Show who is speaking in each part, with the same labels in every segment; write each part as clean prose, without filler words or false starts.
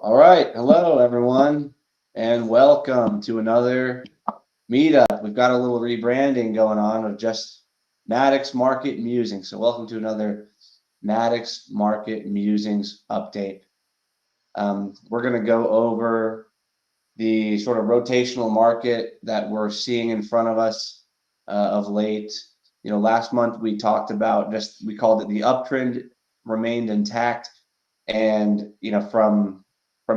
Speaker 1: All right. Hello, everyone, and welcome to another meetup. We've got a little rebranding going on of just Maddox Market Musings. So welcome to another Maddox Market Musings update. We're going to go over the sort of rotational market that we're seeing in front of us of late. You know, last month we talked about we called it the uptrend remained intact. And, you know, from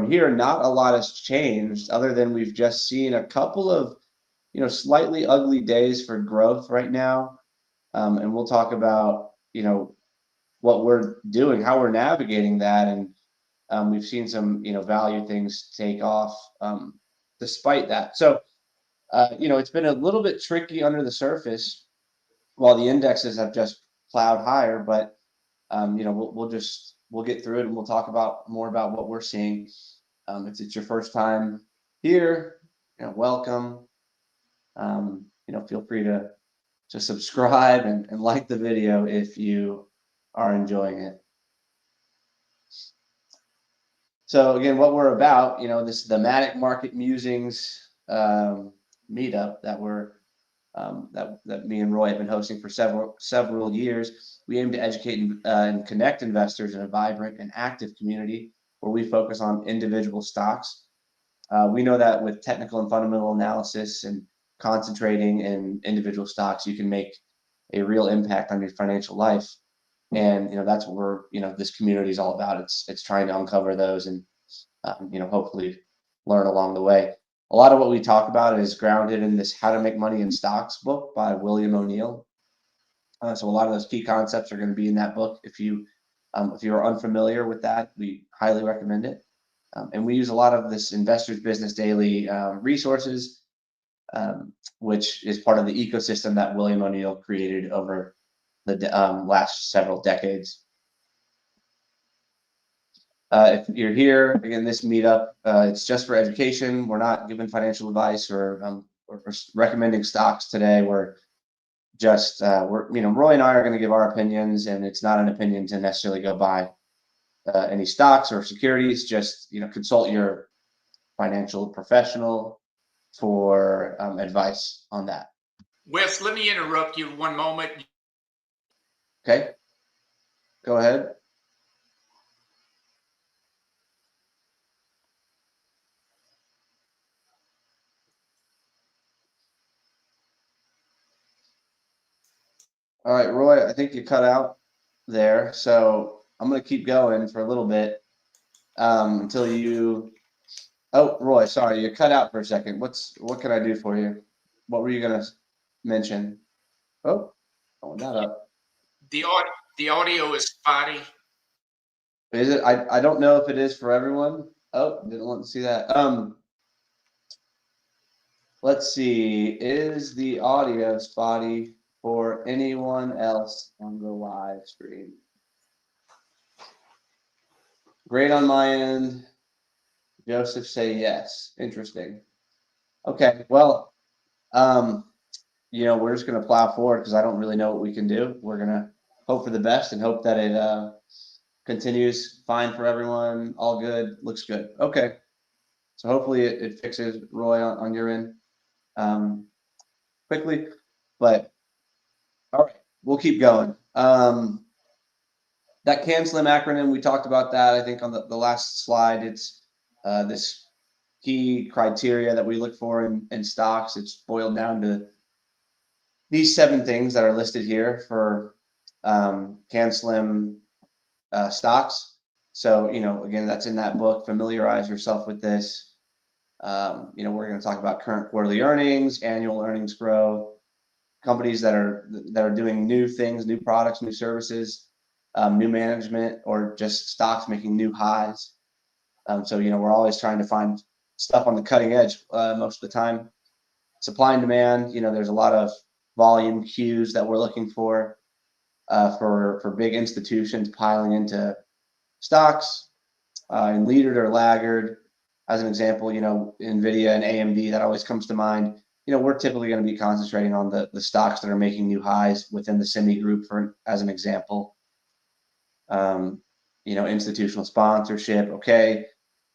Speaker 1: here, not a lot has changed other than we've just seen a couple of, you know, slightly ugly days for growth right now. And we'll talk about, you know, what we're doing, how we're navigating that. And we've seen some, you know, value things take off despite that. So, you know, it's been a little bit tricky under the surface while the indexes have just plowed higher. But, you know, we'll get through it and we'll talk about more about what we're seeing. If it's your first time here, you know, welcome. You know, feel free to subscribe and like the video if you are enjoying it. So again, what we're about, you know, this is the Maddox Market Musings meetup that we're that me and Roy have been hosting for several years. We aim to educate and connect investors in a vibrant and active community where we focus on individual stocks. We know that with technical and fundamental analysis and concentrating in individual stocks, you can make a real impact on your financial life. And, you know, that's what this community is all about. It's trying to uncover those and, you know, hopefully learn along the way. A lot of what we talk about is grounded in this How to Make Money in Stocks book by William O'Neill. So a lot of those key concepts are going to be in that book. If you are unfamiliar with that, we highly recommend it. And we use a lot of this Investors Business Daily resources, which is part of the ecosystem that William O'Neill created over the last several decades. If you're here, again, this meetup, it's just for education. We're not giving financial advice or recommending stocks today. We're just, you know, Roy and I are going to give our opinions, and it's not an opinion to necessarily go buy any stocks or securities. Just, you know, consult your financial professional for advice on that.
Speaker 2: Wes, let me interrupt you one moment.
Speaker 1: Okay, go ahead. All right, Roy, I think you cut out there. So I'm going to keep going for a little bit until you. Oh, Roy, sorry, you cut out for a second. What can I do for you? What were you going to mention? Oh, pulling that up.
Speaker 2: The audio is spotty.
Speaker 1: Is it? I don't know if it is for everyone. Oh, didn't want to see that. Let's see. Is the audio spotty for anyone else on the live stream? Great on my end. Joseph say yes. Interesting. Okay, well, you know, we're just going to plow forward because I don't really know what we can do. We're going to hope for the best and hope that it continues fine for everyone. All good. Looks good. Okay. So hopefully it fixes, Roy, on your end quickly. But all right, we'll keep going. That CAN-SLIM acronym, we talked about that, I think, on the last slide. It's this key criteria that we look for in stocks. It's boiled down to these 7 things that are listed here for CAN-SLIM stocks. So, you know, again, that's in that book. Familiarize yourself with this. You know, we're going to talk about current quarterly earnings, annual earnings growth, companies that are doing new things, new products, new services, new management, or just stocks making new highs. So, you know, we're always trying to find stuff on the cutting edge most of the time. Supply and demand, you know, there's a lot of volume cues that we're looking for big institutions piling into stocks and leader or laggard. As an example, you know, Nvidia and AMD, that always comes to mind. You know, we're typically going to be concentrating on the stocks that are making new highs within the semi group, as an example. You know, institutional sponsorship. Okay,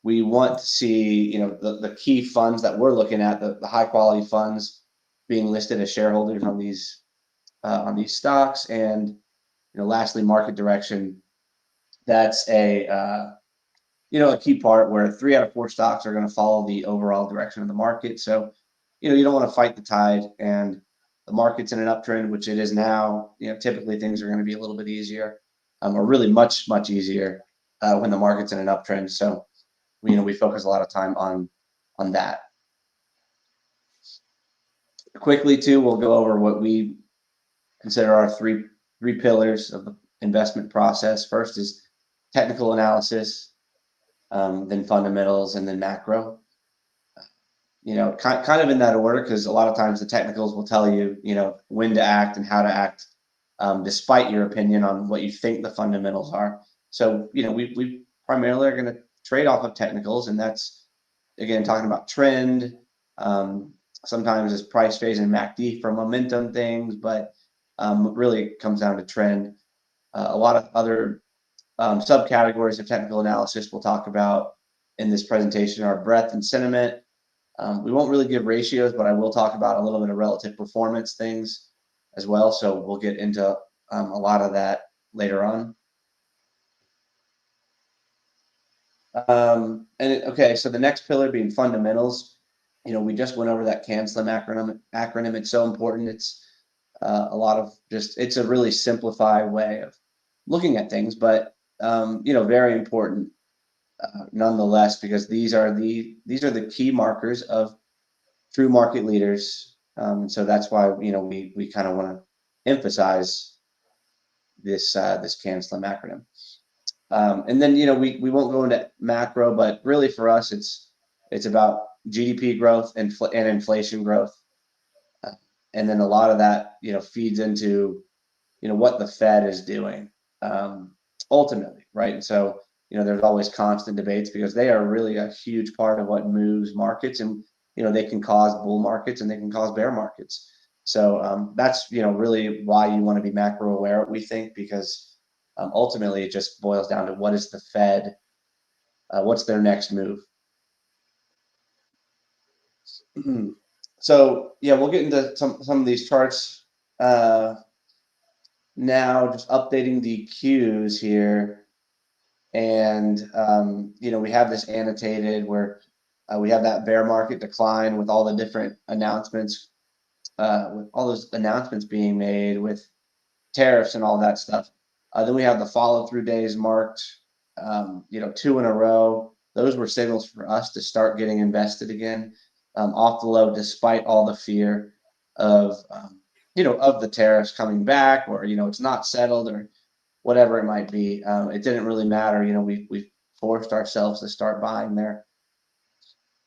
Speaker 1: we want to see, the key funds that we're looking at, the high quality funds being listed as shareholders on these stocks. And, lastly, market direction. That's a key part where 3 out of 4 stocks are going to follow the overall direction of the market. So, you don't want to fight the tide, and the market's in an uptrend, which it is now. Typically things are going to be a little bit easier, or really much, much easier when the market's in an uptrend. So, we focus a lot of time on that. Quickly too, we'll go over what we consider our three pillars of the investment process. First is technical analysis, then fundamentals, and then macro. Kind of in that order, because a lot of times the technicals will tell you, when to act and how to act, despite your opinion on what you think the fundamentals are. So, we primarily are going to trade off of technicals, and that's, again, talking about trend. Sometimes it's price phase and MACD for momentum things, but really it comes down to trend. A lot of other subcategories of technical analysis we'll talk about in this presentation are breadth and sentiment. We won't really give ratios, but I will talk about a little bit of relative performance things as well. So we'll get into a lot of that later on. Okay, so the next pillar being fundamentals. We just went over that CANSLIM acronym. It's so important. It's it's a really simplified way of looking at things, but very important nonetheless, because these are the key markers of true market leaders. So that's why we kind of want to emphasize this CANSLIM acronym. And then we won't go into macro, but really for us it's about GDP growth and inflation growth, and then a lot of that feeds into what the Fed is doing ultimately, right? And so there's always constant debates, because they are really a huge part of what moves markets, and they can cause bull markets and they can cause bear markets. So that's really why you want to be macro aware, we think, because ultimately it just boils down to what is the Fed, what's their next move. So yeah, we'll get into some of these charts now, just updating the Qs here. And we have this annotated where we have that bear market decline with all the different announcements, with all those announcements being made with tariffs and all that stuff. Then we have the follow-through days marked, 2 in a row. Those were signals for us to start getting invested again, off the low, despite all the fear of the tariffs coming back, or it's not settled, or whatever it might be. It didn't really matter. We forced ourselves to start buying there.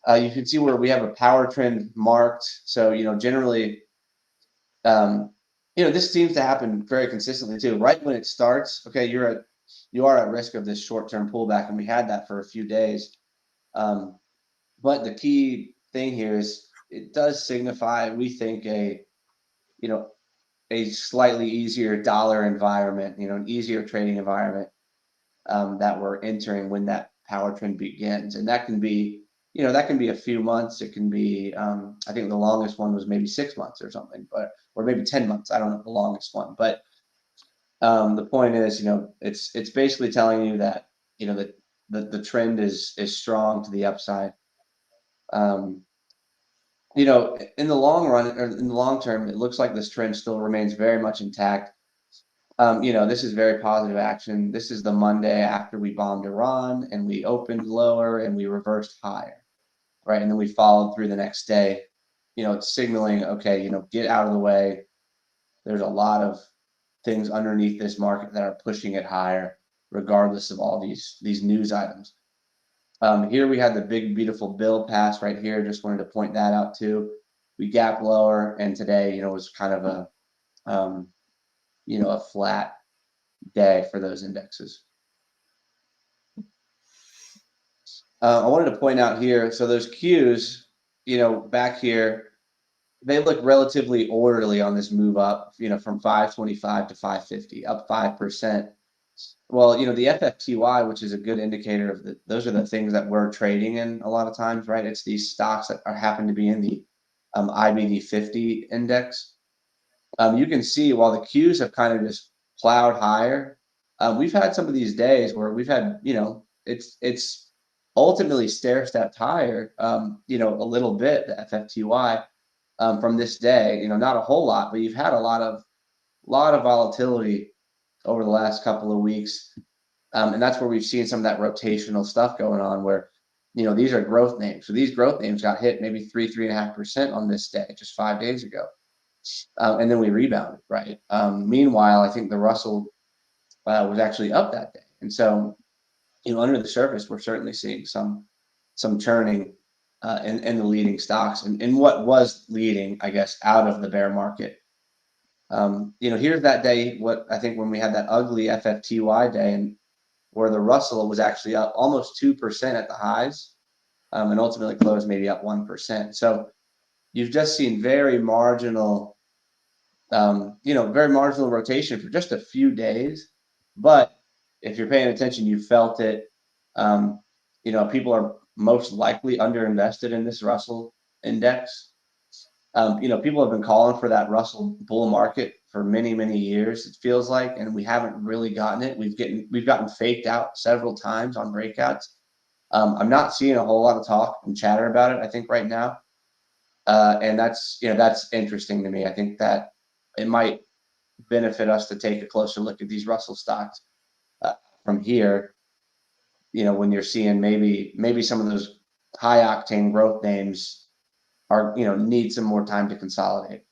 Speaker 1: You can see where we have a power trend marked. So generally, this seems to happen very consistently too. Right when it starts, okay, you are at risk of this short-term pullback, and we had that for a few days. But the key thing here is it does signify, we think, a slightly easier dollar environment, an easier trading environment that we're entering when that power trend begins. And that can be, a few months. It can be, I think the longest one was maybe 6 months or something, or maybe 10 months. I don't know the longest one, but the point is, it's basically telling you that, the trend is strong to the upside. In the long run, or in the long term, it looks like this trend still remains very much intact. This is very positive action. This is the Monday after we bombed Iran, and we opened lower and we reversed higher, right? And then we followed through the next day. It's signaling, okay, get out of the way. There's a lot of things underneath this market that are pushing it higher, regardless of all these news items. Here we had the big, beautiful bill pass right here. Just wanted to point that out too. We gap lower, and today, was kind of a flat day for those indexes. I wanted to point out here, so those Qs, back here, they look relatively orderly on this move up, from 525 to 550, up 5%. Well, the FFTY, which is a good indicator of those are the things that we're trading in a lot of times, right? It's these stocks that happen to be in the IBD 50 index. You can see while the Qs have kind of just plowed higher, we've had some of these days where we've had, it's ultimately stair-stepped higher, a little bit, the FFTY, from this day, not a whole lot, but you've had a lot of volatility over the last couple of weeks. And that's where we've seen some of that rotational stuff going on where, these are growth names. So these growth names got hit maybe 3.5% on this day, just 5 days ago. And then we rebounded, right? Meanwhile, I think the Russell was actually up that day. And so, under the surface, we're certainly seeing some churning in the leading stocks and what was leading, I guess, out of the bear market. Here's that day, what I think when we had that ugly FFTY day and where the Russell was actually up almost 2% at the highs and ultimately closed maybe up 1%. So you've just seen very marginal rotation for just a few days. But if you're paying attention, you felt it. People are most likely underinvested in this Russell index. People have been calling for that Russell bull market for many, many years, it feels like, and we haven't really gotten it. We've gotten faked out several times on breakouts. I'm not seeing a whole lot of talk and chatter about it, I think, right now. And that's interesting to me. I think that it might benefit us to take a closer look at these Russell stocks from here. When you're seeing maybe some of those high octane growth names are need some more time to consolidate.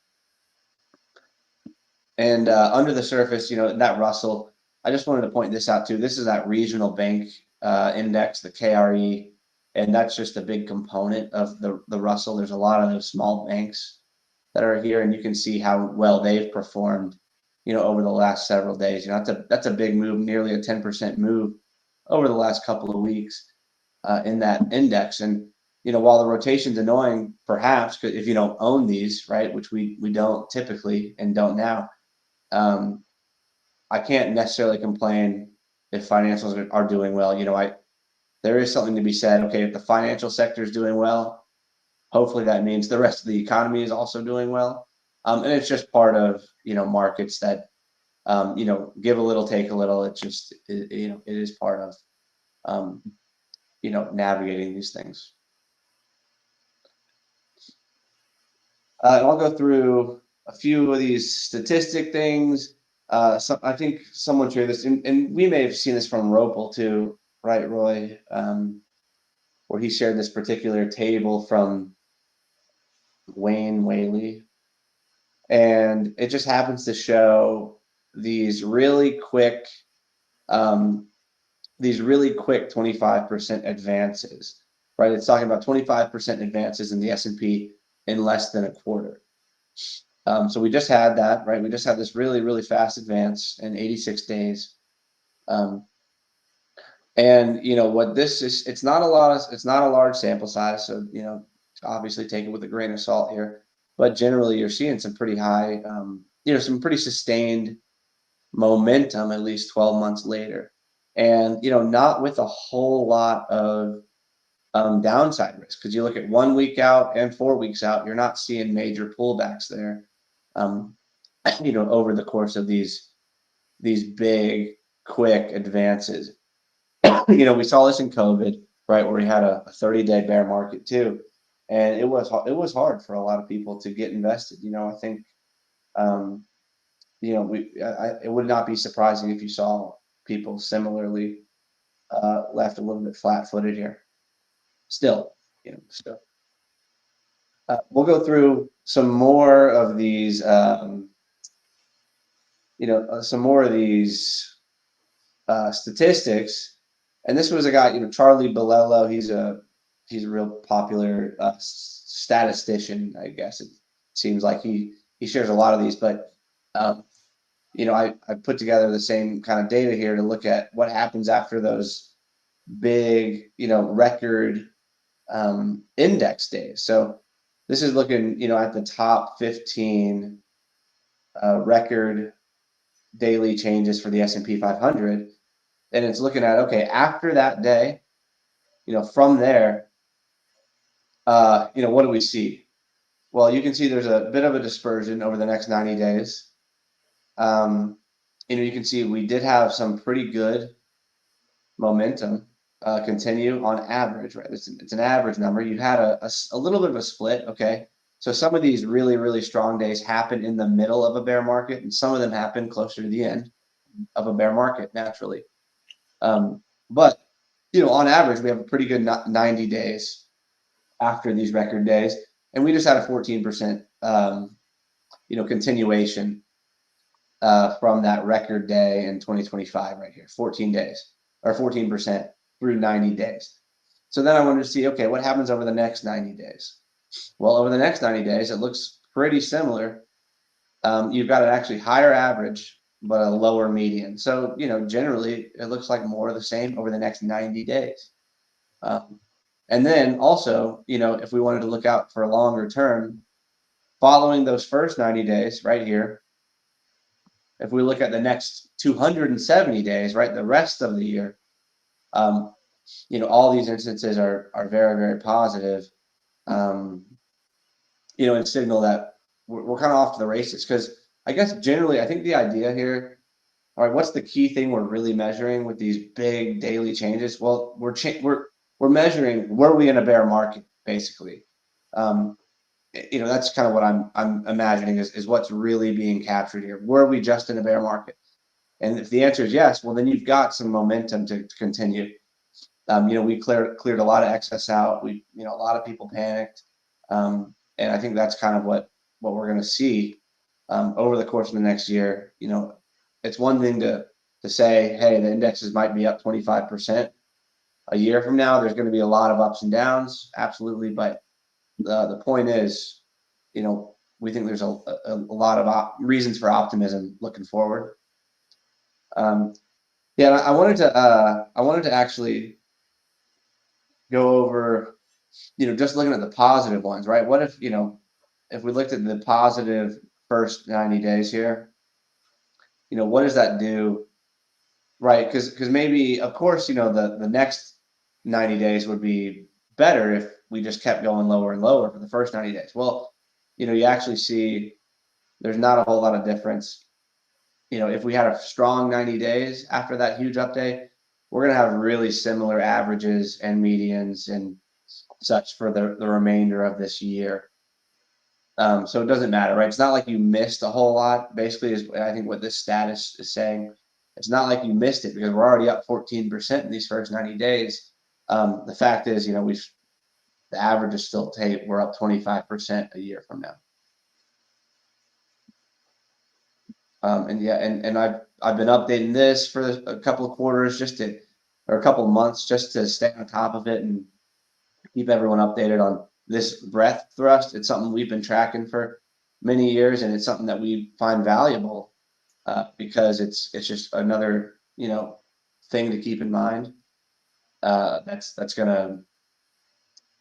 Speaker 1: And under the surface, that Russell, I just wanted to point this out too. This is that regional bank index, the KRE, and that's just a big component of the Russell. There's a lot of those small banks that are here, and you can see how well they've performed, over the last several days. That's a big move, nearly a 10% move over the last couple of weeks in that index. And while the rotation's annoying, perhaps if you don't own these, right, which we don't typically and don't now, I can't necessarily complain if financials are doing well. There is something to be said. Okay, if the financial sector is doing well, hopefully that means the rest of the economy is also doing well. And it's just part of markets that give a little, take a little. It's just it is part of navigating these things. I'll go through a few of these statistic things. I think someone shared this, and we may have seen this from Ropel too, right, Roy? Where he shared this particular table from Wayne Whaley, and it just happens to show these really quick 25% advances, right? It's talking about 25% advances in the S&P in less than a quarter. So we just had that, right? We just had this really, really fast advance in 86 days. And what this is, it's not a large sample size, so obviously take it with a grain of salt here. But generally, you're seeing some pretty high, some pretty sustained momentum, at least 12 months later, and not with a whole lot of downside risk, because you look at 1 week out and 4 weeks out, you're not seeing major pullbacks there. Over the course of these big, quick advances. We saw this in COVID, right, where we had a 30-day bear market too, and it was hard for a lot of people to get invested. I think, it would not be surprising if you saw people similarly left a little bit flat-footed here. Still. We'll go through some more of these. Statistics. And this was a guy, Charlie Bilello. He's a real popular statistician, I guess. It seems like he shares a lot of these, but I put together the same kind of data here to look at what happens after those big, record index days. So this is looking, at the top 15 record daily changes for the S&P 500. and it's looking at, okay, after that day, from there, what do we see? Well, you can see there's a bit of a dispersion over the next 90 days. You can see we did have some pretty good momentum continue on average, right? It's an average number. You had a little bit of a split, okay? So some of these really, really strong days happen in the middle of a bear market, and some of them happen closer to the end of a bear market, naturally. But, on average, we have a pretty good 90 days after these record days, and we just had a 14%, continuation from that record day in 2025 right here, 14 days, or 14% through 90 days. So then I wanted to see, okay, what happens over the next 90 days? Well, over the next 90 days, it looks pretty similar. You've got an actually higher average, but a lower median. So, generally, it looks like more of the same over the next 90 days. And then also, if we wanted to look out for a longer term, following those first 90 days right here, if we look at the next 270 days, right, the rest of the year, all these instances are very, very positive, and signal that we're kind of off to the races. Because I guess generally, I think the idea here, all right, what's the key thing we're really measuring with these big daily changes? Well, we're measuring, were we in a bear market, basically. That's kind of what I'm imagining is what's really being captured here. Were we just in a bear market? And if the answer is yes, well, then you've got some momentum to continue. We cleared a lot of excess out. A lot of people panicked. And I think that's kind of what we're going to see over the course of the next year. It's one thing to say, hey, the indexes might be up 25% a year from now. There's going to be a lot of ups and downs, absolutely. But the point is, we think there's a lot of reasons for optimism looking forward. Yeah, I wanted to actually go over, just looking at the positive ones, right? What if, if we looked at the positive first 90 days here, what does that do, right? Because maybe, of course, the next 90 days would be better if we just kept going lower and lower for the first 90 days. Well, you actually see there's not a whole lot of difference. If we had a strong 90 days after that huge update, we're going to have really similar averages and medians and such for the remainder of this year. So it doesn't matter, right? It's not like you missed a whole lot, basically, is I think what this status is saying. It's not like you missed it because we're already up 14% in these first 90 days. The fact is, the average is still tape. We're up 25% a year from now. And I've been updating this for a couple of quarters or a couple of months just to stay on top of it and keep everyone updated on this breadth thrust. It's something we've been tracking for many years, and it's something that we find valuable because it's just another thing to keep in mind. That's gonna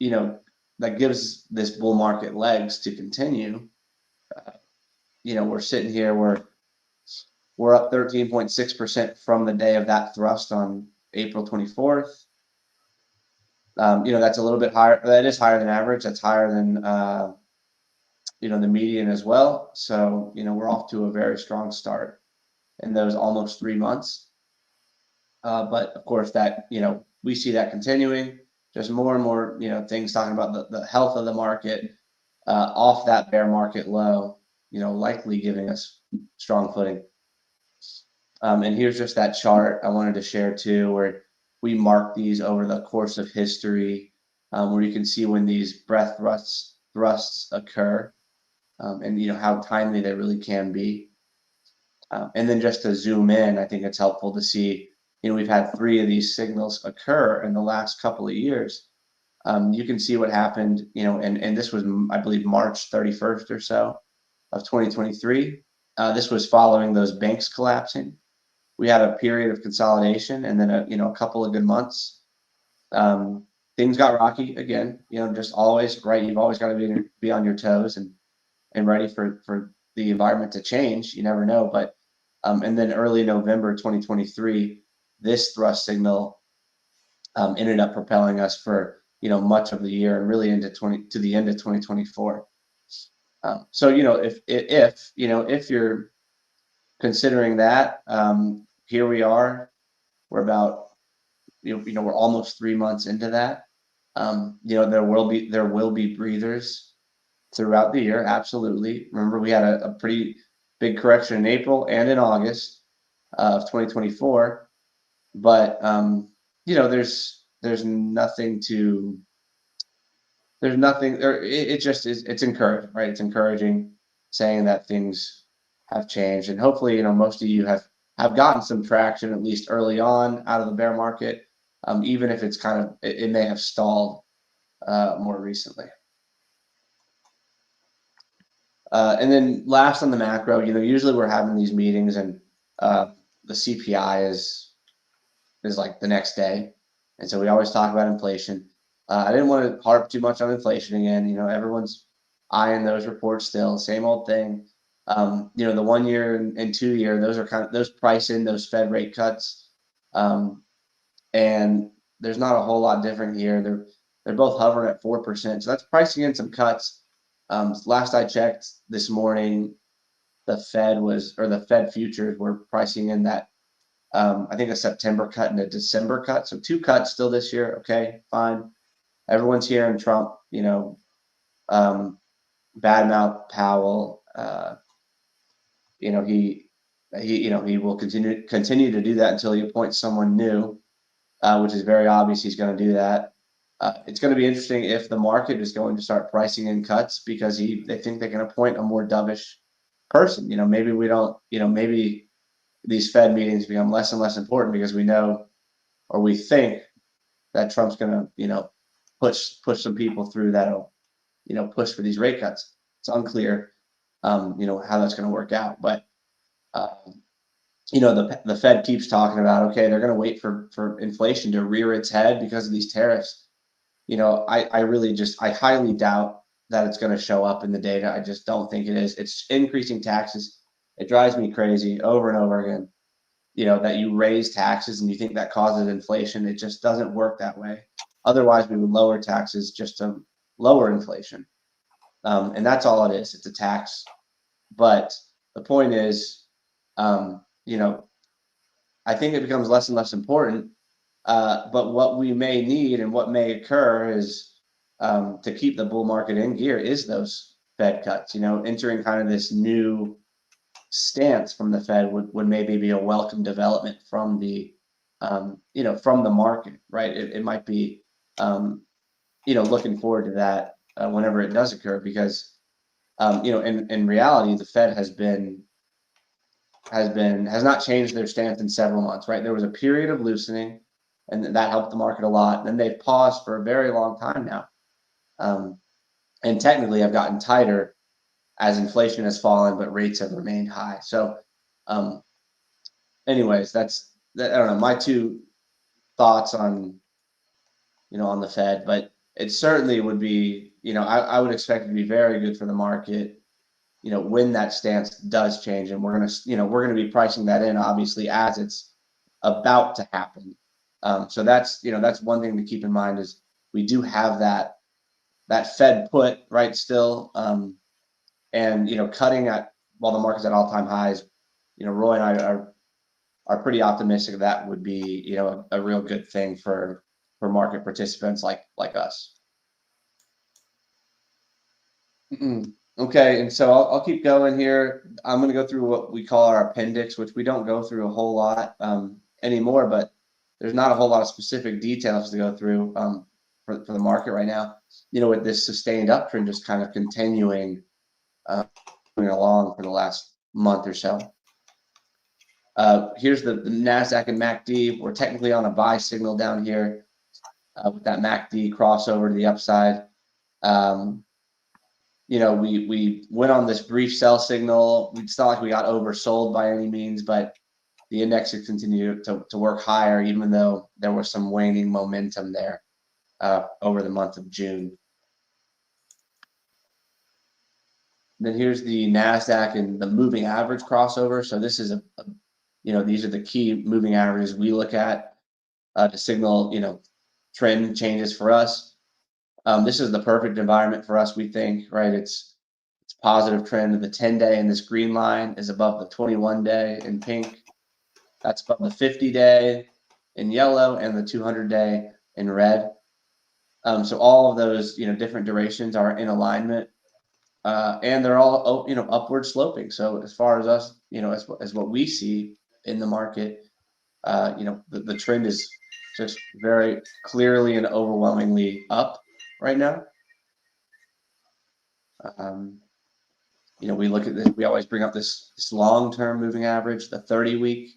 Speaker 1: that gives this bull market legs to continue. We're sitting here, we're up 13.6% from the day of that thrust on April 24th. That's a little bit higher. That is higher than average. That's higher than the median as well. So we're off to a very strong start in those almost 3 months. But of course, that we see that continuing. Just more and more things talking about the health of the market off that bear market low. Likely giving us strong footing. And here's just that chart I wanted to share too, where we mark these over the course of history, where you can see when these breadth thrusts occur, and how timely they really can be. And then just to zoom in, I think it's helpful to see, we've had 3 of these signals occur in the last couple of years. You can see what happened, and this was, I believe, March 31st or so of 2023. This was following those banks collapsing. We had a period of consolidation and then a couple of good months. Things got rocky again, just always, right? You've always got to be on your toes and ready for the environment to change. You never know. But and then early November 2023, this thrust signal ended up propelling us for much of the year and really into to the end of 2024. So if you're considering that, here we are. We're about we're almost 3 months into that. There will be breathers throughout the year. Absolutely. Remember, we had a pretty big correction in April and in August of 2024, but there's nothing to. There's nothing there. It just is. It's encouraging, right? It's encouraging, saying that things have changed, and hopefully, most of you have gotten some traction at least early on out of the bear market, even if it's kind of it may have stalled more recently. And then last on the macro, usually we're having these meetings, and the CPI is like the next day, and so we always talk about inflation. I didn't want to harp too much on inflation again. Everyone's eyeing those reports still, same old thing. The 1 year and 2 year, those are those price in those Fed rate cuts, and there's not a whole lot different here. They're both hovering at 4%, so that's pricing in some cuts. Last I checked this morning, the Fed futures were pricing in that I think a September cut and a December cut, so 2 cuts still this year. Okay, fine. Everyone's hearing Trump, badmouth Powell. He will continue to do that until he appoints someone new, which is very obvious he's going to do that. It's going to be interesting if the market is going to start pricing in cuts because they think they can appoint a more dovish person. Maybe we don't. Maybe these Fed meetings become less and less important because we know, or we think, that Trump's going to, push some people through that'll, push for these rate cuts. It's unclear, how that's going to work out. But, the Fed keeps talking about, okay, they're going to wait for inflation to rear its head because of these tariffs. I highly doubt that it's going to show up in the data. I just don't think it is. It's increasing taxes. It drives me crazy over and over again. That you raise taxes and you think that causes inflation. It just doesn't work that way. Otherwise, we would lower taxes just to lower inflation. And that's all it is. It's a tax. But the point is, I think it becomes less and less important. But what we may need and what may occur is to keep the bull market in gear is those Fed cuts. Entering kind of this new stance from the Fed would maybe be a welcome development from the from the market, right? It might be looking forward to that whenever it does occur, because in reality the Fed has not changed their stance in several months, right? There was a period of loosening, and that helped the market a lot. And then they've paused for a very long time now, and technically have gotten tighter as inflation has fallen, but rates have remained high. So, anyways, that's I don't know, my 2 thoughts on on the Fed, but it certainly would be I would expect it to be very good for the market when that stance does change, and we're gonna be pricing that in obviously as it's about to happen. So that's that's one thing to keep in mind, is we do have that Fed put right still. And cutting while the market's at all-time highs, Roy and I are pretty optimistic that would be a real good thing for market participants like us. Okay, and so I'll keep going here. I'm going to go through what we call our appendix, which we don't go through a whole lot anymore, but there's not a whole lot of specific details to go through for the market right now. With this sustained uptrend just kind of continuing along for the last month or so. Here's the Nasdaq and MACD. We're technically on a buy signal down here with that MACD crossover to the upside. We went on this brief sell signal. It's not like we got oversold by any means, but the index has continued to work higher, even though there was some waning momentum there over the month of June. Then here's the Nasdaq and the moving average crossover. So this is these are the key moving averages we look at to signal, trend changes for us. This is the perfect environment for us, we think, right? It's positive trend of the 10-day, and this green line is above the 21-day in pink. That's above the 50-day in yellow and the 200-day in red. So all of those, different durations are in alignment, and they're all, upward sloping. So as far as us, as what we see in the market, the trend is just very clearly and overwhelmingly up right now. We look at this, we always bring up this long-term moving average, the 30-week.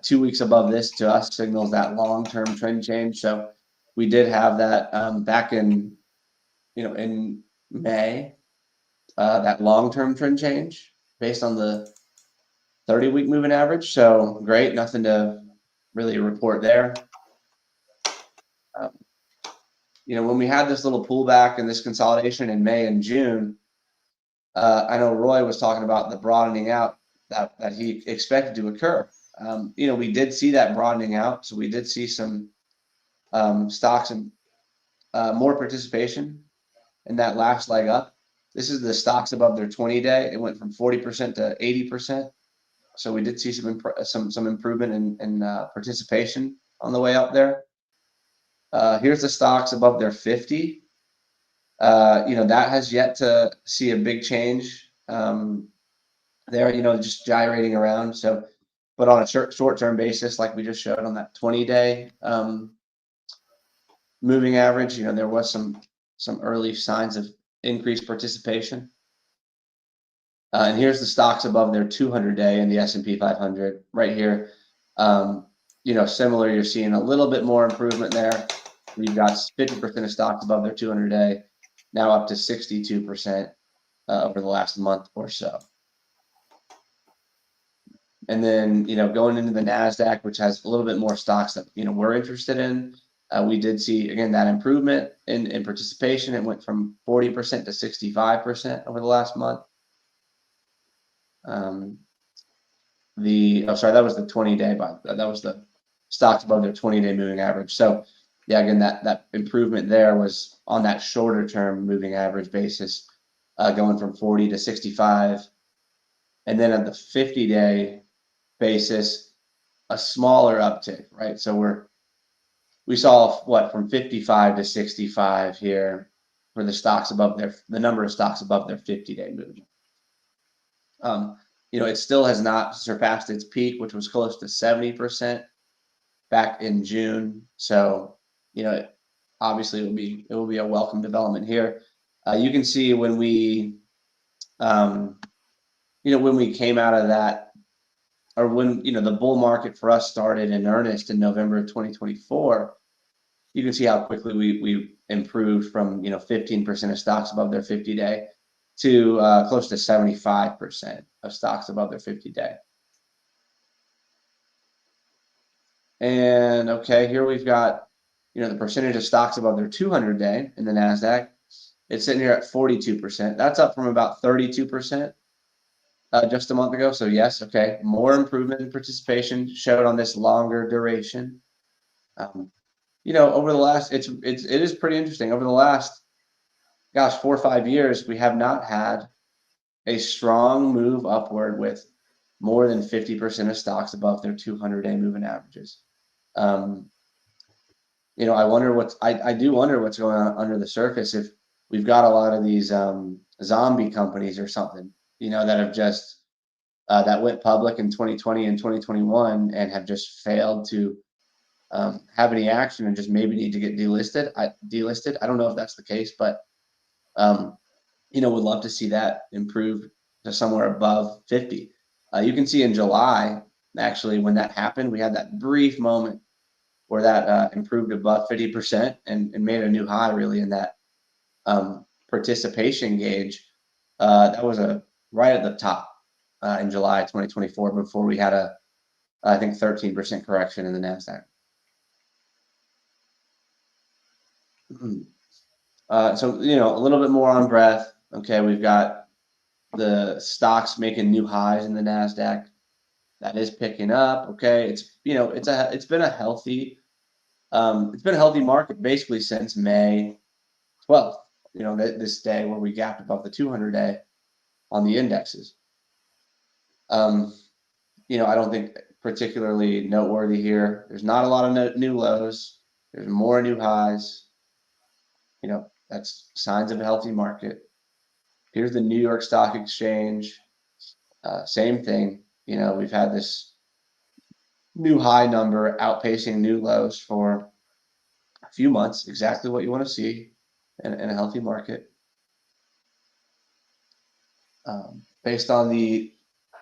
Speaker 1: 2 weeks above this to us signals that long-term trend change. So we did have that back in, in May, that long-term trend change based on the 30-week moving average. So great, nothing to really report there. When we had this little pullback and this consolidation in May and June, I know Roy was talking about the broadening out that he expected to occur. We did see that broadening out, so we did see some stocks and more participation in that last leg up. This is the stocks above their 20-day. It went from 40% to 80%. So we did see some improvement in participation on the way up there. Here's the stocks above their 50. That has yet to see a big change there. Just gyrating around. So, but on a short-term basis, like we just showed on that 20-day moving average, there was some early signs of increased participation. And here's the stocks above their 200-day in the S&P 500 right here. Similar, you're seeing a little bit more improvement there. You've got 50% of stocks above their 200-day, now up to 62% over the last month or so. And then, going into the Nasdaq, which has a little bit more stocks that, we're interested in, we did see, again, that improvement in participation. It went from 40% to 65% over the last month. That was the 20-day, but that was the stocks above their 20-day moving average. So, yeah, again, that improvement there was on that shorter term moving average basis, going from 40 to 65. And then at the 50-day basis, a smaller uptick, right? So we saw from 55 to 65 here for the stocks above the number of stocks above their 50-day movement. It still has not surpassed its peak, which was close to 70% back in June. So, obviously it will be a welcome development here. You can see when we, when we came out of that, or when, the bull market for us started in earnest in November of 2024, you can see how quickly we improved from, 15% of stocks above their 50-day to close to 75% of stocks above their 50-day. And okay, here we've got, the percentage of stocks above their 200-day in the Nasdaq. It's sitting here at 42%. That's up from about 32% just a month ago. So yes, okay, more improvement in participation showed on this longer duration. Over the last, it is pretty interesting. Over the last, 4 or 5 years, we have not had a strong move upward with more than 50% of stocks above their 200-day moving averages. I wonder I do wonder what's going on under the surface, if we've got a lot of these zombie companies or something, that have just that went public in 2020 and 2021 and have just failed to have any action and just maybe need to get delisted. I don't know if that's the case, but would love to see that improve to somewhere above 50. You can see in July, actually, when that happened, we had that brief moment where that improved above 50% and made a new high really in that participation gauge. That was right at the top in July 2024 before we had I think 13% correction in the Nasdaq. So, a little bit more on breadth. Okay, we've got the stocks making new highs in the Nasdaq. That is picking up. Okay, it's been a healthy market basically since May 12th. This day where we gapped above the 200-day on the indexes. I don't think particularly noteworthy here. There's not a lot of new lows. There's more new highs. That's signs of a healthy market. Here's the New York Stock Exchange. Same thing. We've had this new high number outpacing new lows for a few months. Exactly what you want to see in a healthy market. Based on the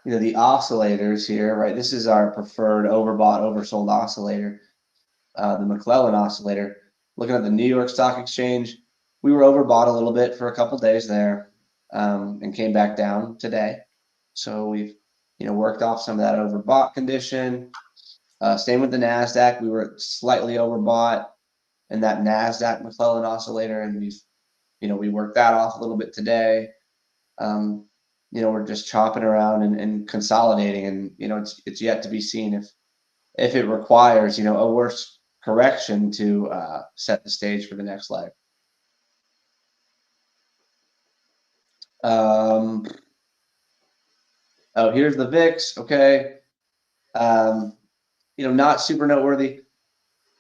Speaker 1: oscillators here, right? This is our preferred overbought, oversold oscillator, the McClellan oscillator. Looking at the New York Stock Exchange, we were overbought a little bit for a couple days there, and came back down today. So we've worked off some of that overbought condition. Same with the Nasdaq. We were slightly overbought in that Nasdaq McClellan oscillator, and we worked that off a little bit today. We're just chopping around and consolidating, and it's yet to be seen if it requires a worse correction to set the stage for the next leg. Oh, here's the VIX. Okay, not super noteworthy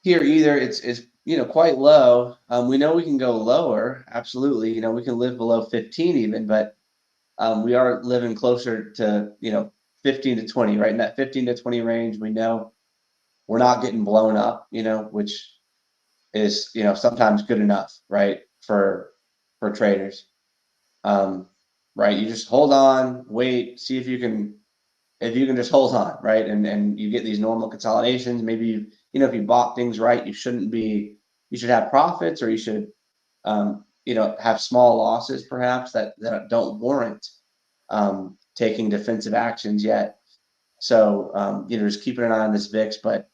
Speaker 1: here either. It's quite low. We know we can go lower. Absolutely, we can live below 15 even, but we are living closer to 15 to 20, right? In that 15 to 20 range, we know we're not getting blown up, which is sometimes good enough, right, for traders. Right, you just hold on, wait, see if you can just hold on, right, and you get these normal consolidations. Maybe if you bought things right, you should have profits, or you should have small losses perhaps that don't warrant taking defensive actions yet. So just keeping an eye on this VIX. But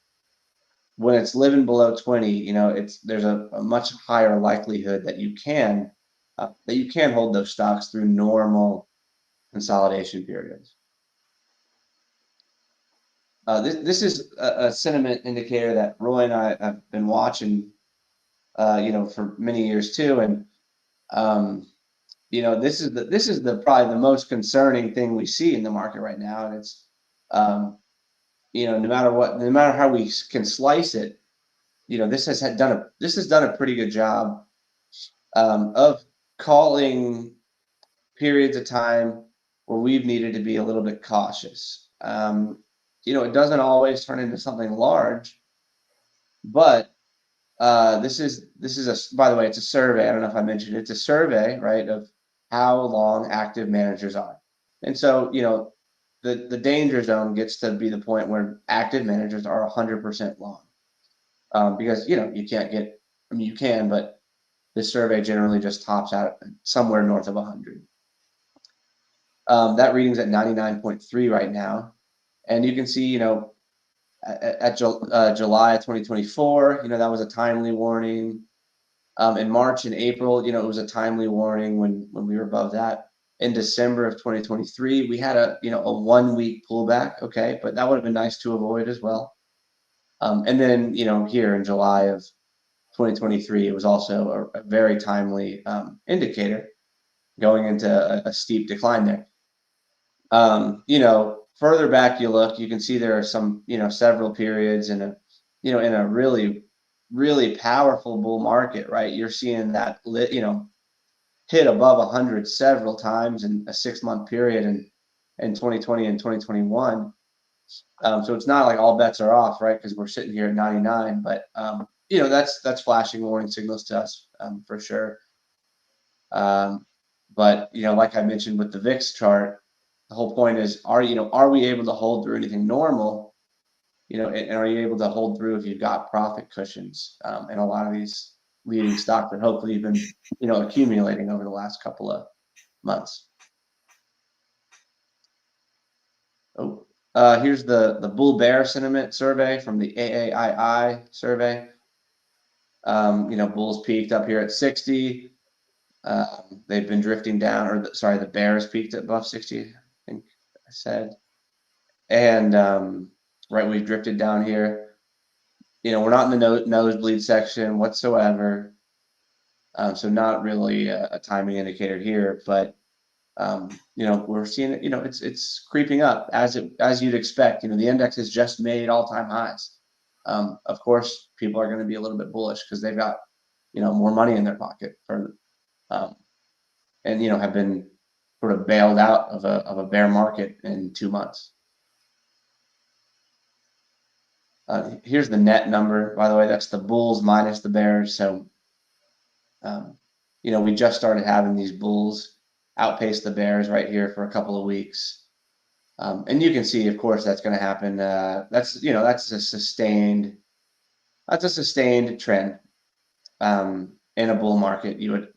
Speaker 1: when it's living below 20, there's a much higher likelihood that you can hold those stocks through normal consolidation periods. This is a sentiment indicator that Roy and I have been watching for many years too, and this is probably the most concerning thing we see in the market right now. And it's no matter how we can slice it, this has done a pretty good job of calling periods of time where we've needed to be a little bit cautious. It doesn't always turn into something large, but this is by the way, it's a survey. I don't know if I mentioned it. It's a survey, right, of how long active managers are. And so, the danger zone gets to be the point where active managers are 100% long. Because, you can't get, you can, but this survey generally just tops out somewhere north of 100. That reading's at 99.3 right now. And you can see, at July 2024, that was a timely warning. In March and April, it was a timely warning when we were above that. In December of 2023, we had a 1 week pullback. Okay, but that would have been nice to avoid as well. And then here in July of 2023, it was also a very timely indicator going into a steep decline there. Further back you look, you can see there are some several periods in a really, really powerful bull market, right? You're seeing that hit above 100 several times in a 6-month period in 2020 and 2021. So it's not like all bets are off, right? Because we're sitting here at 99, but that's flashing warning signals to us, for sure. But like I mentioned with the VIX chart, the whole point is, are we able to hold through anything normal? And are you able to hold through if you've got profit cushions in a lot of these leading stocks that hopefully you've been accumulating over the last couple of months. Oh, here's the bull bear sentiment survey from the AAII survey. Bulls peaked up here at 60. They've been drifting down, the bears peaked at above 60, I think I said. And right, we've drifted down here. We're not in the nosebleed section whatsoever. So not really a timing indicator here, but we're seeing it. It's creeping up as you'd expect. The index has just made all-time highs. Of course, people are going to be a little bit bullish because they've got more money in their pocket and have been sort of bailed out of a bear market in 2 months. Here's the net number, by the way. That's the bulls minus the bears. So, we just started having these bulls outpace the bears right here for a couple of weeks. And you can see, of course, that's going to happen. That's a sustained trend. In a bull market, we've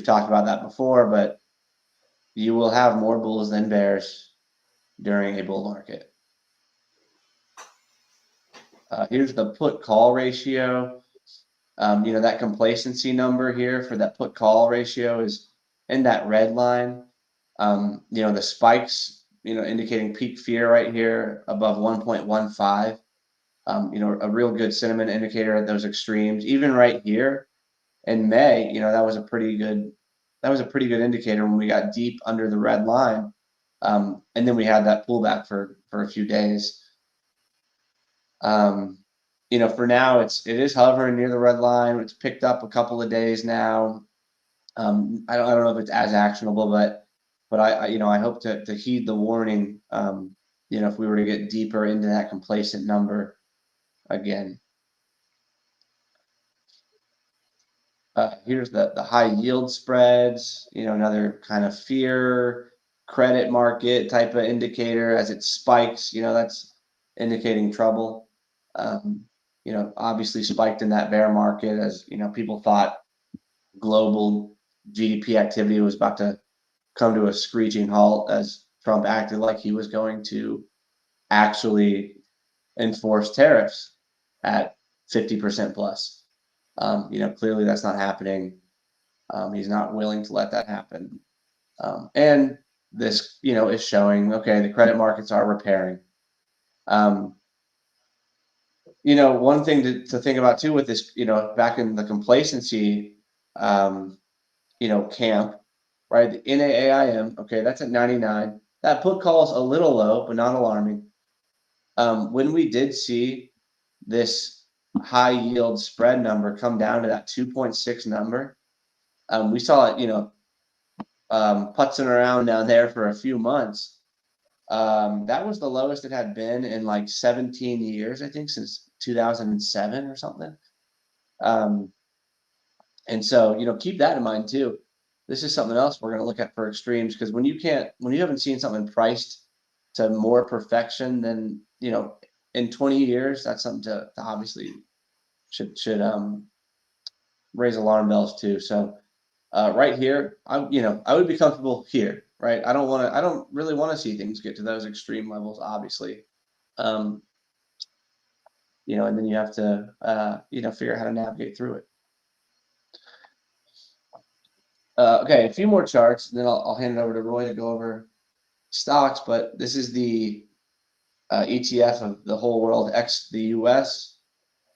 Speaker 1: talked about that before, but you will have more bulls than bears during a bull market. Here's the put call ratio. That complacency number here for that put call ratio is in that red line. The spikes, indicating peak fear right here above 1.15. A real good sentiment indicator at those extremes. Even right here in May, that was a pretty good indicator when we got deep under the red line. And then we had that pullback for a few days. For now, it is hovering near the red line. It's picked up a couple of days now. I don't know if it's as actionable, but I hope to heed the warning. If we were to get deeper into that complacent number again. Here's the high yield spreads. Another kind of fear credit market type of indicator as it spikes. That's indicating trouble. Obviously spiked in that bear market as people thought global GDP activity was about to come to a screeching halt as Trump acted like he was going to actually enforce tariffs at 50% plus. Clearly that's not happening. He's not willing to let that happen. And this, is showing, okay, the credit markets are repairing. One thing to think about too with this, back in the complacency, camp, right? The NAAIM, okay, that's at 99. That put call is a little low, but not alarming. When we did see this high yield spread number come down to that 2.6 number, we saw it, putzing around down there for a few months. That was the lowest it had been in like 17 years, I think, since 2007 or something. And so, keep that in mind too. This is something else we're going to look at for extremes, because when you haven't seen something priced to more perfection than, in 20 years, that's something to obviously should raise alarm bells too. So right here, I would be comfortable here, right? I don't really want to see things get to those extreme levels, obviously. And then you have to, figure out how to navigate through it. Okay, a few more charts, and then I'll hand it over to Roy to go over stocks. But this is the ETF of the whole world x the US.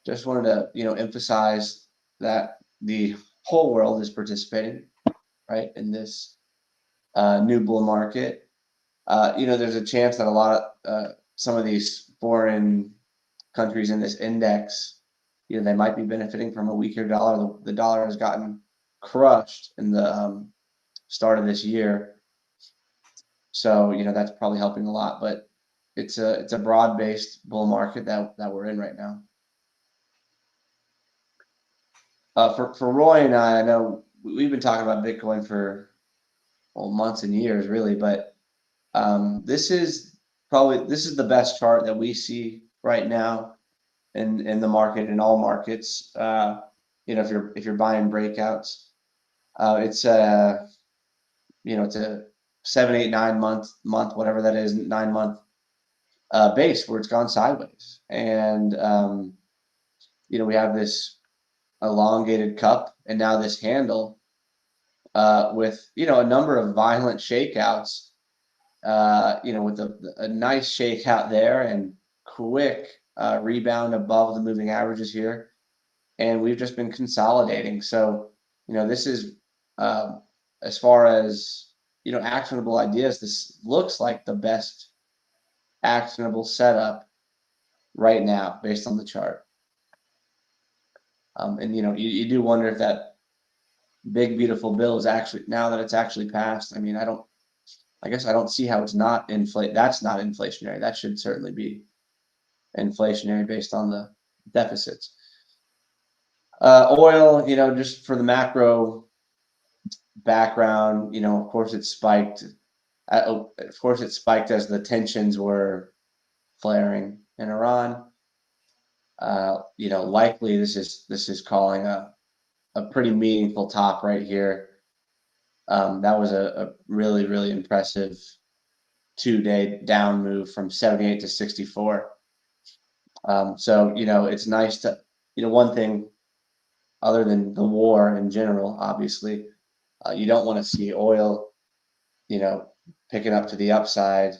Speaker 1: Just wanted to emphasize that the whole world is participating, right, in this new bull market. There's a chance that a lot of some of these foreign countries in this index, they might be benefiting from a weaker dollar. The dollar has gotten crushed in the start of this year, so that's probably helping a lot. But it's a broad-based bull market that we're in right now. For Roy and I know we've been talking about Bitcoin for months and years, really, but this is the best chart that we see right now in the market, in all markets. If you're buying breakouts, it's a 7, 8, 9 month, whatever that is, 9 month base where it's gone sideways, and we have this elongated cup and now this handle with a number of violent shakeouts with a nice shakeout there and quick rebound above the moving averages here. And we've just been consolidating. So, this is, as far as, actionable ideas, this looks like the best actionable setup right now based on the chart. And, you do wonder if that big, beautiful bill is actually, now that it's actually passed, I mean, I guess I don't see how it's not that's not inflationary. That should certainly be inflationary based on the deficits. Oil, just for the macro background, of course it spiked. Of course it spiked as the tensions were flaring in Iran. Likely this is calling a pretty meaningful top right here. That was a really, really impressive 2-day down move from 78 to 64. So, it's nice to, one thing other than the war in general, obviously, you don't want to see oil, picking up to the upside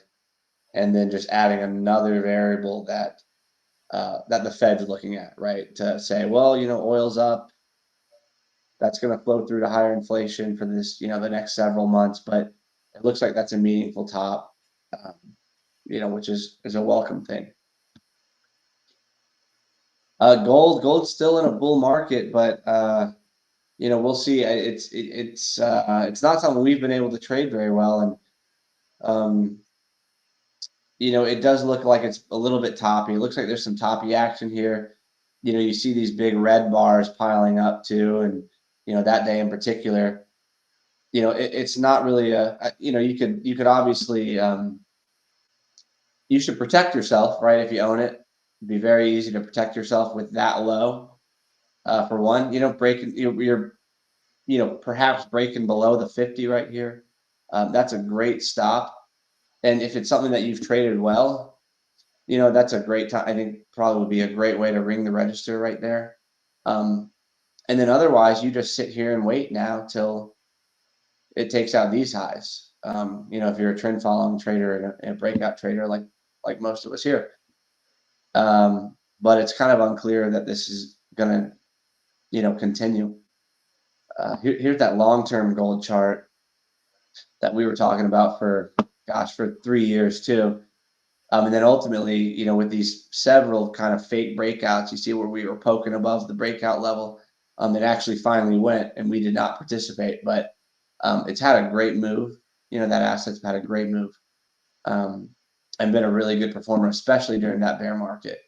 Speaker 1: and then just adding another variable that the Fed's looking at, right? To say, well, oil's up, that's going to flow through to higher inflation for this, the next several months, but it looks like that's a meaningful top, which is a welcome thing. Gold's still in a bull market, but we'll see. It's not something we've been able to trade very well, and it does look like it's a little bit toppy. It looks like there's some toppy action here. You see these big red bars piling up too, and that day in particular, it's not really you could obviously you should protect yourself, right? If you own it, it'd be very easy to protect yourself with that low. For one, breaking you're perhaps breaking below the 50 right here. That's a great stop. And if it's something that you've traded well, that's a great time. I think probably would be a great way to ring the register right there. And then otherwise, you just sit here and wait now till it takes out these highs. If you're a trend following trader and a breakout trader like most of us here. But it's kind of unclear that this is going to, continue. Here's that long-term gold chart that we were talking about for 3 years too. And then ultimately, with these several kind of fake breakouts, you see where we were poking above the breakout level. It actually finally went, and we did not participate, but it's had a great move. That asset's had a great move, and been a really good performer, especially during that bear market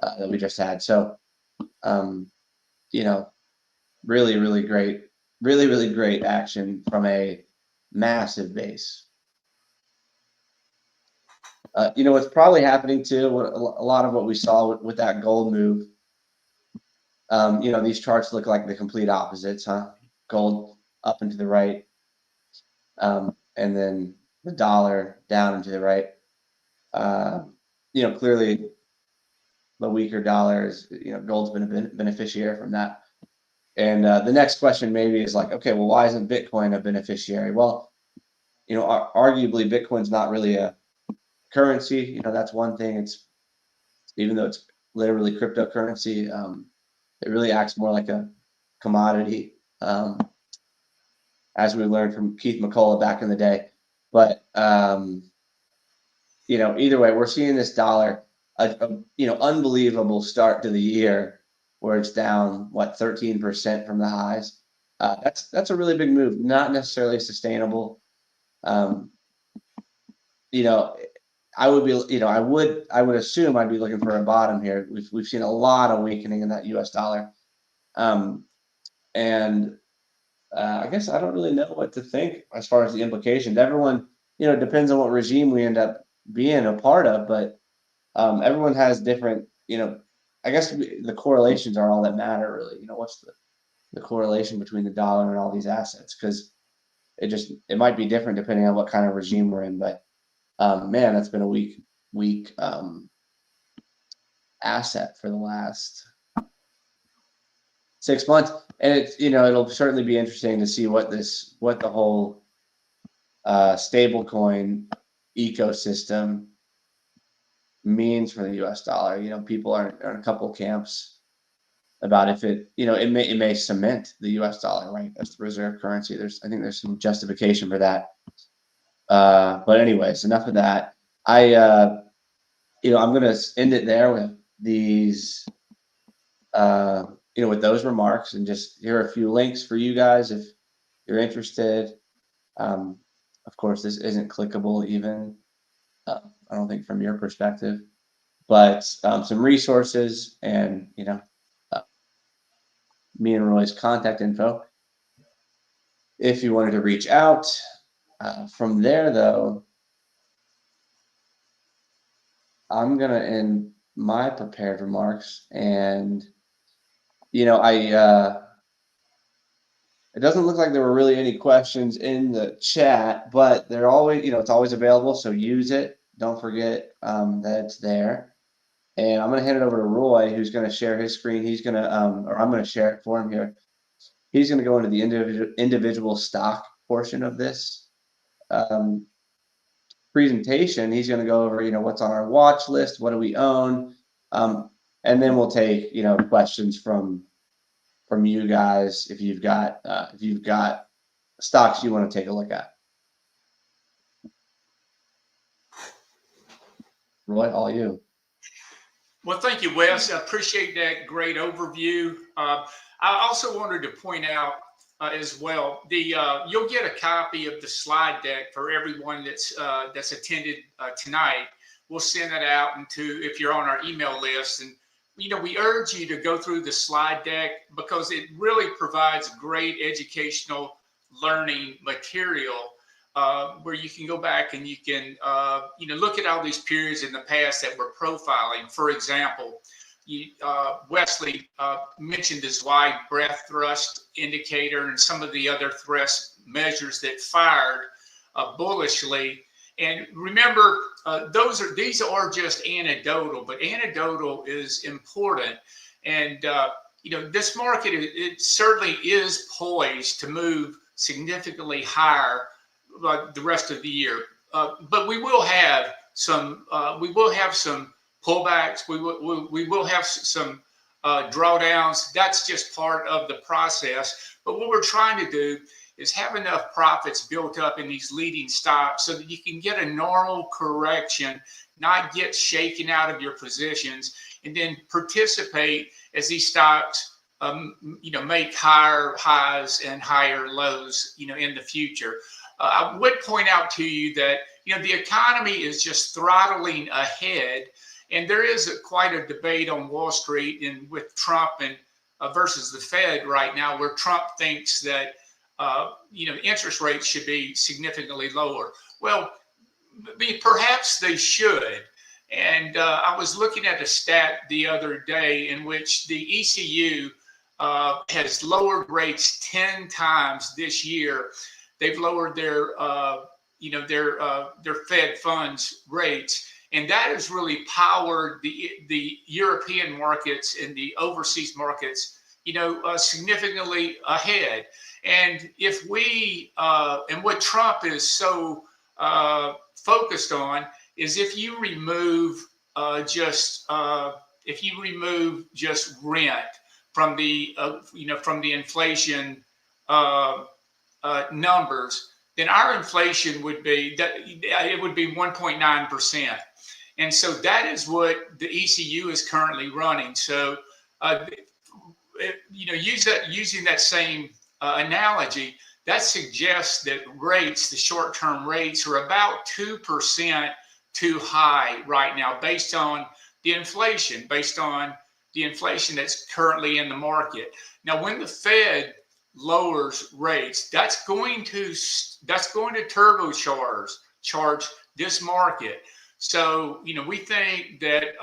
Speaker 1: that we just had. So, really, really great action from a massive base. What's probably happening too, a lot of what we saw with that gold move, these charts look like the complete opposites, huh? Gold up and to the right, and then the dollar down and to the right. Clearly the weaker dollar is, gold's been a beneficiary from that. And the next question maybe is like, okay, well, why isn't Bitcoin a beneficiary? Well, arguably Bitcoin's not really a currency. That's one thing. It's, even though it's literally cryptocurrency, it really acts more like a commodity, as we learned from Keith McCullough back in the day. But either way, we're seeing this dollar, unbelievable start to the year where it's down 13% from the highs. That's a really big move, not necessarily sustainable. I would be, I would assume I'd be looking for a bottom here. We've seen a lot of weakening in that U.S. dollar, and I guess I don't really know what to think as far as the implications. Everyone, it depends on what regime we end up being a part of, but everyone has different, I guess the correlations are all that matter, really. What's the correlation between the dollar and all these assets? Because it might be different depending on what kind of regime we're in. But man, that's been a weak asset for the last 6 months, and it's, it'll certainly be interesting to see what the whole stable coin ecosystem means for the US dollar. You know, people are in a couple camps about if it, you know, it may cement the US dollar, right, as the reserve currency. I think there's some justification for that. But anyways, enough of that. You know, I'm gonna end it there with these, you know, with those remarks, and just here are a few links for you guys if you're interested. Of course, this isn't clickable even, I don't think from your perspective, but some resources and, you know, me and Roy's contact info if you wanted to reach out. From there, though, I'm gonna end my prepared remarks, and you know, it doesn't look like there were really any questions in the chat, but they're always, you know, it's always available, so use it. Don't forget that it's there. And I'm going to hand it over to Roy, who's going to share his screen. He's going to, or I'm going to share it for him here. He's going to go into the individual stock portion of this presentation. He's going to go over, you know, what's on our watch list, what do we own, and then we'll take, you know, questions from you guys if you've got stocks you want to take a look at. Roy, all you.
Speaker 2: Well, thank you, Wes. I appreciate that great overview. I also wanted to point out as well, you'll get a copy of the slide deck for everyone that's attended tonight. We'll send that out if you're on our email list. And you know, we urge you to go through the slide deck because it really provides great educational learning material where you can go back and you can you know, look at all these periods in the past that we're profiling. For example, Wesley mentioned his wide breadth thrust indicator and some of the other thrust measures that fired bullishly. And remember, these are just anecdotal, but anecdotal is important. And you know, this market, it certainly is poised to move significantly higher the rest of the year. But we will have some pullbacks. We will have some drawdowns. That's just part of the process. But what we're trying to do is have enough profits built up in these leading stocks so that you can get a normal correction, not get shaken out of your positions, and then participate as these stocks, you know, make higher highs and higher lows, you know, in the future. I would point out to you that, you know, the economy is just throttling ahead, and there is quite a debate on Wall Street and with Trump and versus the Fed right now, where Trump thinks that you know, interest rates should be significantly lower. Well, perhaps they should. And I was looking at a stat the other day in which the ECU has lowered rates 10 times this year. They've lowered their, you know, their Fed funds rates, and that has really powered the European markets and the overseas markets, you know, significantly ahead. And if we, and what Trump is so focused on is if you remove just rent from the, you know, from the inflation numbers, then our inflation would be it would be 1.9%. And so that is what the ECU is currently running. So, you know, using that same analogy, that suggests that rates, the short-term rates, are about 2% too high right now based on the inflation that's currently in the market. Now, when the Fed lowers rates, that's going to turbocharge this market. So, you know, we think that,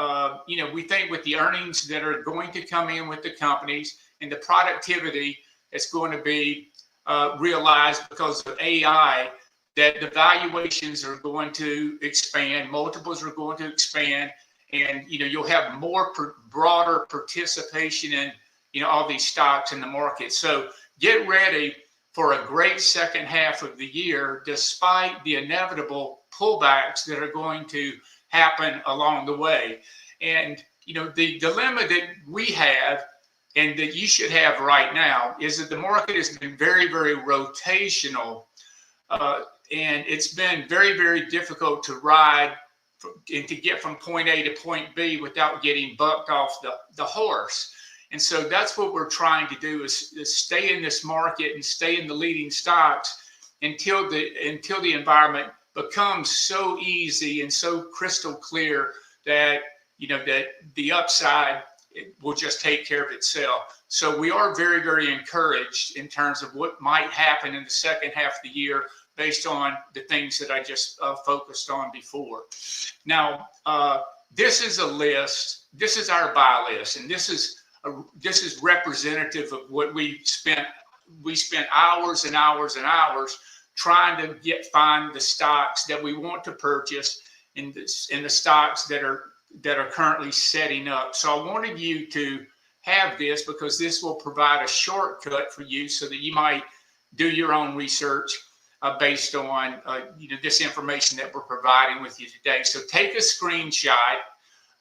Speaker 2: you know, we think with the earnings that are going to come in with the companies and the productivity that's going to be realized because of AI, that the valuations are going to expand, multiples are going to expand, and, you know, you'll have more broader participation in, you know, all these stocks in the market. So get ready for a great second half of the year, despite the inevitable pullbacks that are going to happen along the way. And, you know, the dilemma that we have and that you should have right now is that the market has been very, very rotational. And it's been very, very difficult to ride and to get from point A to point B without getting bucked off the horse. And so that's what we're trying to do is stay in this market and stay in the leading stocks until the environment becomes so easy and so crystal clear that, you know, that the upside will just take care of itself. So we are very, very encouraged in terms of what might happen in the second half of the year based on the things that I just focused on before. Now, this is a list. This is our buy list, and this is representative of what we spent. We spent hours and hours and hours trying to find the stocks that we want to purchase in the stocks that are currently setting up. So I wanted you to have this because this will provide a shortcut for you so that you might do your own research based on you know, this information that we're providing with you today. So take a screenshot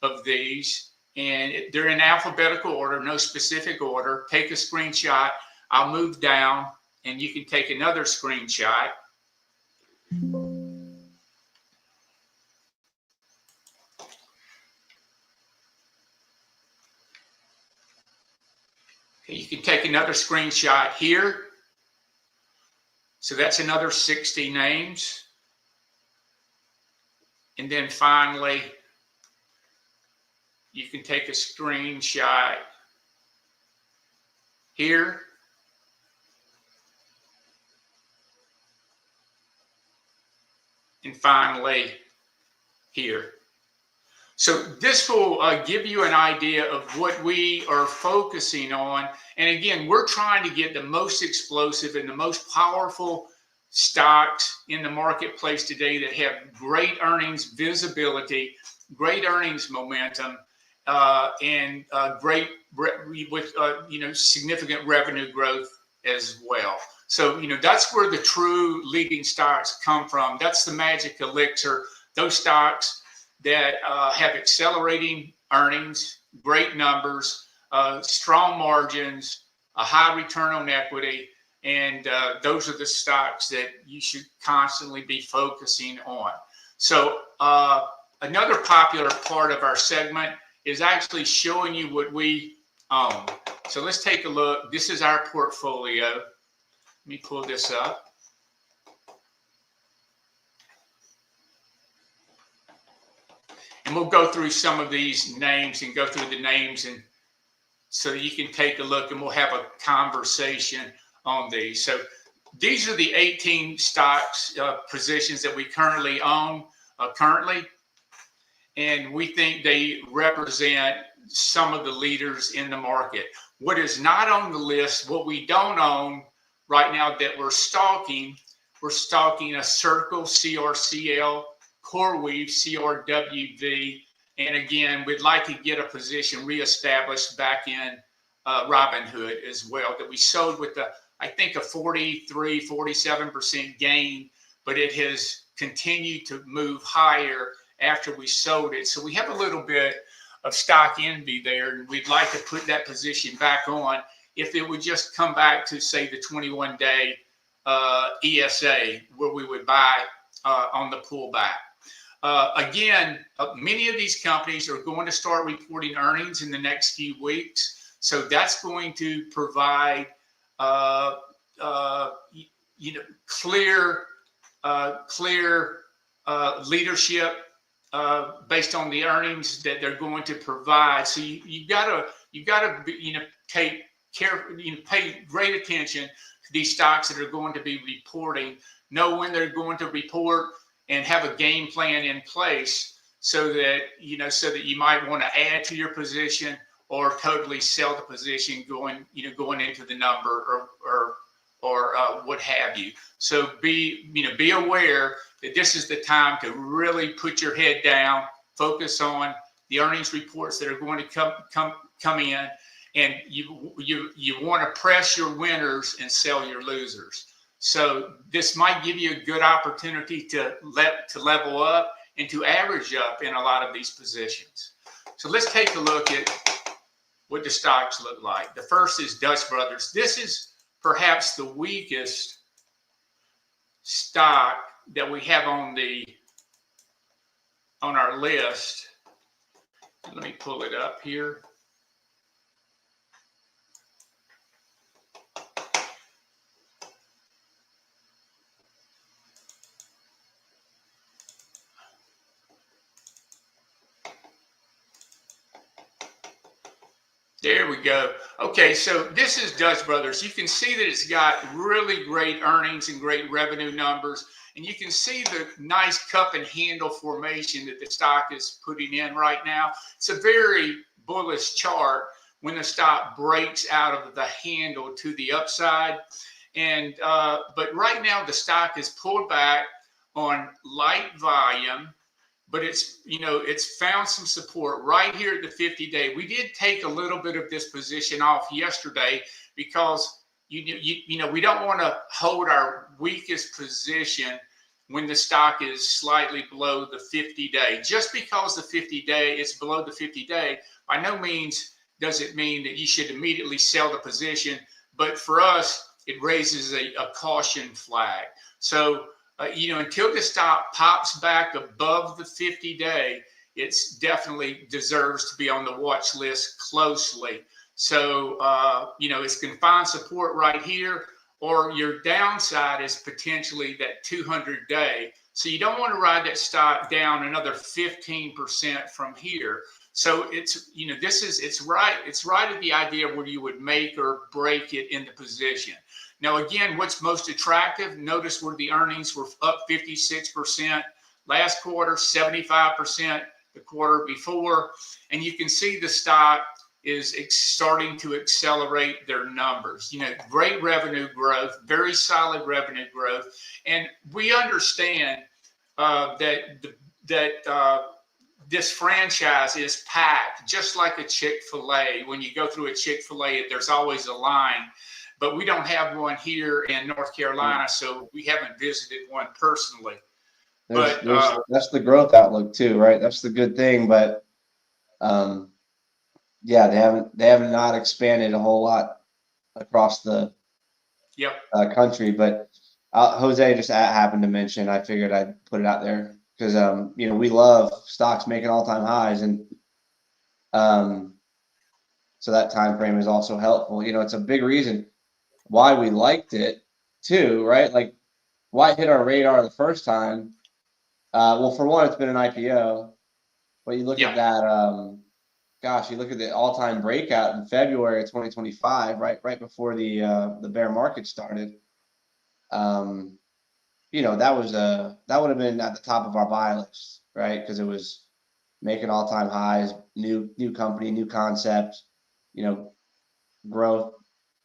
Speaker 2: of these, and they're in alphabetical order, no specific order. Take a screenshot. I'll move down, and you can take another screenshot. You can take another screenshot here. So that's another 60 names. And then finally, you can take a screenshot here. And finally, here. So this will give you an idea of what we are focusing on. And again, we're trying to get the most explosive and the most powerful stocks in the marketplace today that have great earnings visibility, great earnings momentum, and great with you know, significant revenue growth as well. So, you know, that's where the true leading stocks come from. That's the magic elixir. Those stocks that have accelerating earnings, great numbers, strong margins, a high return on equity, and those are the stocks that you should constantly be focusing on. So another popular part of our segment is actually showing you what we own. So let's take a look. This is our portfolio. Let me pull this up. And we'll go through some of these names and go through the names, and so you can take a look, and we'll have a conversation on these. So these are the 18 stocks positions that we currently own and we think they represent some of the leaders in the market. What is not on the list, what we don't own right now that we're stalking a Circle, CRCL, Corewave, CRWV, and again, we'd like to get a position reestablished back in Robinhood as well that we sold with I think a 47% gain, but it has continued to move higher after we sold it. So we have a little bit of stock envy there, and we'd like to put that position back on if it would just come back to, say, the 21-day ESA where we would buy on the pullback. Again, many of these companies are going to start reporting earnings in the next few weeks. So that's going to provide, you know, clear leadership based on the earnings that they're going to provide. So you gotta you know, take care, you know, pay great attention to these stocks that are going to be reporting. Know when they're going to report, and have a game plan in place so that you might want to add to your position or totally sell the position going into the number or what have you. So be aware that this is the time to really put your head down, focus on the earnings reports that are going to come in, and you want to press your winners and sell your losers. So this might give you a good opportunity to level up and to average up in a lot of these positions. So let's take a look at what the stocks look like. The first is Dutch Brothers. This is perhaps the weakest stock that we have on our list. Let me pull it up here. There we go. Okay, so this is Dutch Brothers. You can see that it's got really great earnings and great revenue numbers. And you can see the nice cup and handle formation that the stock is putting in right now. It's a very bullish chart when the stock breaks out of the handle to the upside. And but right now the stock is pulled back on light volume, but it's found some support right here at the 50-day. We did take a little bit of this position off yesterday because we don't want to hold our weakest position when the stock is slightly below the 50-day. Just because the 50-day is below the 50-day, by no means does it mean that you should immediately sell the position. But for us, it raises a caution flag. So until the stock pops back above the 50-day, it's definitely deserves to be on the watch list closely. So, it's going to find support right here, or your downside is potentially that 200-day. So you don't want to ride that stock down another 15% from here. So it's right at the idea where you would make or break it in the position. Now, again, what's most attractive? Notice where the earnings were up 56% last quarter, 75% the quarter before, and you can see the stock is starting to accelerate their numbers. Great revenue growth, very solid revenue growth, and we understand that this franchise is packed, just like a Chick-fil-A. When you go through a Chick-fil-A, there's always a line. But we don't have one here in North Carolina, so we haven't visited one personally.
Speaker 1: That's the growth outlook too, right? That's the good thing. But they haven't not expanded a whole lot across the country. But Jose just happened to mention. I figured I'd put it out there because we love stocks making all-time highs, and so that time frame is also helpful. It's a big reason why we liked it too, right? Like why it hit our radar the first time. Well, for one, it's been an IPO, but you look at that, you look at the all-time breakout in February of 2025, right before the bear market started. That would have been at the top of our buy list, right? Because it was making all-time highs, new company, new concept, growth.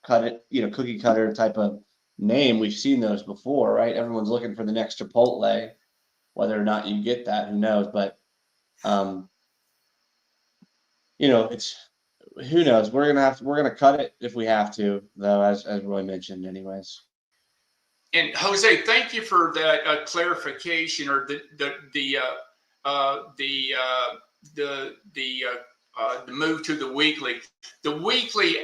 Speaker 1: Cookie cutter type of name. We've seen those before, right? Everyone's looking for the next Chipotle. Whether or not you get that, who knows? But it's who knows. We're gonna cut it if we have to, though, as Roy mentioned, anyways.
Speaker 2: And Jose, thank you for that clarification, or the move to the weekly. The weekly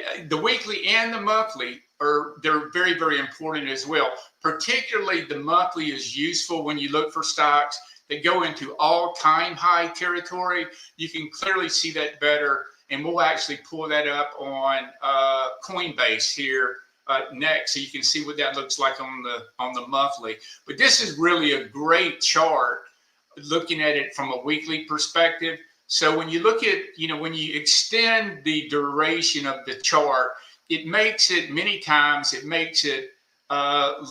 Speaker 2: and the monthly they're very, very important as well. Particularly the monthly is useful when you look for stocks that go into all-time high territory. You can clearly see that better, and we'll actually pull that up on Coinbase here next, so you can see what that looks like on the monthly. But this is really a great chart looking at it from a weekly perspective. So when you look at, when you extend the duration of the chart, it makes it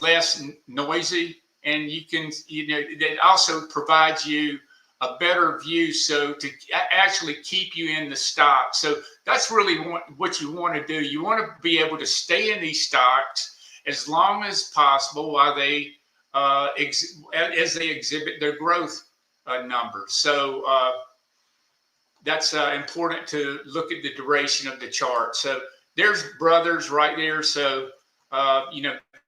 Speaker 2: less noisy, and it also provides you a better view, so to actually keep you in the stock. So that's really what you want to do. You want to be able to stay in these stocks as long as possible while they as they exhibit their growth numbers. So that's important to look at the duration of the chart. So there's Brothers right there. So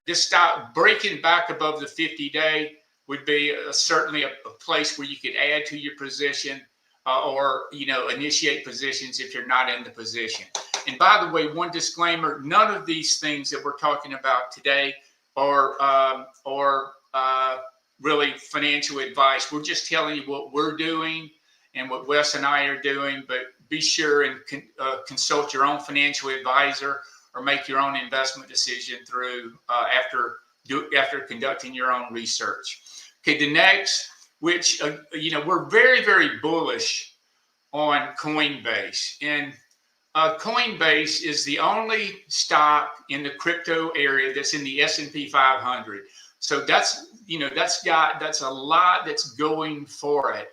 Speaker 2: this stock breaking back above the 50-day would be certainly a place where you could add to your position or initiate positions if you're not in the position. And by the way, one disclaimer: none of these things that we're talking about today are really financial advice. We're just telling you what we're doing and what Wes and I are doing. But be sure and consult your own financial advisor or make your own investment decision through after conducting your own research. Okay, the next, which we're very, very bullish on Coinbase, and Coinbase is the only stock in the crypto area that's in the S&P 500. So that's a lot that's going for it.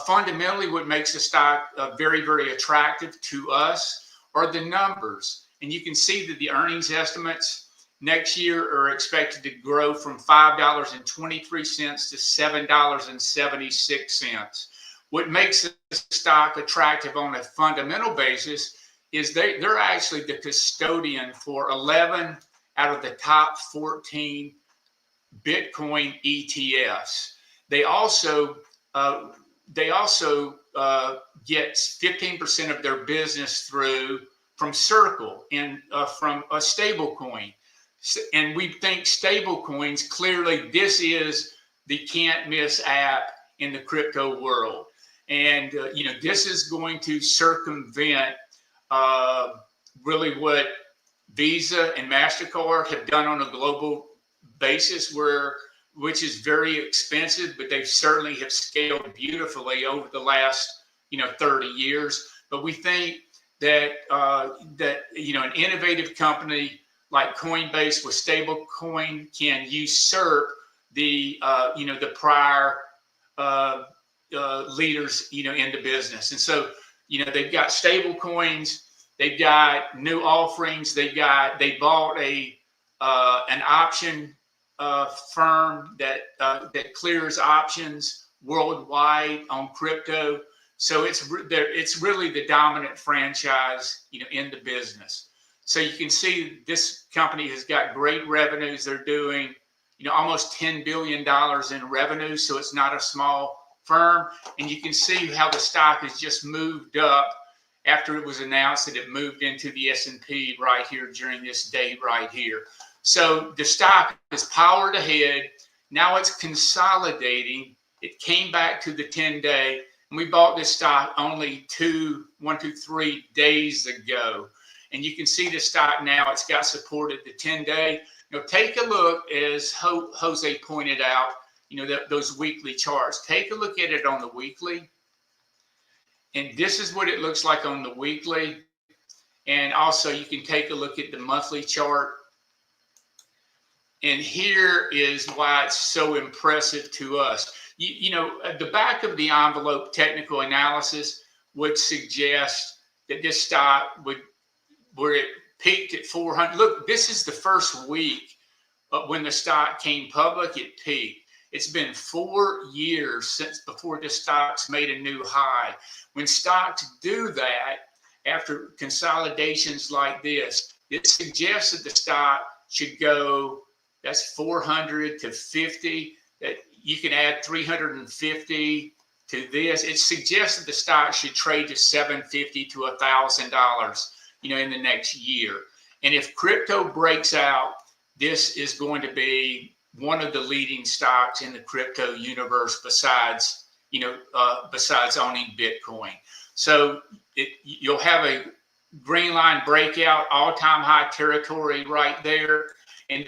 Speaker 2: Fundamentally, what makes the stock very, very attractive to us are the numbers. And you can see that the earnings estimates next year are expected to grow from $5.23 to $7.76. What makes the stock attractive on a fundamental basis is they're actually the custodian for 11 out of the top 14 Bitcoin ETFs. They also get 15% of their business from Circle and from a stable coin. And we think stable coins, clearly this is the can't miss app in the crypto world. And this is going to circumvent really what Visa and MasterCard have done on a global basis, which is very expensive, but they certainly have scaled beautifully over the last 30 years. But we think that an innovative company like Coinbase with stablecoin can usurp the prior leaders in the business. And so they've got stable coins, they've got new offerings, they bought an option firm that clears options worldwide on crypto. So it's really the dominant franchise in the business. So you can see this company has got great revenues. They're doing almost $10 billion in revenue, so it's not a small firm. And you can see how the stock has just moved up after it was announced that it moved into the S&P right here during this date right here. So the stock is powered ahead. Now it's consolidating. It came back to the 10-day, and we bought this stock only 3 days ago. And you can see the stock now, it's got support at the 10-day. Take a look, as Jose pointed out, those weekly charts. Take a look at it on the weekly. And this is what it looks like on the weekly. And also you can take a look at the monthly chart. And here is why it's so impressive to us. At the back of the envelope technical analysis would suggest that this stock where it peaked at 400. Look, this is the first week when the stock came public, it peaked. It's been 4 years since before the stock's made a new high. When stocks do that, after consolidations like this, it suggests that the stock should go, that's 400 to 50, that you can add 350 to this. It suggests that the stock should trade to $750 to $1,000, in the next year. And if crypto breaks out, this is going to be one of the leading stocks in the crypto universe besides owning Bitcoin. So you'll have a green line breakout, all-time high territory right there. And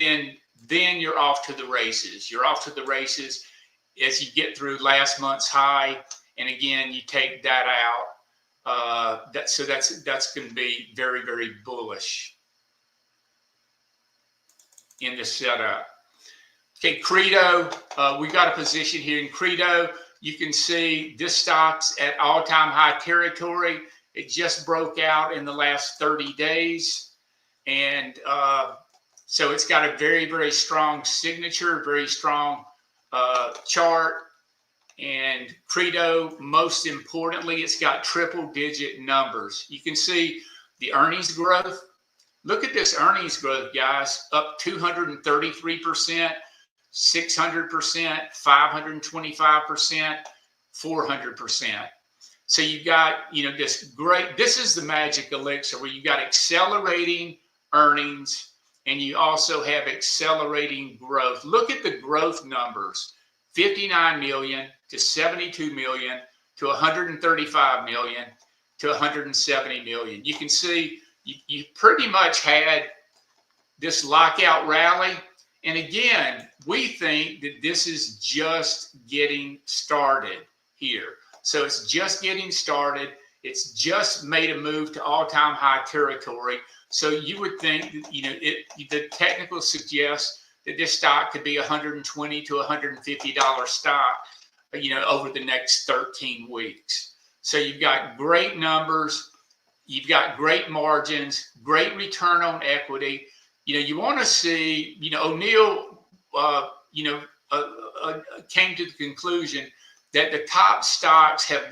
Speaker 2: then you're off to the races. You're off to the races as you get through last month's high. And again, you take that out. That's going to be very, very bullish in the setup. Okay, Credo, we got a position here in Credo. You can see this stock's at all-time high territory. It just broke out in the last 30 days. And so it's got a very, very strong signature, very strong chart. And Credo, most importantly, it's got triple-digit numbers. You can see the earnings growth. Look at this earnings growth, guys, up 233%, 600%, 525%, 400%. So you've got, this great, this is the magic elixir where you got accelerating earnings and you also have accelerating growth. Look at the growth numbers, 59 million to 72 million to 135 million to 170 million. You can see you pretty much had this lockout rally. And again, we think that this is just getting started here. So it's just getting started. It's just made a move to all-time high territory. So you would think that, the technical suggests that this stock could be $120 to $150 stock, over the next 13 weeks. So you've got great numbers, you've got great margins, great return on equity. You want to see, O'Neill, came to the conclusion that the top stocks have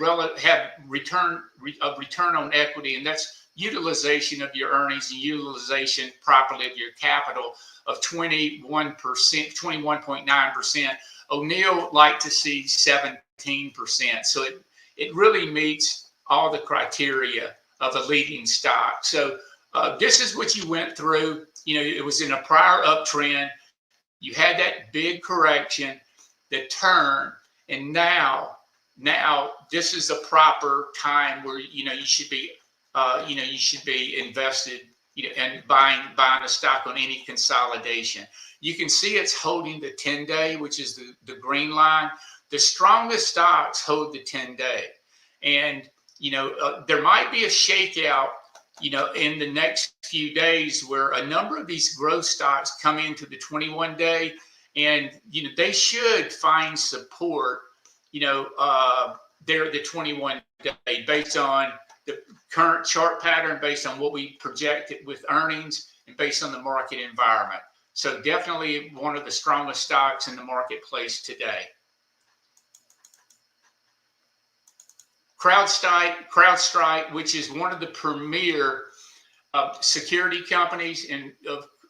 Speaker 2: return on equity, and that's utilization of your earnings and utilization properly of your capital of 21%, 21.9%. O'Neill liked to see 17%. So it really meets all the criteria of a leading stock. So this is what you went through. It was in a prior uptrend. You had that big correction, the turn, and now this is a proper time where you should be invested and buying a stock on any consolidation. You can see it's holding the 10-day, which is the green line. The strongest stocks hold the 10-day, and there might be a shakeout in the next few days where a number of these growth stocks come into the 21-day, and they should find support there at the 21-day based on the current chart pattern, based on what we projected with earnings, and based on the market environment. So definitely one of the strongest stocks in the marketplace today. Crowdstrike, which is one of the premier security companies, and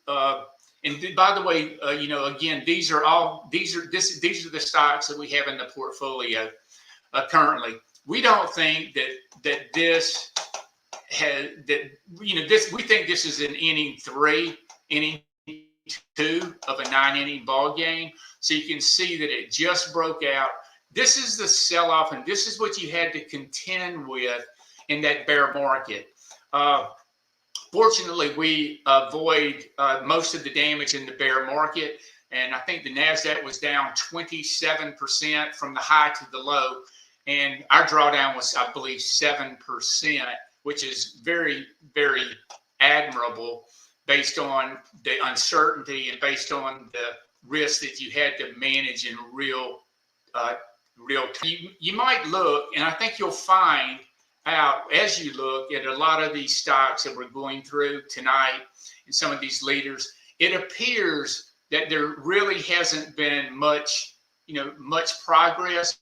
Speaker 2: by the way, again, these are the stocks that we have in the portfolio currently. We don't think that this has we think this is an inning 3, inning 2 of a 9-inning ball game. So you can see that it just broke out. This is the sell-off, and this is what you had to contend with in that bear market. Fortunately, we avoid most of the damage in the bear market, and I think the Nasdaq was down 27% from the high to the low, and our drawdown was, I believe, 7%, which is very, very admirable based on the uncertainty and based on the risk that you had to manage in real time. You might look, and I think you'll find out as you look at a lot of these stocks that we're going through tonight and some of these leaders, it appears that there really hasn't been much progress,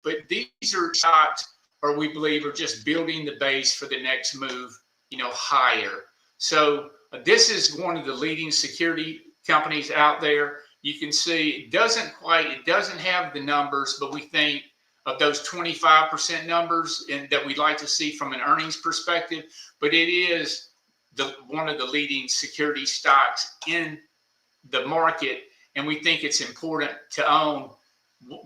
Speaker 2: but these are stocks, or we believe, are just building the base for the next move, higher. So this is one of the leading security companies out there. You can see it doesn't have the numbers, but we think of those 25% numbers and that we'd like to see from an earnings perspective, but it is one of the leading security stocks in the market. And we think it's important to own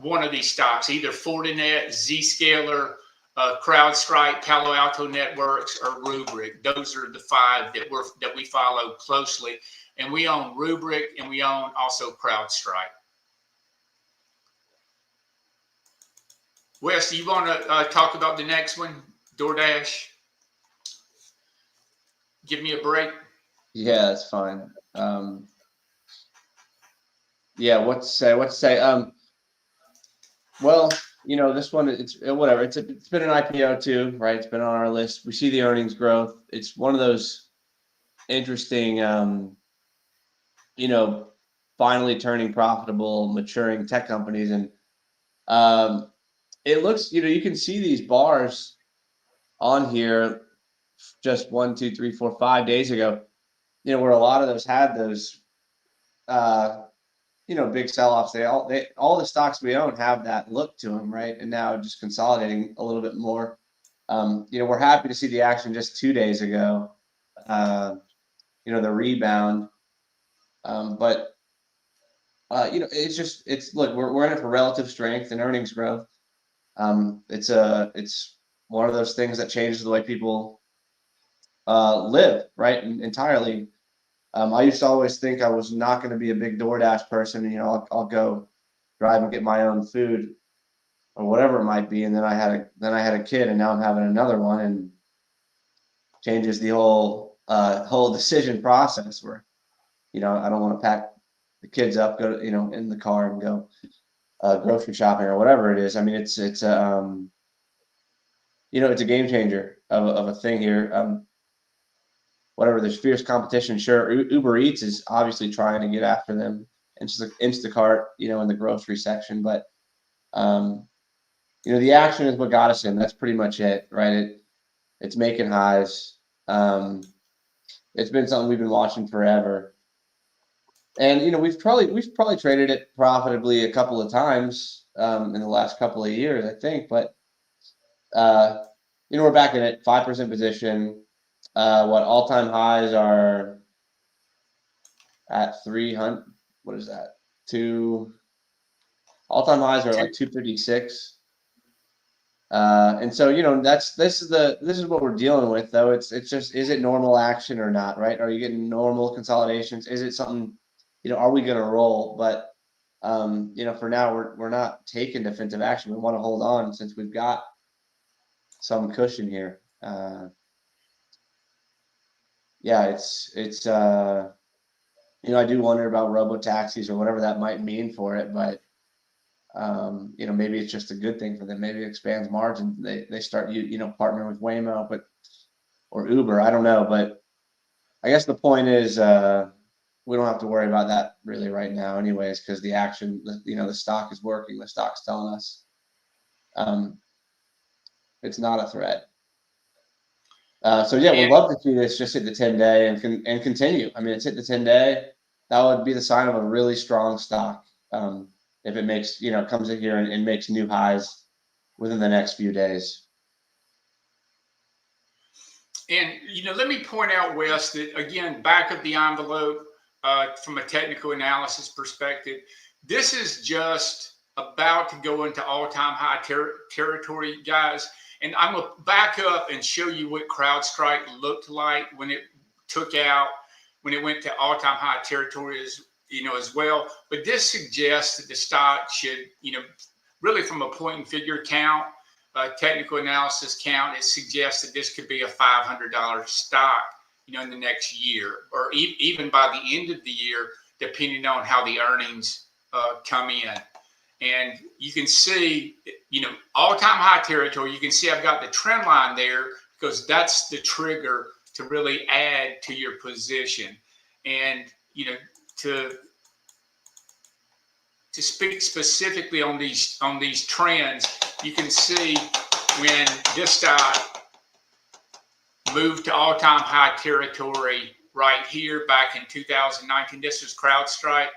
Speaker 2: one of these stocks, either Fortinet, Zscaler, Crowdstrike, Palo Alto Networks, or Rubric. Those are the 5 that we follow closely. And we own Rubric, and we own also Crowdstrike. Wes, do you want to talk about the next one, DoorDash? Give me a break.
Speaker 1: Yeah, that's fine. Yeah, what to say? Well, this one, it's whatever. It's been an IPO too, right? It's been on our list. We see the earnings growth. It's one of those interesting, finally turning profitable, maturing tech companies, and it looks, you can see these bars on here just 1, 2, 3, 4, 5 days ago. where a lot of those had those, big sell-offs. All the stocks we own have that look to them, right? And now just consolidating a little bit more. We're happy to see the action just 2 days ago. The rebound. But look, we're in it for relative strength and earnings growth. It's one of those things that changes the way people live, right? Entirely. I used to always think I was not going to be a big DoorDash person. I'll go drive and get my own food or whatever it might be. And then I had a kid, and now I'm having another one, and changes the whole decision process where, I don't want to pack the kids up, go in the car and go grocery shopping or whatever it is. I mean, it's a game changer of a thing here. Whatever, there's fierce competition. Sure, Uber Eats is obviously trying to get after them. Instacart, in the grocery section, but the action is what got us in. That's pretty much it, right? It's making highs. It's been something we've been watching forever. And we've probably traded it profitably a couple of times in the last couple of years, I think. But we're back in it, 5% position. What all-time highs are at 300? What is that? All-time highs are like 256. And so this is what we're dealing with, though. It's just, is it normal action or not, right? Are you getting normal consolidations? Is it something? Are we going to roll? But for now, we're not taking defensive action. We want to hold on since we've got some cushion here. It's I do wonder about robo taxis or whatever that might mean for it, but maybe it's just a good thing for them. Maybe it expands margins. They start partnering with Waymo, or Uber. I don't know, but I guess the point is we don't have to worry about that really right now, anyways, because the action, the stock is working. The stock's telling us it's not a threat. We'd love to see this just hit the 10-day and continue. I mean, it's hit the 10-day. That would be the sign of a really strong stock. If it makes, comes in here and makes new highs within the next few days.
Speaker 2: And, let me point out, Wes, that again, back of the envelope, from a technical analysis perspective, this is just about to go into all-time high territory, guys. And I'm going to back up and show you what Crowdstrike looked like when it went to all-time high territory as well. But this suggests that the stock should, really from a point and figure count, technical analysis count, it suggests that this could be a $500 stock, in the next year, or even by the end of the year, depending on how the earnings come in. And you can see, all-time high territory. You can see I've got the trend line there because that's the trigger to really add to your position. And, to speak specifically on these trends, you can see when this stock moved to all-time high territory right here back in 2019. This was Crowdstrike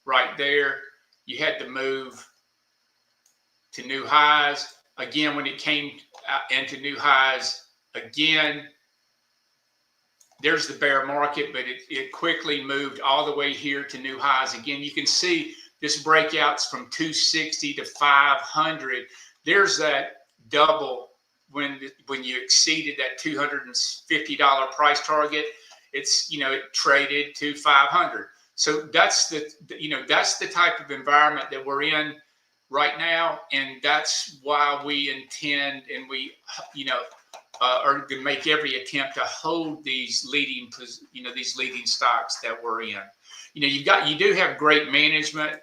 Speaker 2: right there. You had to move to new highs. Again, when it came into new highs, again, there's the bear market, but it quickly moved all the way here to new highs. Again, you can see this breakouts from 260 to 500. There's that double when you exceeded that $250 price target. It's, it traded to 500. So that's the type of environment that we're in right now, and that's why we intend and we are going to make every attempt to hold these leading stocks that we're in. You do have great management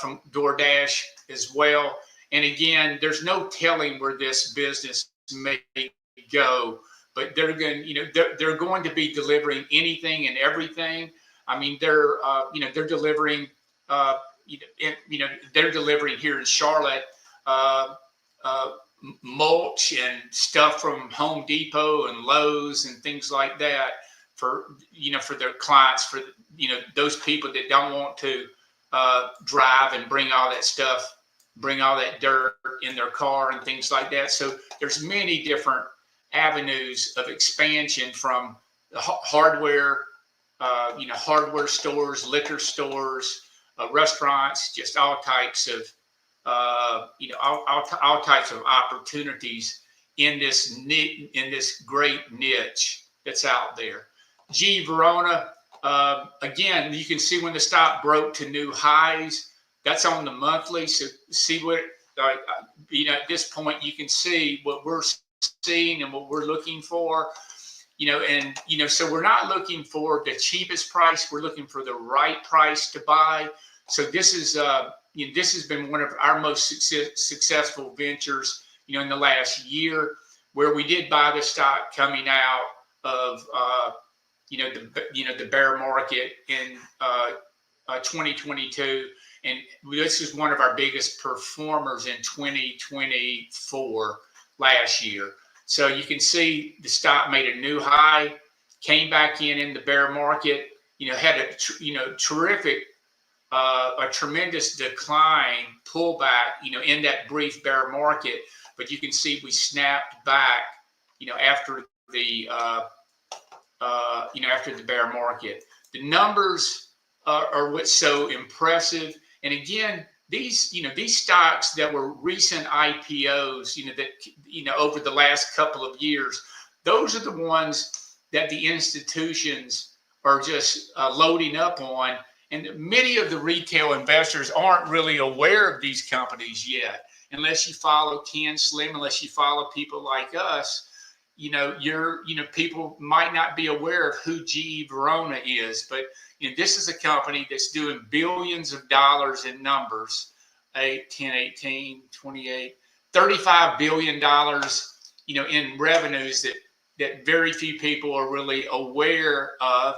Speaker 2: from DoorDash as well, and again, there's no telling where this business may go, but they're going to be delivering anything and everything. I mean, they're delivering, they're delivering here in Charlotte, mulch and stuff from Home Depot and Lowe's and things like that for their clients, for those people that don't want to drive and bring all that stuff, bring all that dirt in their car and things like that. So there's many different avenues of expansion, from hardware, hardware stores, liquor stores, restaurants, just all types of all types of opportunities in this great niche that's out there. GE Verona, again, you can see when the stock broke to new highs. That's on the monthly. So see what, at this point, you can see what we're seeing and what we're looking for. So we're not looking for the cheapest price. We're looking for the right price to buy. So this is, this has been one of our most successful ventures, in the last year, where we did buy the stock coming out of, the bear market in 2022. And this is one of our biggest performers in 2024 last year. So you can see the stock made a new high, came back in the bear market, had a terrific, a tremendous decline, pullback, in that brief bear market. But you can see we snapped back, after the, after the bear market. The numbers are what's so impressive. And again, these stocks that were recent IPOs, over the last couple of years, those are the ones that the institutions are just loading up on. And many of the retail investors aren't really aware of these companies yet, unless you follow Ken Slim, unless you follow people like us. People might not be aware of who GE Verona is, but this is a company that's doing billions of dollars in numbers, 8, 10, 18, 28, $35 billion, in revenues that very few people are really aware of,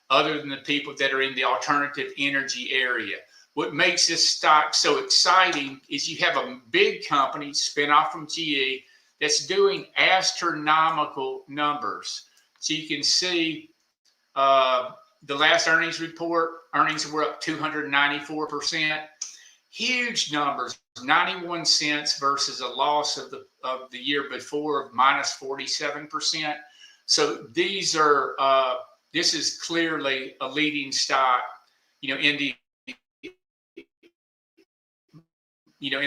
Speaker 2: other than the people that are in the alternative energy area. What makes this stock so exciting is you have a big company, spin off from GE, that's doing astronomical numbers. So you can see the last earnings report, earnings were up 294%. Huge numbers, 91 cents versus a loss of the year before of minus 47%. So these are this is clearly a leading stock, in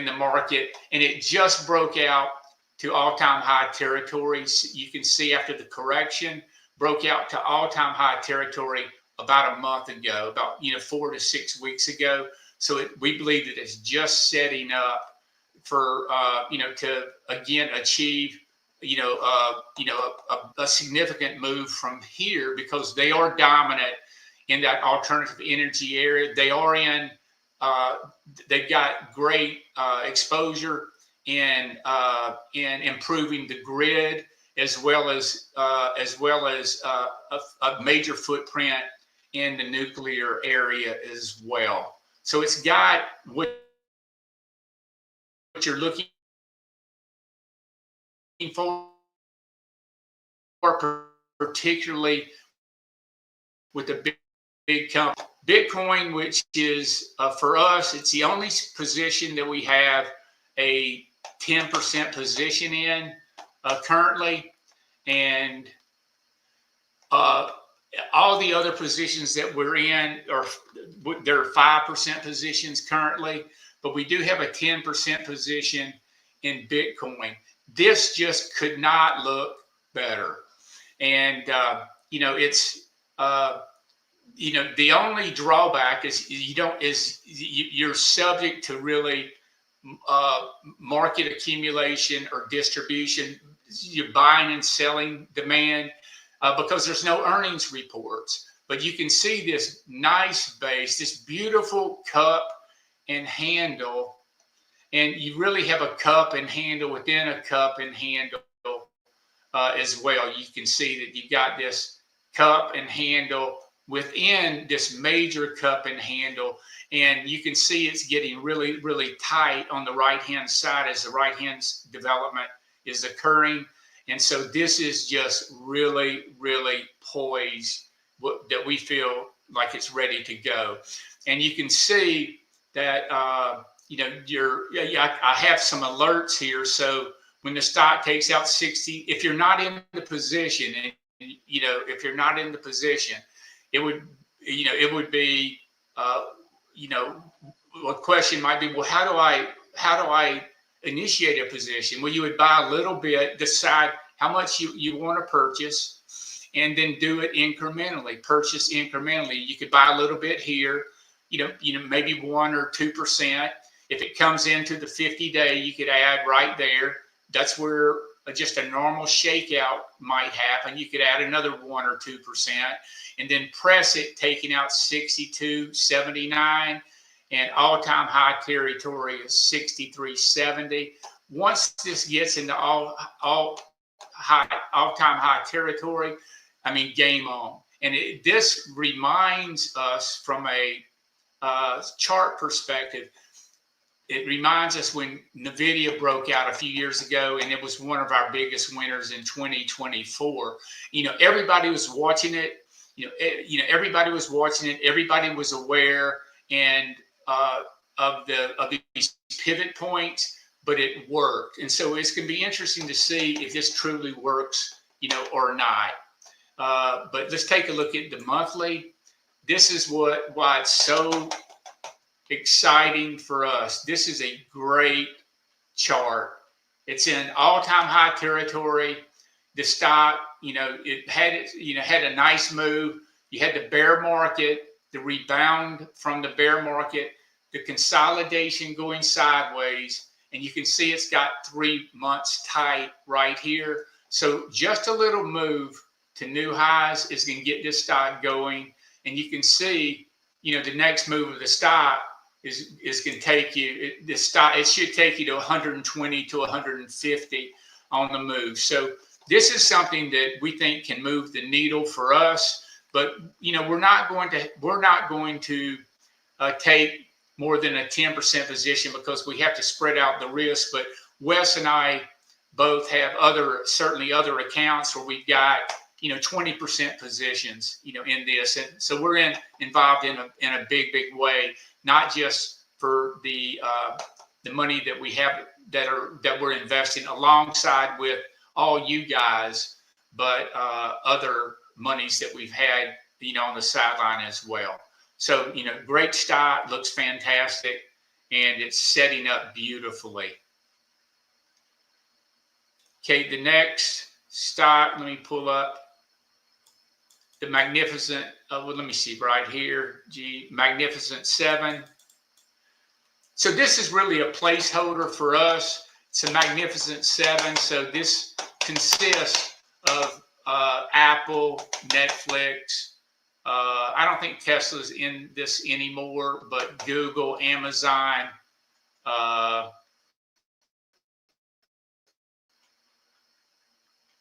Speaker 2: the market, and it just broke out to all-time high territories. You can see after the correction, broke out to all-time high territory about a month ago, about 4 to 6 weeks ago. So we believe that it's just setting up for to again achieve a significant move from here, because they are dominant in that alternative energy area. They are in they've got great exposure in improving the grid, as well as a major footprint in the nuclear area as well. So it's got what you're looking for, particularly with the big company. Bitcoin, which is for us, it's the only position that we have a 10% position in currently, and all the other positions that we're in there are 5% positions currently, but we do have a 10% position in Bitcoin. This just could not look better. And it's the only drawback is you're subject to really market accumulation or distribution. You're buying and selling demand because there's no earnings reports. But you can see this nice base, this beautiful cup and handle, and you really have a cup and handle within a cup and handle as well. You can see that you've got this cup and handle within this major cup and handle, and you can see it's getting really, really tight on the right-hand side as the right-hand development is occurring. And so this is just really, really poised that we feel like it's ready to go. And you can see that, you know, I have some alerts here. So when the stock takes out 60, if you're not in the position, and you know, if you're not in the position, it would, you know, it would be, you know, a question might be, well, how do I initiate a position? Well, you would buy a little bit, decide how much you want to purchase, and then do it incrementally, purchase incrementally. You could buy a little bit here, you know, maybe 1 or 2%. If it comes into the 50-day, you could add right there. That's where just a normal shakeout might happen. You could add another 1 or 2%, and then press it, taking out 62.79, and all-time high territory is 63.70. Once this gets into all-time high territory, I mean, game on. And this reminds us from a chart perspective, it reminds us when Nvidia broke out a few years ago, and it was one of our biggest winners in 2024. You know, everybody was watching it. You know, everybody was watching it. Everybody was aware and of these pivot points, but it worked. And so it's going to be interesting to see if this truly works, you know, or not. But let's take a look at the monthly. This is why it's so exciting for us. This is a great chart. It's in all-time high territory. The stock, you know, it had a nice move. You had the bear market, the rebound from the bear market, the consolidation going sideways, and you can see it's got 3 months tight right here. So just a little move to new highs is going to get this stock going, and you can see, you know, the next move of the stock is going to take you, it should take you to 120 to 150 on the move. So this is something that we think can move the needle for us, but you know, we're not going to take more than a 10% position because we have to spread out the risk. But Wes and I both have certainly other accounts where we've got, you know, 20% positions, you know, in this, and so we're involved in a big way, not just for the money that we have that we're investing alongside with all you guys, but other monies that we've had, you know, on the sideline as well. So, you know, great stock, looks fantastic, and it's setting up beautifully. Okay, the next stock, let me pull up the Magnificent, well, let me see right here, Magnificent 7. So this is really a placeholder for us. It's a Magnificent 7. So this consists of Apple, Netflix. I don't think Tesla's in this anymore, but Google, Amazon,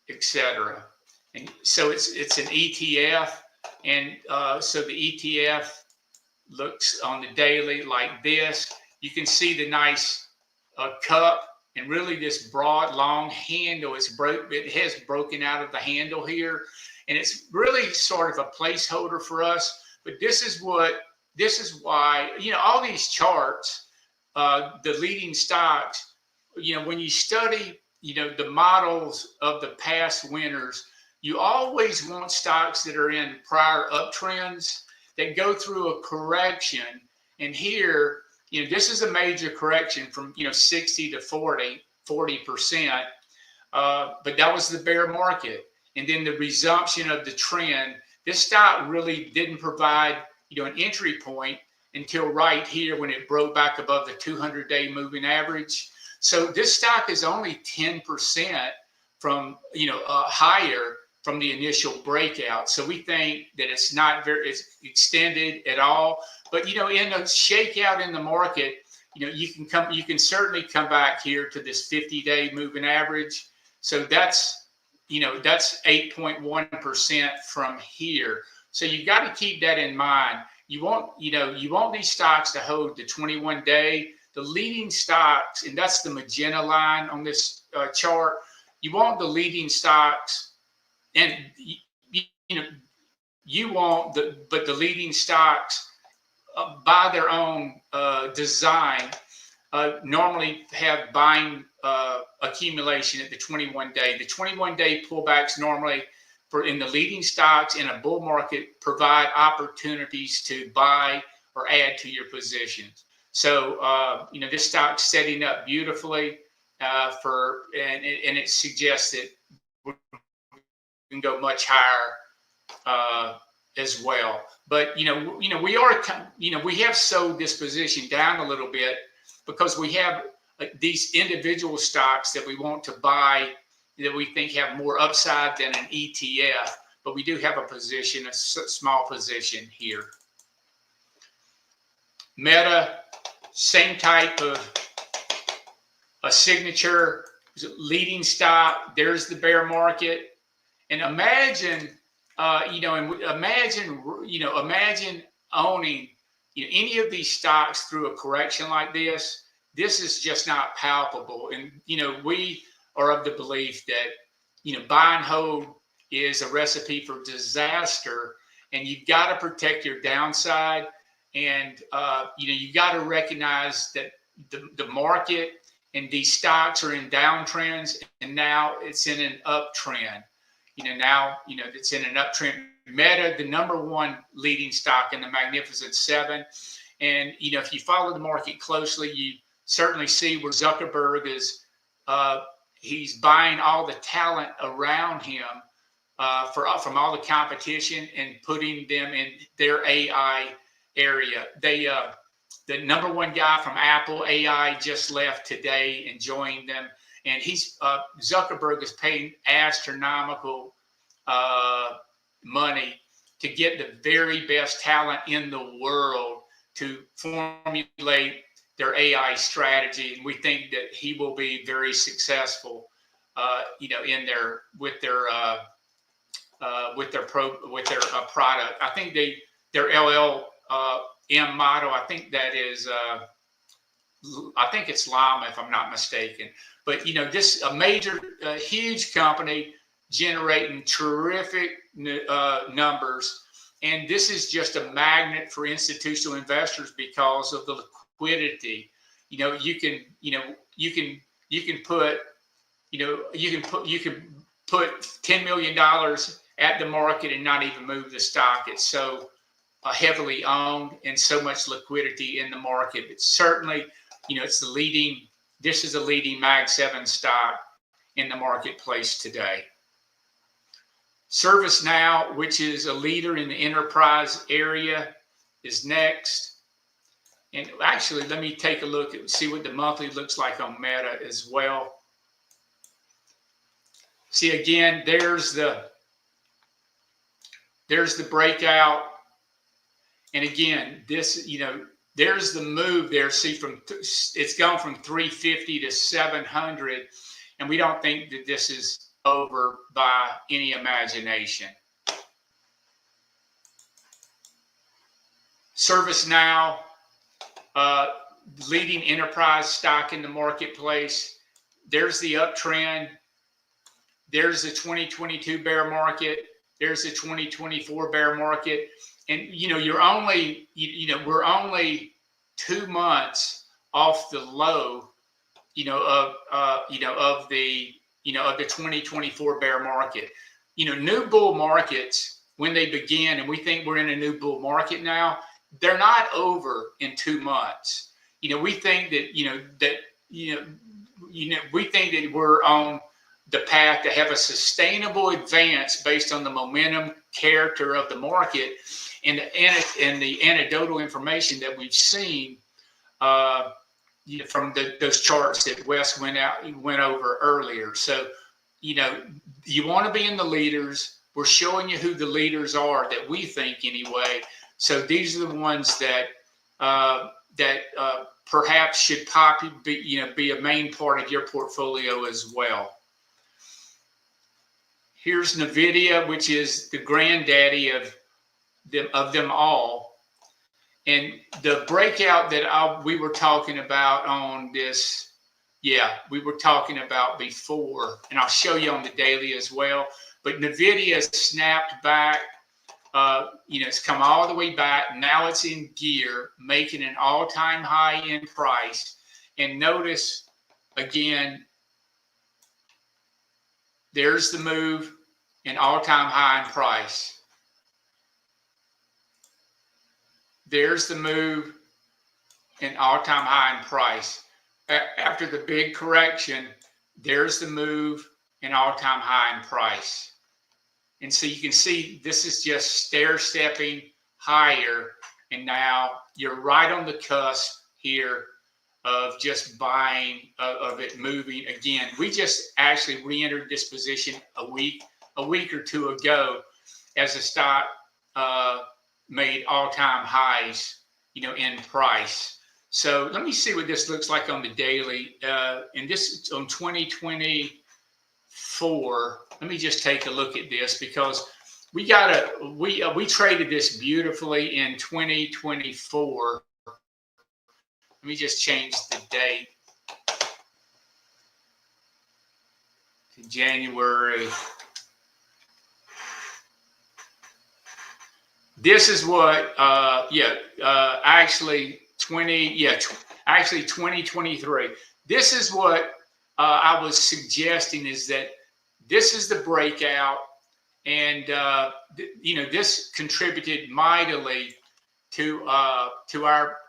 Speaker 2: etc. And so it's an ETF, and so the ETF looks on the daily like this. You can see the nice cup, and really this broad, long handle. It has broken out of the handle here, and it's really sort of a placeholder for us. But this is why, you know, all these charts, the leading stocks, you know, when you study, you know, the models of the past winners, you always want stocks that are in prior uptrends that go through a correction. And here, you know, this is a major correction from, you know, 60 to 40%. But that was the bear market. And then the resumption of the trend. This stock really didn't provide, you know, an entry point until right here when it broke back above the 200-day moving average. So this stock is only 10% from, you know, higher from the initial breakout. So we think that it's not it's extended at all. But, you know, in a shakeout in the market, you know, you can certainly come back here to this 50-day moving average. So that's, you know, that's 8.1% from here. So you've got to keep that in mind. You want these stocks to hold the 21-day. The leading stocks, and that's the magenta line on this chart. You want the leading stocks, and you know, you want the leading stocks by their own design normally have buying accumulation at the 21-day. The 21-day pullbacks normally in the leading stocks in a bull market provide opportunities to buy or add to your positions. So, this stock's setting up beautifully and it suggests that we can go much higher as well. But, we have sold this position down a little bit because we have these individual stocks that we want to buy that we think have more upside than an ETF, but we do have a position, a small position here. Meta, same type of a signature, leading stock. There's the bear market, and imagine, imagine owning any of these stocks through a correction like this. This is just not palpable, and we are of the belief that buy and hold is a recipe for disaster, and you've got to protect your downside, and you got to recognize that the market and these stocks are in downtrends, and now it's in an uptrend. It's in an uptrend. Meta, the #1 leading stock in the Magnificent Seven, and if you follow the market closely, you certainly see where Zuckerberg is. He's buying all the talent around him from all the competition and putting them in their AI area. The #1 guy from Apple AI just left today and joined them, and Zuckerberg is paying astronomical money to get the very best talent in the world to formulate their AI strategy, and we think that he will be very successful, with their product. I think their LLM model. I think that is. I think it's Llama, if I'm not mistaken. But this a major, huge company generating terrific numbers, and this is just a magnet for institutional investors because of the liquidity. You can put $10 million at the market and not even move the stock. It's so heavily owned and so much liquidity in the market. It's certainly, it's the leading. This is a leading Mag 7 stock in the marketplace today. ServiceNow, which is a leader in the enterprise area, is next. And actually, let me take a look and see what the monthly looks like on Meta as well. See, again, there's the breakout. And again, this, there's the move there. See, it's gone from 350 to 700. And we don't think that this is over by any imagination. ServiceNow, leading enterprise stock in the marketplace. There's the uptrend. There's the 2022 bear market. There's the 2024 bear market. And we're only 2 months off the low, of the 2024 bear market. New bull markets, when they begin, and we think we're in a new bull market now, they're not over in 2 months. We think that we think that we're on the path to have a sustainable advance based on the momentum character of the market and the anecdotal information that we've seen from those charts that Wes went over earlier. So, you want to be in the leaders. We're showing you who the leaders are that we think anyway. So these are the ones that perhaps should be a main part of your portfolio as well. Here's Nvidia, which is the granddaddy of them all. And the breakout that we were talking about on this, we were talking about before, and I'll show you on the daily as well. But Nvidia snapped back it's come all the way back. Now it's in gear, making an all-time high in price. And notice again, there's the move, an all-time high in price. There's the move, an all-time high in price. After the big correction, there's the move, an all-time high in price. And so you can see this is just stair-stepping higher. And now you're right on the cusp here of just buying, of it moving again. We just actually re-entered this position a week or two ago as the stock made all-time highs, in price. So let me see what this looks like on the daily. And this on 2024. Let me just take a look at this because we traded this beautifully in 2024. Let me just change the date to January. This is what, actually 2023. This is what I was suggesting, is that this is the breakout, and this contributed mightily to our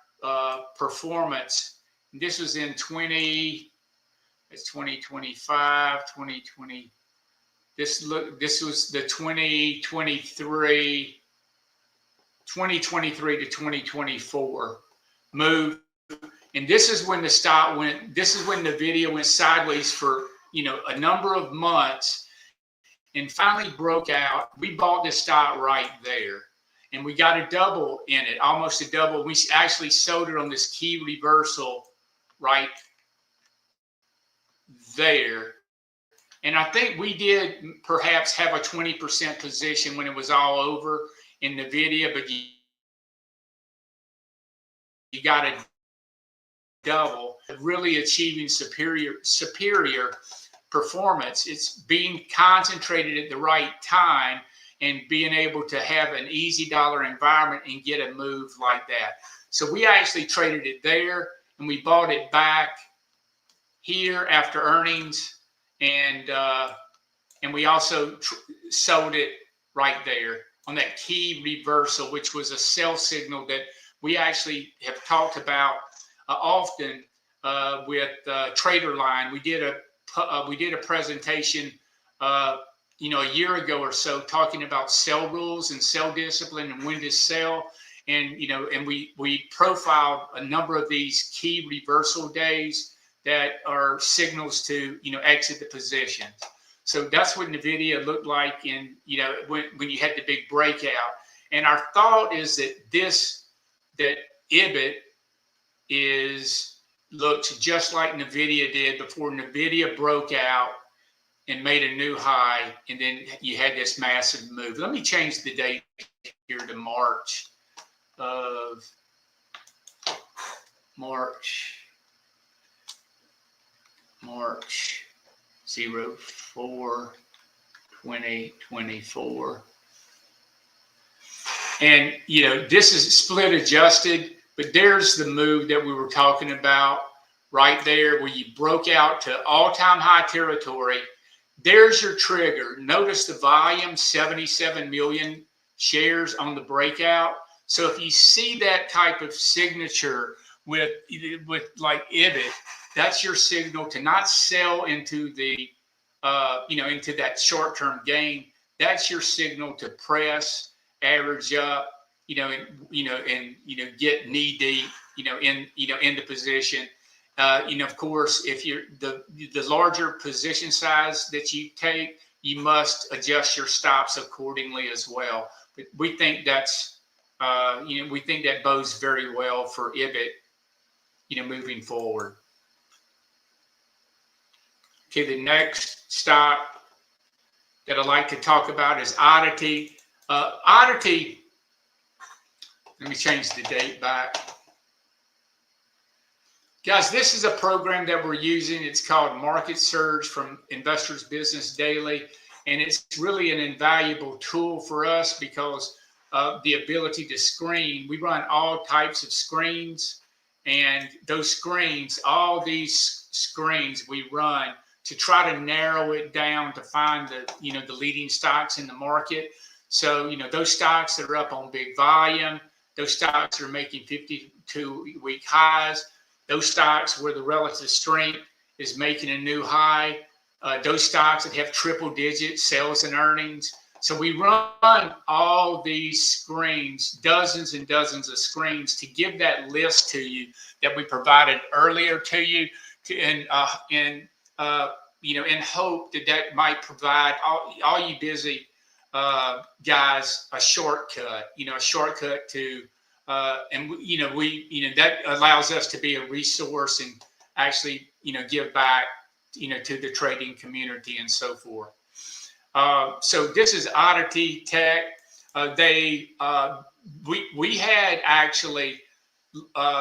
Speaker 2: performance. This was in 2025, 2020. This was the 2023 to 2024 move. And this is when the stock went, this is when Nvidia went sideways for, a number of months and finally broke out. We bought this stock right there and we got a double in it, almost a double. We actually sold it on this key reversal right there. And I think we did perhaps have a 20% position when it was all over in Nvidia, but you got a double, really achieving superior performance. It's being concentrated at the right time and being able to have an easy dollar environment and get a move like that. So we actually traded it there and we bought it back here after earnings, and we also sold it right there on that key reversal, which was a sell signal that we actually have talked about often with Trader Line. We did a presentation, a year ago or so, talking about sell rules and sell discipline and when to sell, and and we profiled a number of these key reversal days that are signals to exit the position. So that's what Nvidia looked like in when you had the big breakout. And our thought is that IBIT looks just like Nvidia did before Nvidia broke out and made a new high, and then you had this massive move. Let me change the date here to March 04, 2024. And this is split adjusted, but there's the move that we were talking about right there, where you broke out to all-time high territory. There's your trigger. Notice the volume, 77 million shares on the breakout. So if you see that type of signature with like IBIT, that's your signal to not sell into the into that short-term gain. That's your signal to press, average up, and get knee deep, in the position. Of course, if you're the larger position size that you take, you must adjust your stops accordingly as well. But we think that's we think that bodes very well for IBIT, moving forward. Okay, the next stock that I'd like to talk about is Oddity. Oddity, let me change the date back. Guys, this is a program that we're using. It's called Market Surge from Investors Business Daily. And it's really an invaluable tool for us because the ability to screen. We run all types of screens, and those screens, all these screens we run to try to narrow it down to find the leading stocks in the market. So, those stocks that are up on big volume, those stocks that are making 52-week highs, those stocks where the relative strength is making a new high, those stocks that have triple-digit sales and earnings. So we run all these screens, dozens and dozens of screens, to give that list to you that we provided earlier to you, in hope that might provide all you busy guys a shortcut, to, that allows us to be a resource and actually, give back, to the trading community and so forth. So this is Oddity Tech. We had actually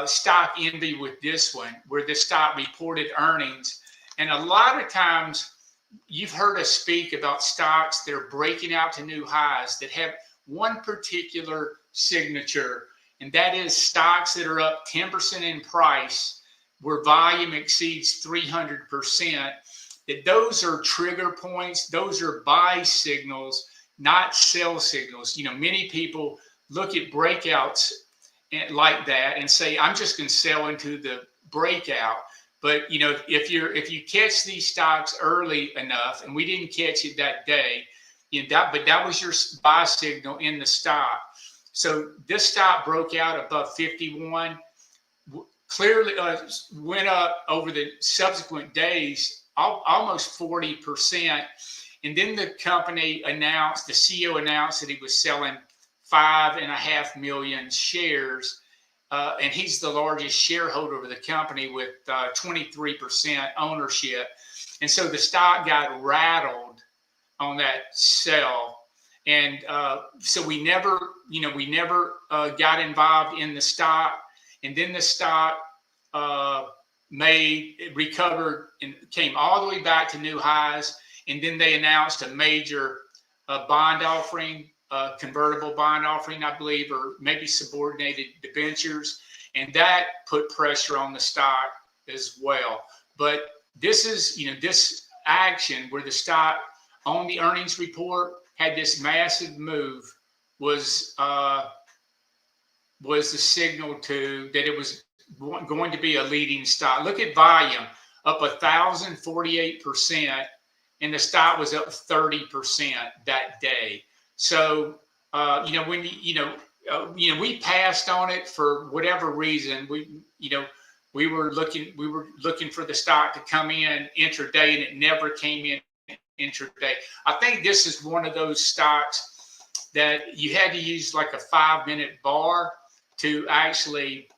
Speaker 2: stock envy with this one, where the stock reported earnings. And a lot of times you've heard us speak about stocks that are breaking out to new highs that have one particular signature, and that is stocks that are up 10% in price, where volume exceeds 300%. That those are trigger points. Those are buy signals, not sell signals. Many people look at breakouts like that and say, I'm just going to sell into the breakout. But, if you catch these stocks early enough, and we didn't catch it that day, but that was your buy signal in the stock. So this stock broke out above 51, clearly went up over the subsequent days, almost 40%. And then the company announced, the CEO announced that he was selling 5.5 million shares. And he's the largest shareholder of the company with 23% ownership. And so the stock got rattled on that sell. And so we never got involved in the stock. And then the stock recovered and came all the way back to new highs. And then they announced a major bond offering, convertible bond offering, I believe, or maybe subordinated debentures. And that put pressure on the stock as well. But this is, this action where the stock on the earnings report had this massive move was the signal to that it was going to be a leading stock. Look at volume, up 1,048%, and the stock was up 30% that day. So when we passed on it for whatever reason. We were looking for the stock to come in intraday, and it never came in intraday. I think this is one of those stocks that you had to use like a 5-minute bar to actually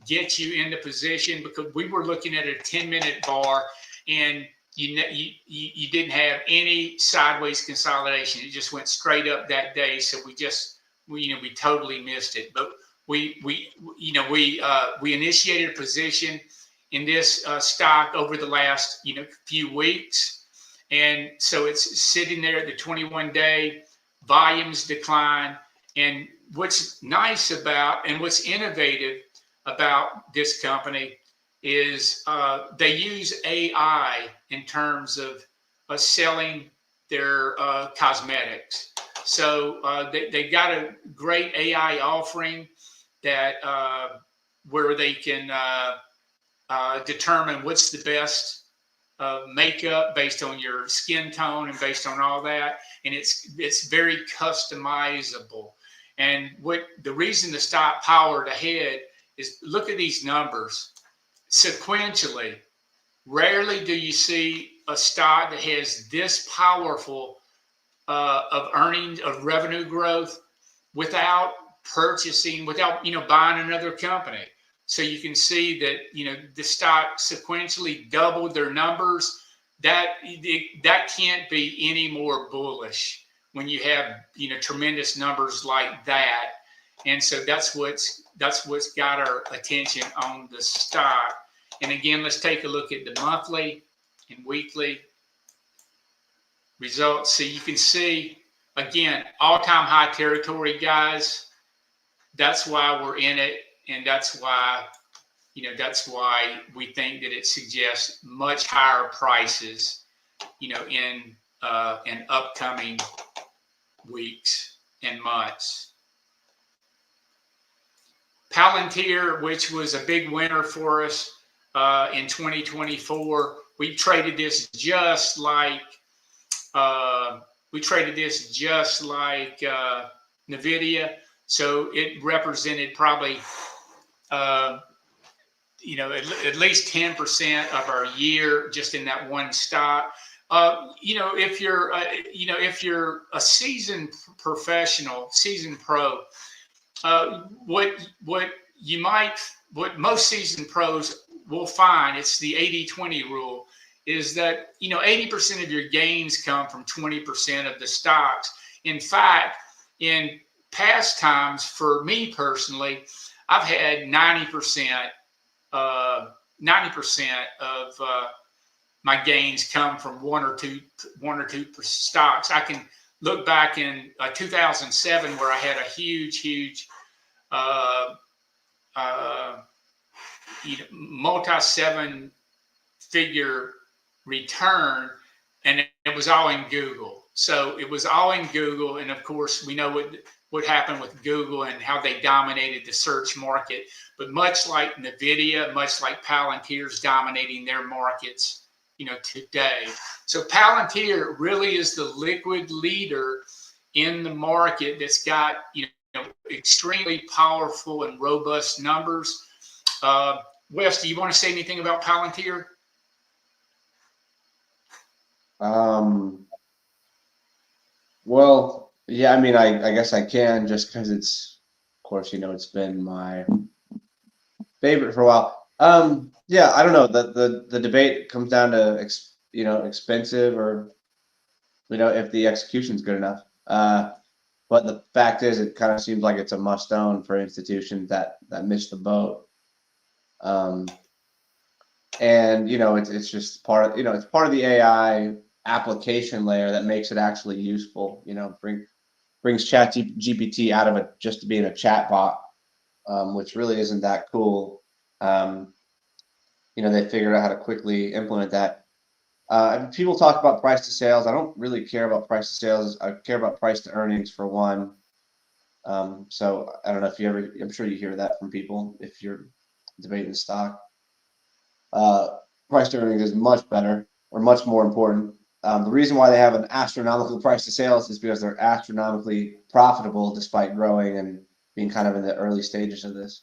Speaker 2: get you into position, because we were looking at a 10-minute bar, and you didn't have any sideways consolidation. It just went straight up that day. So we totally missed it. But we initiated a position in this stock over the last few weeks, and so it's sitting there at the 21-day. Volumes decline, and what's nice about and what's innovative about this company is they use AI in terms of selling their cosmetics. So they got a great AI offering that where they can determine what's the best makeup based on your skin tone and based on all that, and it's very customizable. And the reason the stock powered ahead is, look at these numbers sequentially. Rarely do you see a stock that has this powerful of earnings, of revenue growth, without buying another company. So you can see that the stock sequentially doubled their numbers. That can't be any more bullish when you have tremendous numbers like that. And so that's what's got our attention on the stock. And again, let's take a look at the monthly and weekly results. So you can see again, all-time high territory, guys. That's why we're in it, and that's why, that's why we think that it suggests much higher prices, in upcoming weeks and months. Palantir, which was a big winner for us in 2024, we traded this just like Nvidia. So it represented probably at least 10% of our year just in that one stock. If you're a seasoned professional, seasoned pro, what most seasoned pros will find, it's the 80-20 rule, is that 80% of your gains come from 20% of the stocks. In fact, in past times, for me personally, I've had 90% of my gains come from one or two stocks. I can look back in 2007 where I had a huge multi-seven figure return, and it was all in Google. So it was all in Google, and of course we know what happened with Google and how they dominated the search market. But much like Nvidia, much like Palantir's dominating their markets, today. So Palantir really is the liquid leader in the market that's got extremely powerful and robust numbers. Wes, do you want to say anything about Palantir?
Speaker 1: Well, yeah, I mean, I guess I can, just because it's, of course, it's been my favorite for a while. Yeah, I don't know. The debate comes down to expensive or if the execution's good enough. But the fact is, it kind of seems like it's a must own for institutions that missed the boat. And it's just part of it's part of the AI application layer that makes it actually useful. Brings ChatGPT out of it just to being a chat bot, which really isn't that cool. They figured out how to quickly implement that. People talk about price to sales. I don't really care about price to sales. I care about price to earnings for one. So I don't know if I'm sure you hear that from people if you're debating stock. Price to earnings is much better or much more important. The reason why they have an astronomical price to sales is because they're astronomically profitable despite growing and being kind of in the early stages of this.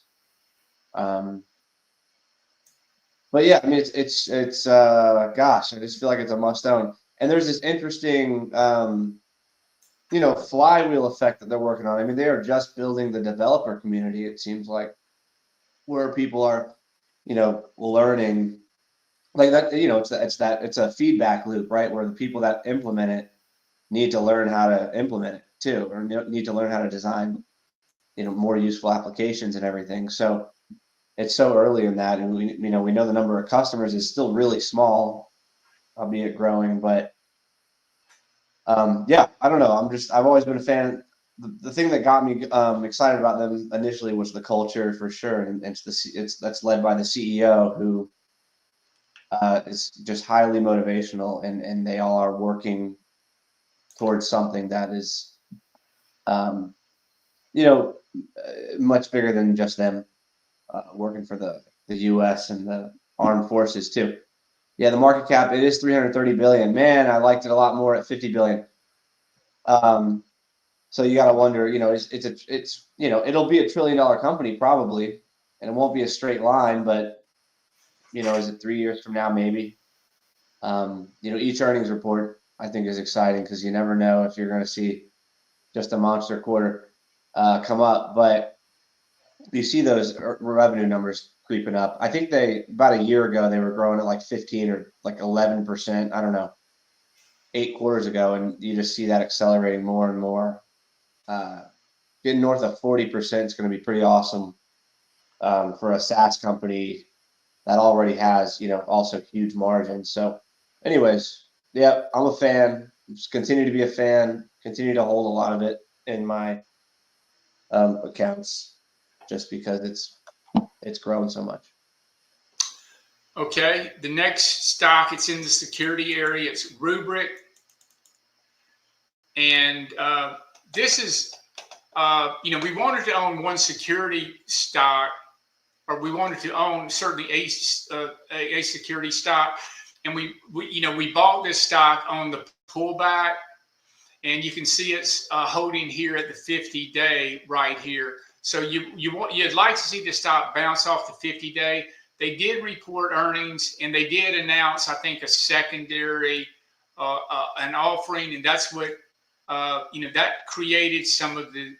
Speaker 1: But yeah, I mean, it's gosh, I just feel like it's a must own. And there's this interesting, flywheel effect that they're working on. I mean, they are just building the developer community, it seems like, where people are, learning like that. It's a feedback loop, right? Where the people that implement it need to learn how to implement it too, or need to learn how to design, more useful applications and everything. So it's so early in that, and we know the number of customers is still really small, albeit growing. But yeah, I don't know. I've always been a fan. The thing that got me excited about them initially was the culture, for sure, and that's led by the CEO, who is just highly motivational, and they all are working towards something that is, much bigger than just them. Working for the U.S. and the armed forces too. Yeah, the market cap, it is 330 billion. Man, I liked it a lot more at 50 billion. So you got to wonder, it'll be $1 trillion company probably, and it won't be a straight line, but is it 3 years from now? Maybe. Each earnings report I think is exciting because you never know if you're going to see just a monster quarter come up, but you see those revenue numbers creeping up. I think about a year ago, they were growing at like 15 or like 11%. I don't know, 8 quarters ago. And you just see that accelerating more and more. Getting north of 40% is going to be pretty awesome for a SaaS company that already has, also huge margins. So anyways, yeah, I'm a fan. Just continue to be a fan, continue to hold a lot of it in my accounts just because it's grown so much.
Speaker 2: Okay, the next stock, it's in the security area. It's Rubric. And this is, we wanted to own one security stock, or we wanted to own certainly a security stock. And we bought this stock on the pullback, and you can see it's holding here at the 50-day right here. So you'd like to see the stock bounce off the 50-day. They did report earnings, and they did announce, I think, a secondary an offering, and that's what that created some of the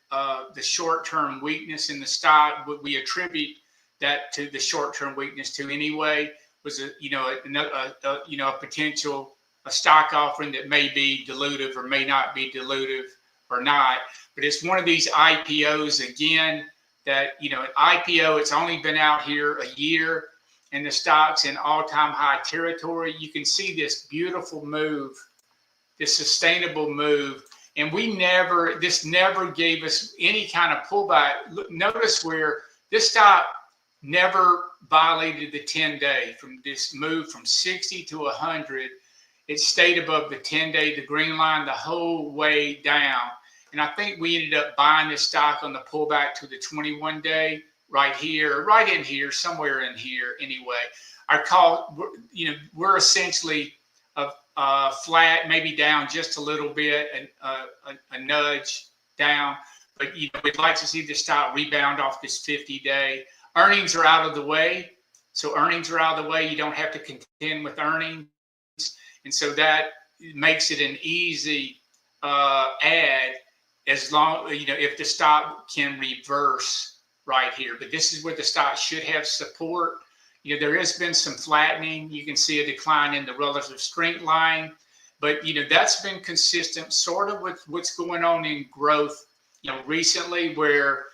Speaker 2: short-term weakness in the stock. What we attribute that to the short-term weakness to anyway was a potential stock offering that may be dilutive or may not be dilutive or not. But it's one of these IPOs again that an IPO. It's only been out here a year, and the stock's in all-time high territory. You can see this beautiful move, this sustainable move. And this never gave us any kind of pullback. Notice where this stock never violated the 10-day. From this move from 60 to 100, it stayed above the 10-day, the green line, the whole way down. And I think we ended up buying this stock on the pullback to the 21-day right here, right in here, somewhere in here anyway. Our call, we're essentially flat, maybe down just a little bit, a nudge down. But we'd like to see the stock rebound off this 50-day. Earnings are out of the way. So earnings are out of the way. You don't have to contend with earnings. And so that makes it an easy add as long, if the stock can reverse right here. But this is where the stock should have support. There has been some flattening. You can see a decline in the relative strength line, but that's been consistent sort of with what's going on in growth, recently, where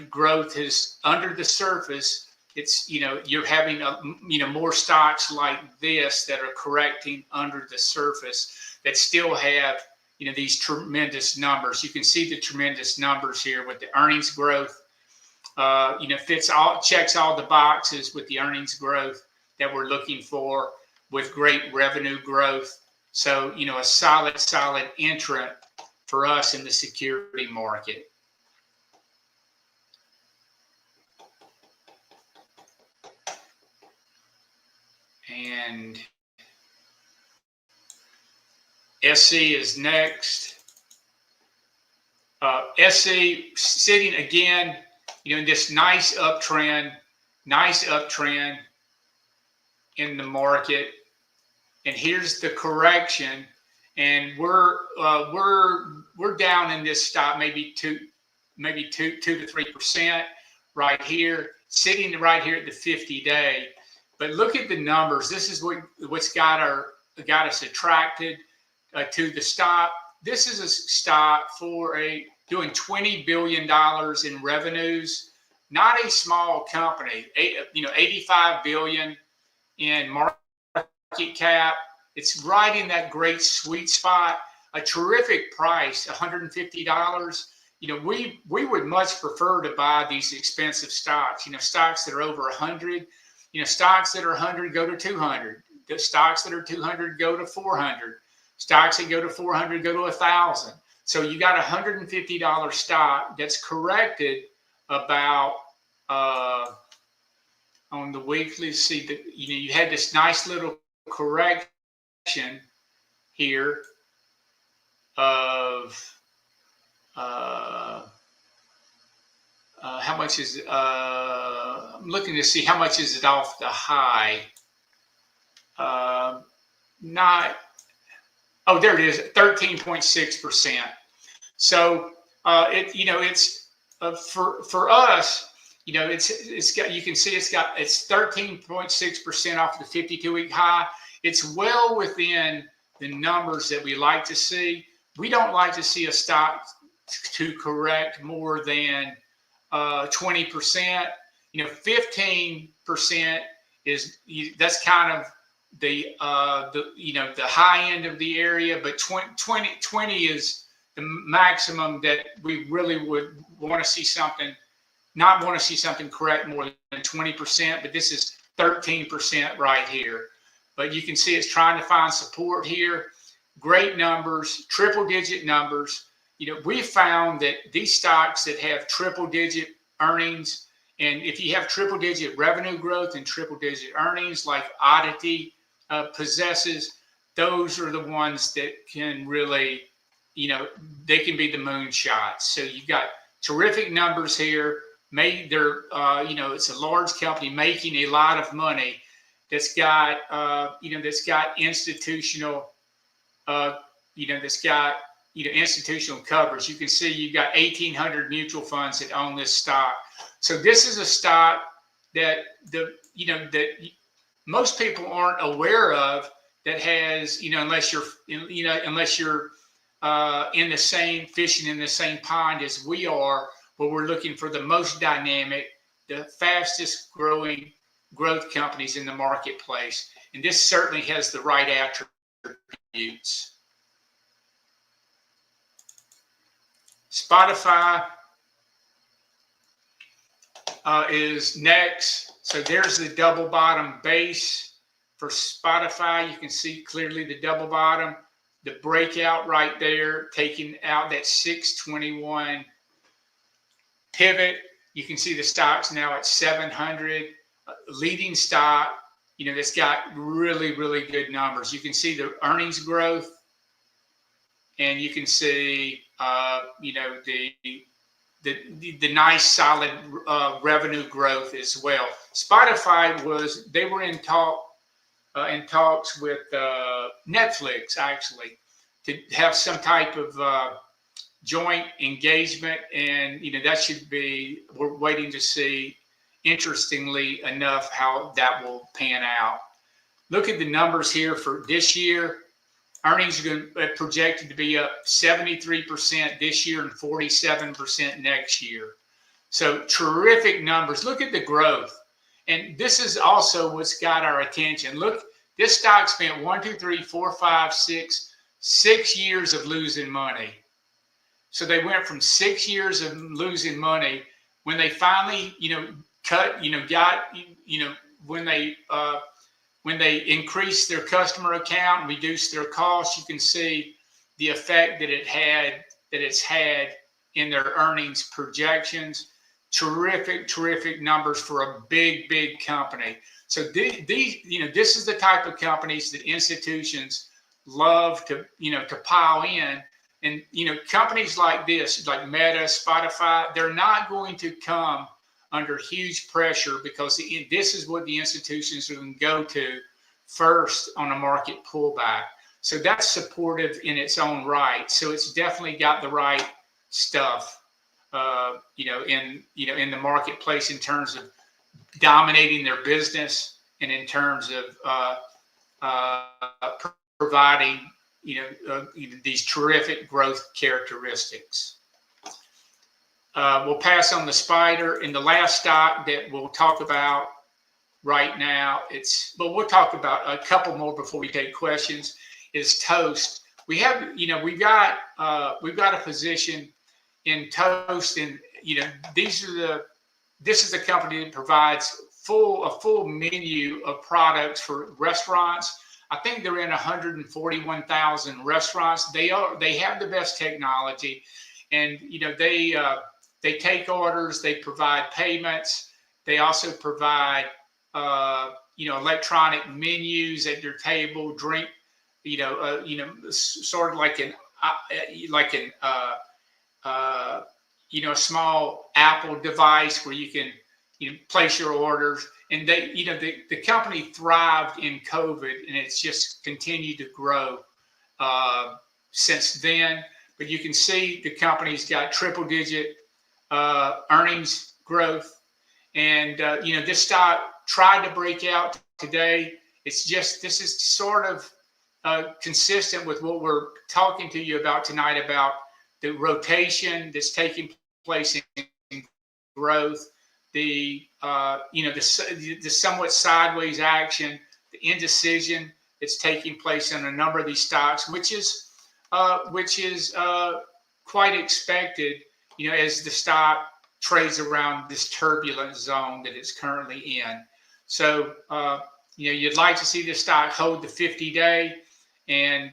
Speaker 2: growth is under the surface. It's you're having more stocks like this that are correcting under the surface that still have these tremendous numbers. You can see the tremendous numbers here with the earnings growth. Checks all the boxes with the earnings growth that we're looking for, with great revenue growth. So, a solid entrant for us in the security market. And SC is next. SC sitting again, in this nice uptrend in the market. And here's the correction, and we're down in this stock maybe 2 to 3% right here, sitting right here at the 50-day. But look at the numbers. This is what's got us attracted to the stock. This is a stock doing $20 billion in revenues. Not a small company. 85 billion in market cap. It's right in that great sweet spot. A terrific price, $150. We would much prefer to buy these expensive stocks. Stocks that are over 100. Stocks that are 100 go to 200. The stocks that are 200 go to 400. Stocks that go to 400 go to 1,000. So you got a $150 stock that's corrected about on the weekly. See that you had this nice little correction here of how much is I'm looking to see how much is it off the high. There it is, 13.6%. So it's for us, it's got, you can see it's 13.6% off the 52-week high. It's well within the numbers that we like to see. We don't like to see a stock to correct more than 20%. 15% is that's kind of the high end of the area, but 20 is the maximum that we really would want to see something, not want to see something correct more than 20%, but this is 13% right here. But you can see it's trying to find support here. Great numbers, triple digit numbers. You know, we found that these stocks that have triple digit earnings, and if you have triple digit revenue growth and triple digit earnings like Oddity possesses, those are the ones that can really, you know, they can be the moonshots. So you've got terrific numbers here. They're, you know, it's a large company making a lot of money that's got, you know, that's got institutional, you know, that's got, you know, institutional coverage. You can see you've got 1,800 mutual funds that own this stock. So this is a stock that you know, that most people aren't aware of, that has, you know, unless you're in the same, fishing in the same pond as we are, where we're looking for the most dynamic, the fastest growing growth companies in the marketplace. And this certainly has the right attributes. Spotify is next. So there's the double bottom base for Spotify. You can see clearly the double bottom, the breakout right there, taking out that 621 pivot. You can see the stock's now at 700, leading stock, you know, that's got really, really good numbers. You can see the earnings growth, and you can see, you know, the nice solid revenue growth as well. Spotify they were in talks with Netflix actually to have some type of joint engagement, and you know, that should be, we're waiting to see, interestingly enough, how that will pan out. Look at the numbers here for this year. Earnings are projected to be up 73% this year and 47% next year. So terrific numbers. Look at the growth. And this is also what's got our attention. Look, this stock spent 6 years of losing money. So they went from 6 years of losing money, when they finally, you know, cut, you know, got, you know, when they increased their customer account and reduced their costs, you can see the effect that it's had in their earnings projections. Terrific numbers for a big company. So these, you know, this is the type of companies that institutions love to, you know, to pile in. And, you know, companies like this, like Meta, Spotify, they're not going to come under huge pressure, because this is what the institutions are going to go to first on a market pullback. So that's supportive in its own right. So it's definitely got the right stuff, you know, in the marketplace in terms of dominating their business, and in terms of providing, you know, these terrific growth characteristics. We'll pass on the spider. In the last stock that we'll talk about right now, but we'll talk about a couple more before we take questions, is Toast. We have, you know, we've got a position in Toast, and you know, this is a company that provides a full menu of products for restaurants. I think they're in 141,000 restaurants. They have the best technology, and you know, they take orders, they provide payments, they also provide you know, electronic menus at your table, drink, you know, sort of like an you know, a small Apple device where you can, you know, place your orders. And they, you know, the company thrived in COVID, and it's just continued to grow since then. But you can see the company's got triple digit earnings growth. And, you know, this stock tried to break out today. It's just, this is sort of consistent with what we're talking to you about tonight, about the rotation that's taking place in growth, the you know, the somewhat sideways action, the indecision that's taking place in a number of these stocks, which is quite expected, as the stock trades around this turbulent zone that it's currently in. So, you'd like to see the stock hold the 50-day, and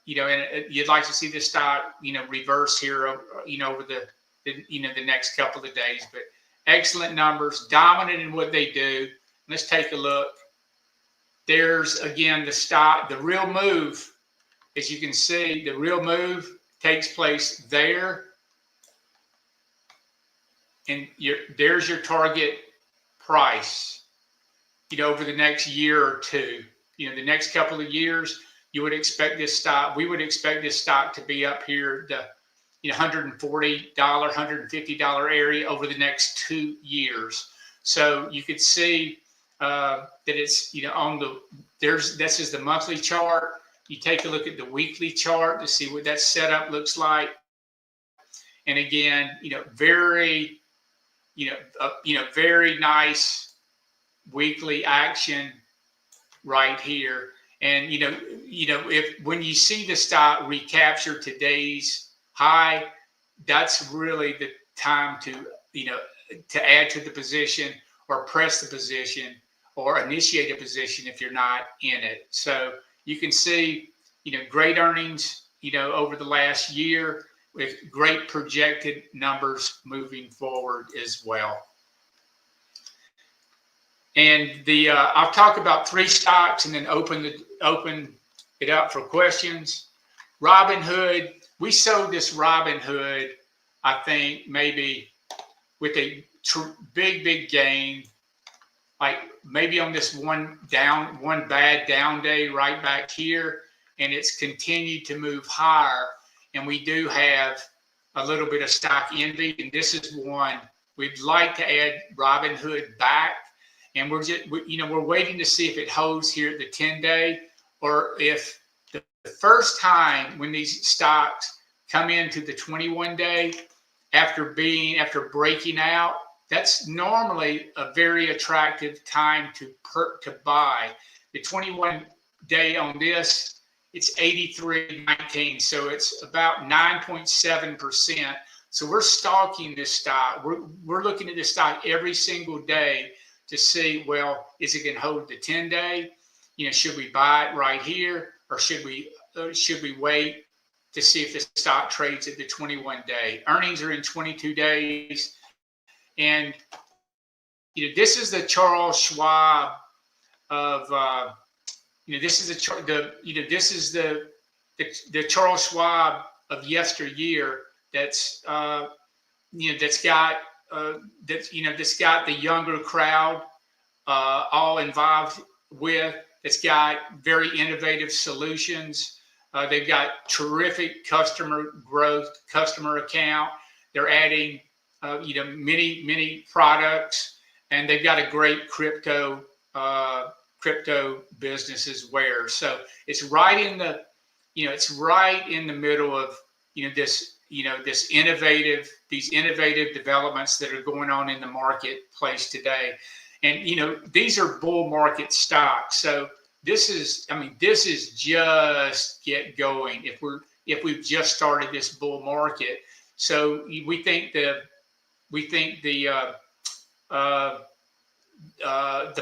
Speaker 2: you'd like to see the stock, reverse here, over the next couple of days. But excellent numbers, dominant in what they do. Let's take a look. There's again the stock, the real move. As you can see, the real move takes place there. And there's your target price, over the next year or two. The next couple of years, you would expect this stock, we would expect this stock to be up here, the $140, $150 area over the next 2 years. So you could see that it's, this is the monthly chart. You take a look at the weekly chart to see what that setup looks like. And again, very, very nice weekly action right here. And, when you see the stock recapture today's high, that's really the time to, to add to the position or press the position or initiate a position if you're not in it. So you can see, great earnings, over the last year with great projected numbers moving forward as well. And I'll talk about 3 stocks and then open it up for questions. Robinhood, we sold this Robinhood, I think maybe with a big gain, like maybe on this one bad down day right back here, and it's continued to move higher. And we do have a little bit of stock envy, and this is one we'd like to add Robinhood back. And we're waiting to see if it holds here at the 10-day, or if the first time when these stocks come into the 21-day after breaking out, that's normally a very attractive time to buy. The 21-day on this, it's 83.19, so it's about 9.7%. So we're stalking this stock. We're looking at this stock every single day to see, well, is it going to hold the 10-day? Should we buy it right here, or should we wait to see if the stock trades at the 21-day? Earnings are in 22 days, and this is the Charles Schwab of this is the Charles Schwab of yesteryear. That's that's got the younger crowd all involved with. It's got very innovative solutions. They've got terrific customer growth, customer account. They're adding, many products, and they've got a great crypto business as well. So it's right in the, it's right in the middle of, these innovative developments that are going on in the marketplace today. And, these are bull market stocks. So this is just get going. If we've just started this bull market. So we think the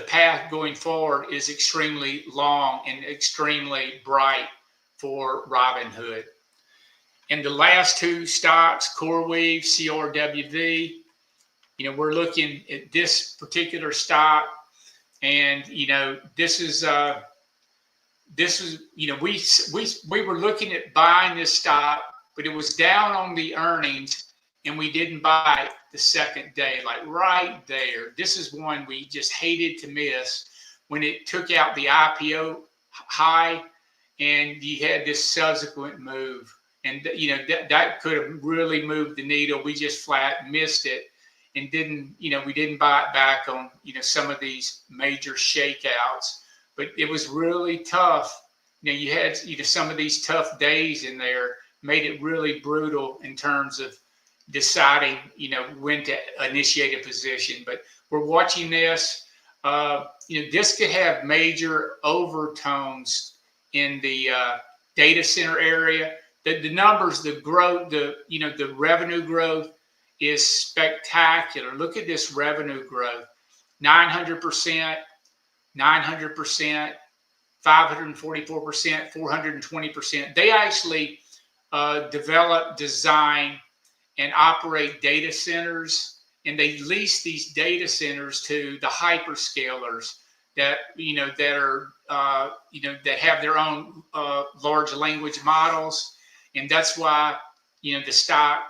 Speaker 2: path going forward is extremely long and extremely bright for Robinhood. And the last 2 stocks, Corewave, CRWV, we're looking at this particular stock, and this is we were looking at buying this stock, but it was down on the earnings, and we didn't buy it the second day, like right there. This is one we just hated to miss when it took out the IPO high, and you had this subsequent move. And, that could have really moved the needle. We just flat missed it and didn't, we didn't buy it back on, some of these major shakeouts. But it was really tough. You had, some of these tough days in there made it really brutal in terms of deciding, when to initiate a position. But we're watching this. This could have major overtones in the data center area. the numbers, the growth, the revenue growth is spectacular. Look at this revenue growth: 900%, 900%, 544%, 420%. They actually develop, design, and operate data centers, and they lease these data centers to the hyperscalers that that have their own large language models, and that's why the stock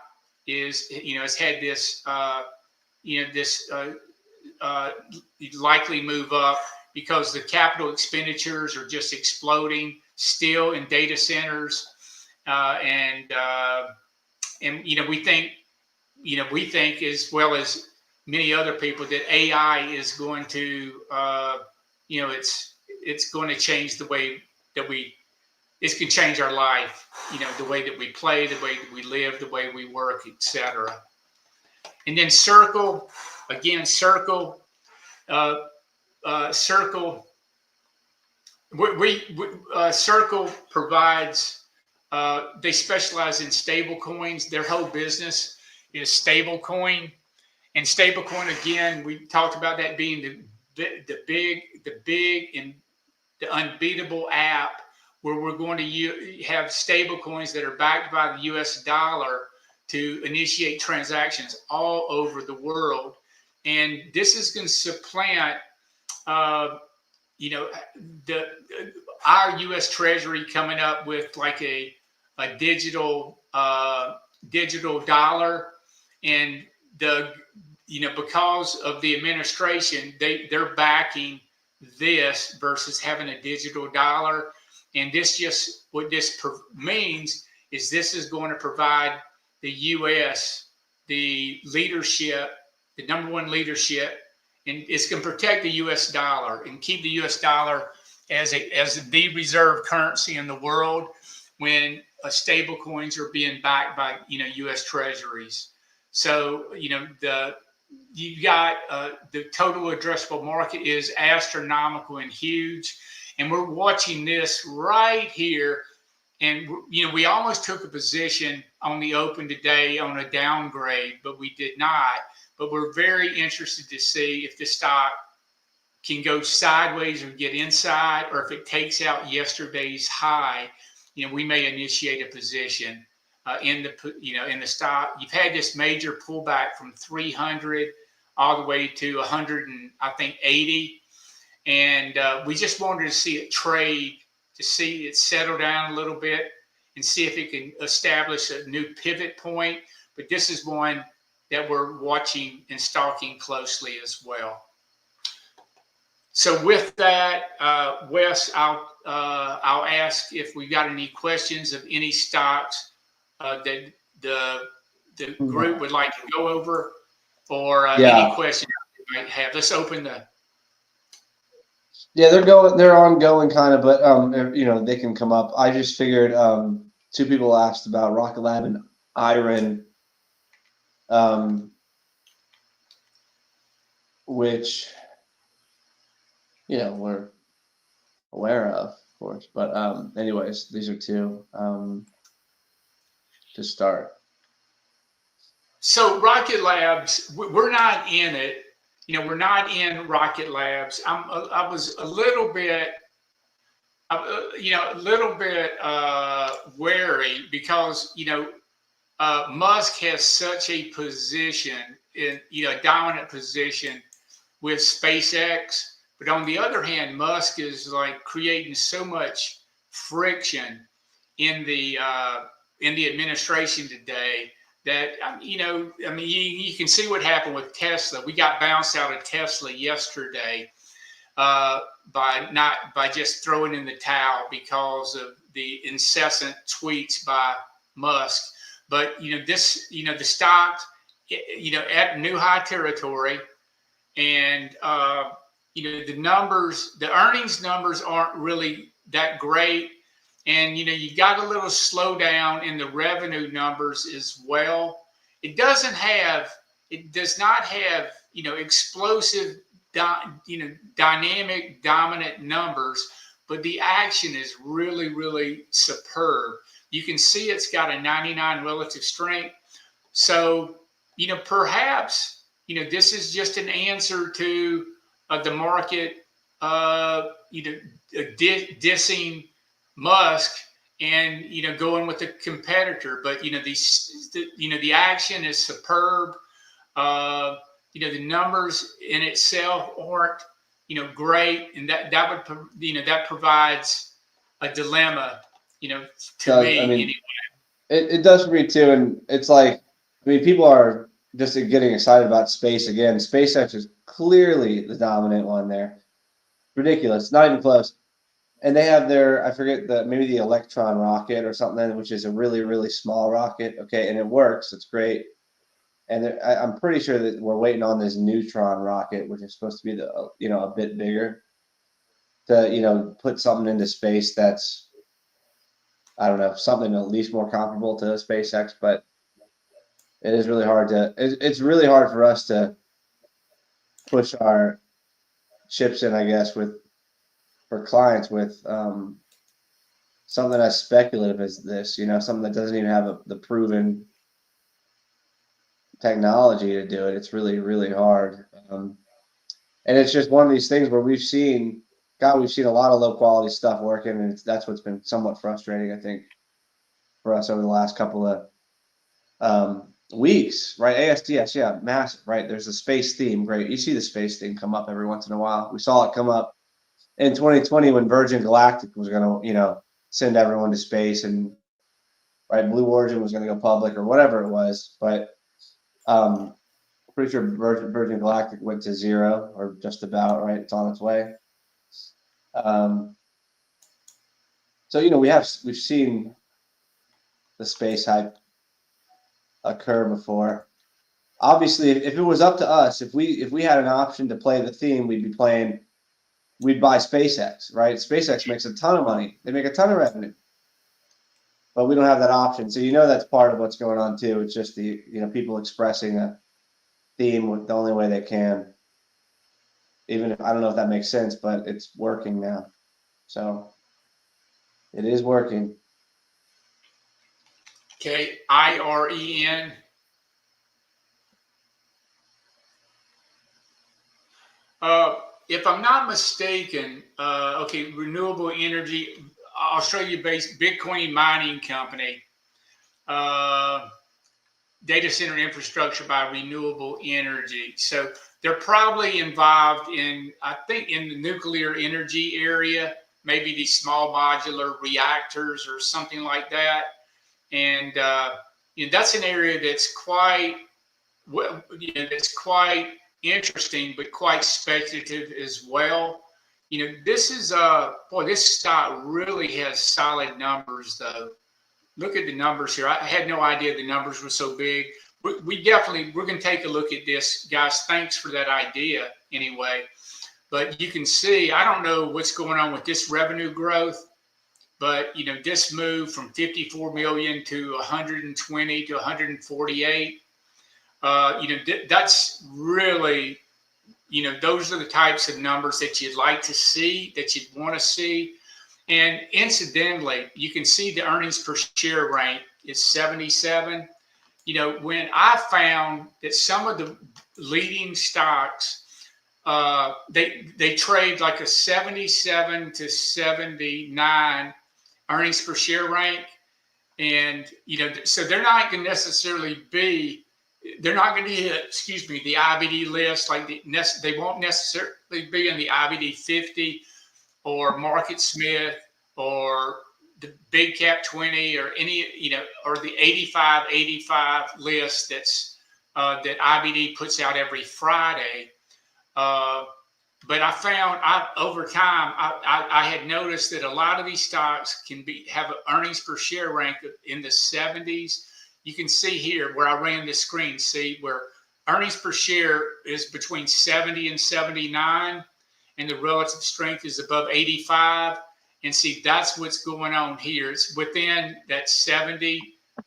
Speaker 2: is has had this likely move up, because the capital expenditures are just exploding still in data centers, and we think as well as many other people that AI is going to it's going to change the way that it's going to change our life, the way that we play, the way that we live, the way we work, etc. And then Circle, again, Circle, Circle provides. They specialize in stable coins. Their whole business is stable coin, and stable coin, again, we talked about that being the big and the unbeatable app, where we're going to have stable coins that are backed by the US dollar to initiate transactions all over the world. And this is going to supplant our US Treasury coming up with like a digital dollar, and because of the administration, they're backing this versus having a digital dollar. And what this means is this is going to provide the US the leadership, the number one leadership, and it's going to protect the US dollar and keep the US dollar as the reserve currency in the world when stable coins are being backed by US treasuries. So you got the total addressable market is astronomical and huge, and we're watching this right here. And we almost took a position on the open today on a downgrade, but we did not. But we're very interested to see if the stock can go sideways or get inside, or if it takes out yesterday's high. We may initiate a position in the stock. You've had this major pullback from 300 all the way to 100 and I think 80, and we just wanted to see it trade, to see it settle down a little bit and see if it can establish a new pivot point. But this is one that we're watching and stalking closely as well. So with that, Wes, I'll ask if we got any questions of any stocks that the group would like to go over, or any questions you might have. Let's open the.
Speaker 1: Yeah, they're ongoing kind of, but they can come up. I just figured two people asked about Rocket Lab and Iron, which we're aware of course. But anyways, these are two to start.
Speaker 2: So Rocket Labs, we're not in it. We're not in Rocket Labs. I was a little bit, wary, because Musk has such a position in a dominant position with SpaceX. But on the other hand, Musk is like creating so much friction in the administration today that you can see what happened with Tesla. We got bounced out of Tesla yesterday by just throwing in the towel because of the incessant tweets by Musk. But the stock at new high territory, and the earnings numbers aren't really that great. And, you got a little slowdown in the revenue numbers as well. It does not have, explosive, dynamic, dominant numbers, but the action is really, really superb. You can see it's got a 99 relative strength. So, perhaps, this is just an answer to the market, dissing Musk and, going with a competitor. But, the action is superb. The numbers in itself aren't, great. And that provides a dilemma, to me anyway.
Speaker 1: It does for me too. And it's like, people are just getting excited about space again. SpaceX is clearly the dominant one there. Ridiculous. Not even close. And they have their, I forget maybe the Electron rocket or something, which is a really, really small rocket. Okay. And it works. It's great. And I'm pretty sure that we're waiting on this Neutron rocket, which is supposed to be a bit bigger, to, put something into space that's, I don't know, something at least more comparable to SpaceX, but it is really hard it's really hard for us to push our chips in, I guess, for clients with something as speculative as this, something that doesn't even have the proven technology to do it. It's really, really hard. And it's just one of these things where we've seen a lot of low quality stuff working, and that's what's been somewhat frustrating, I think, for us over the last couple of weeks, right? ASTS, yeah, massive, right? There's a space theme, great. You see the space theme come up every once in a while. We saw it come up in 2020 when Virgin Galactic was going to, send everyone to space, and right, Blue Origin was going to go public or whatever it was. But pretty sure Virgin Galactic went to zero or just about, right? It's on its way. So we've seen the space hype occur before. Obviously, if it was up to us, if we had an option to play the theme, we'd buy SpaceX, right? SpaceX makes a ton of money. They make a ton of revenue. But we don't have that option. So that's part of what's going on too. It's just the people expressing a theme with the only way they can. Even if I don't know if that makes sense, but it's working now. So it is working.
Speaker 2: Okay, IREN. If I'm not mistaken, okay, renewable energy. I'll show you Bitcoin mining company, data center infrastructure by renewable energy. So they're probably involved in, I think, in the nuclear energy area, maybe these small modular reactors or something like that. And that's an area that's quite, interesting, but quite speculative as well. This is this stock really has solid numbers though. Look at the numbers here. I had no idea the numbers were so big. We're going to take a look at this, guys. Thanks for that idea anyway. But you can see, I don't know what's going on with this revenue growth, but this move from 54 million to 120 to 148. That's really, those are the types of numbers that you'd like to see, that you'd want to see. And incidentally, you can see the earnings per share rank is 77. When I found that some of the leading stocks, they trade like a 77 to 79 earnings per share rank. And, so they're not going to necessarily be, they're not going to hit, the IBD list. Like they won't necessarily be in the IBD 50 or Market Smith or the Big Cap 20 or any, or the 85 list that's that IBD puts out every Friday. But I found over time, I had noticed that a lot of these stocks have an earnings per share rank in the 70s. You can see here where I ran this screen, see where earnings per share is between 70 and 79, and the relative strength is above 85. And see, that's what's going on here. It's within that 70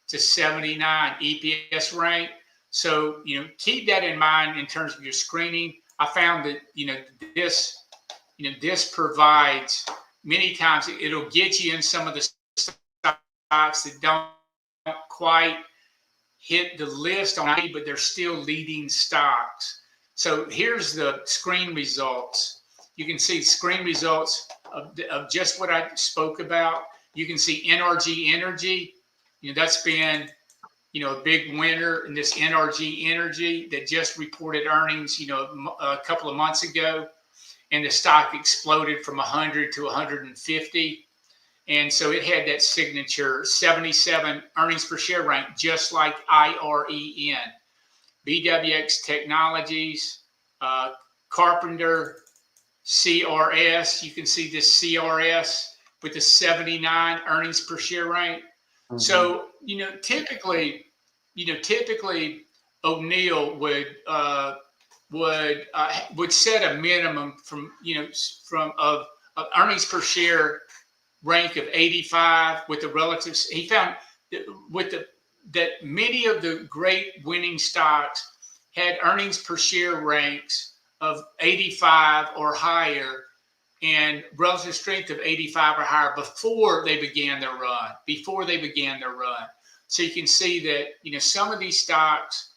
Speaker 2: to 79 EPS rank. So, keep that in mind in terms of your screening. I found that, this provides many times, it'll get you in some of the stocks that don't quite hit the list on IBIT, but they're still leading stocks. So here's the screen results. You can see screen results of just what I spoke about. You can see NRG Energy. That's been, a big winner in this NRG Energy that just reported earnings, a couple of months ago, and the stock exploded from 100 to 150. And so it had that signature 77 earnings per share rank, just like IREN. BWX Technologies, Carpenter, CRS. You can see this CRS with the 79 earnings per share rank. Mm-hmm. So, typically O'Neill would set a minimum from earnings per share rank of 85 with the relatives. He found that many of the great winning stocks had earnings per share ranks of 85 or higher and relative strength of 85 or higher before they began their run. So you can see that, some of these stocks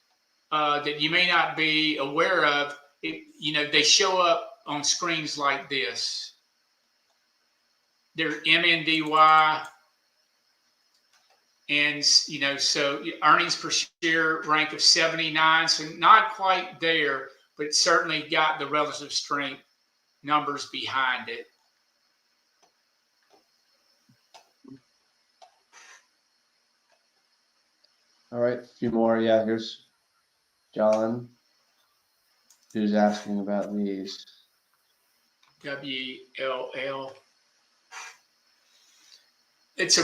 Speaker 2: that you may not be aware of, they show up on screens like this. They're MNDY. And, so earnings per share rank of 79. So not quite there, but it certainly got the relative strength numbers behind it.
Speaker 1: All right, a few more. Yeah, here's John, who's asking about these.
Speaker 2: WLL. It's a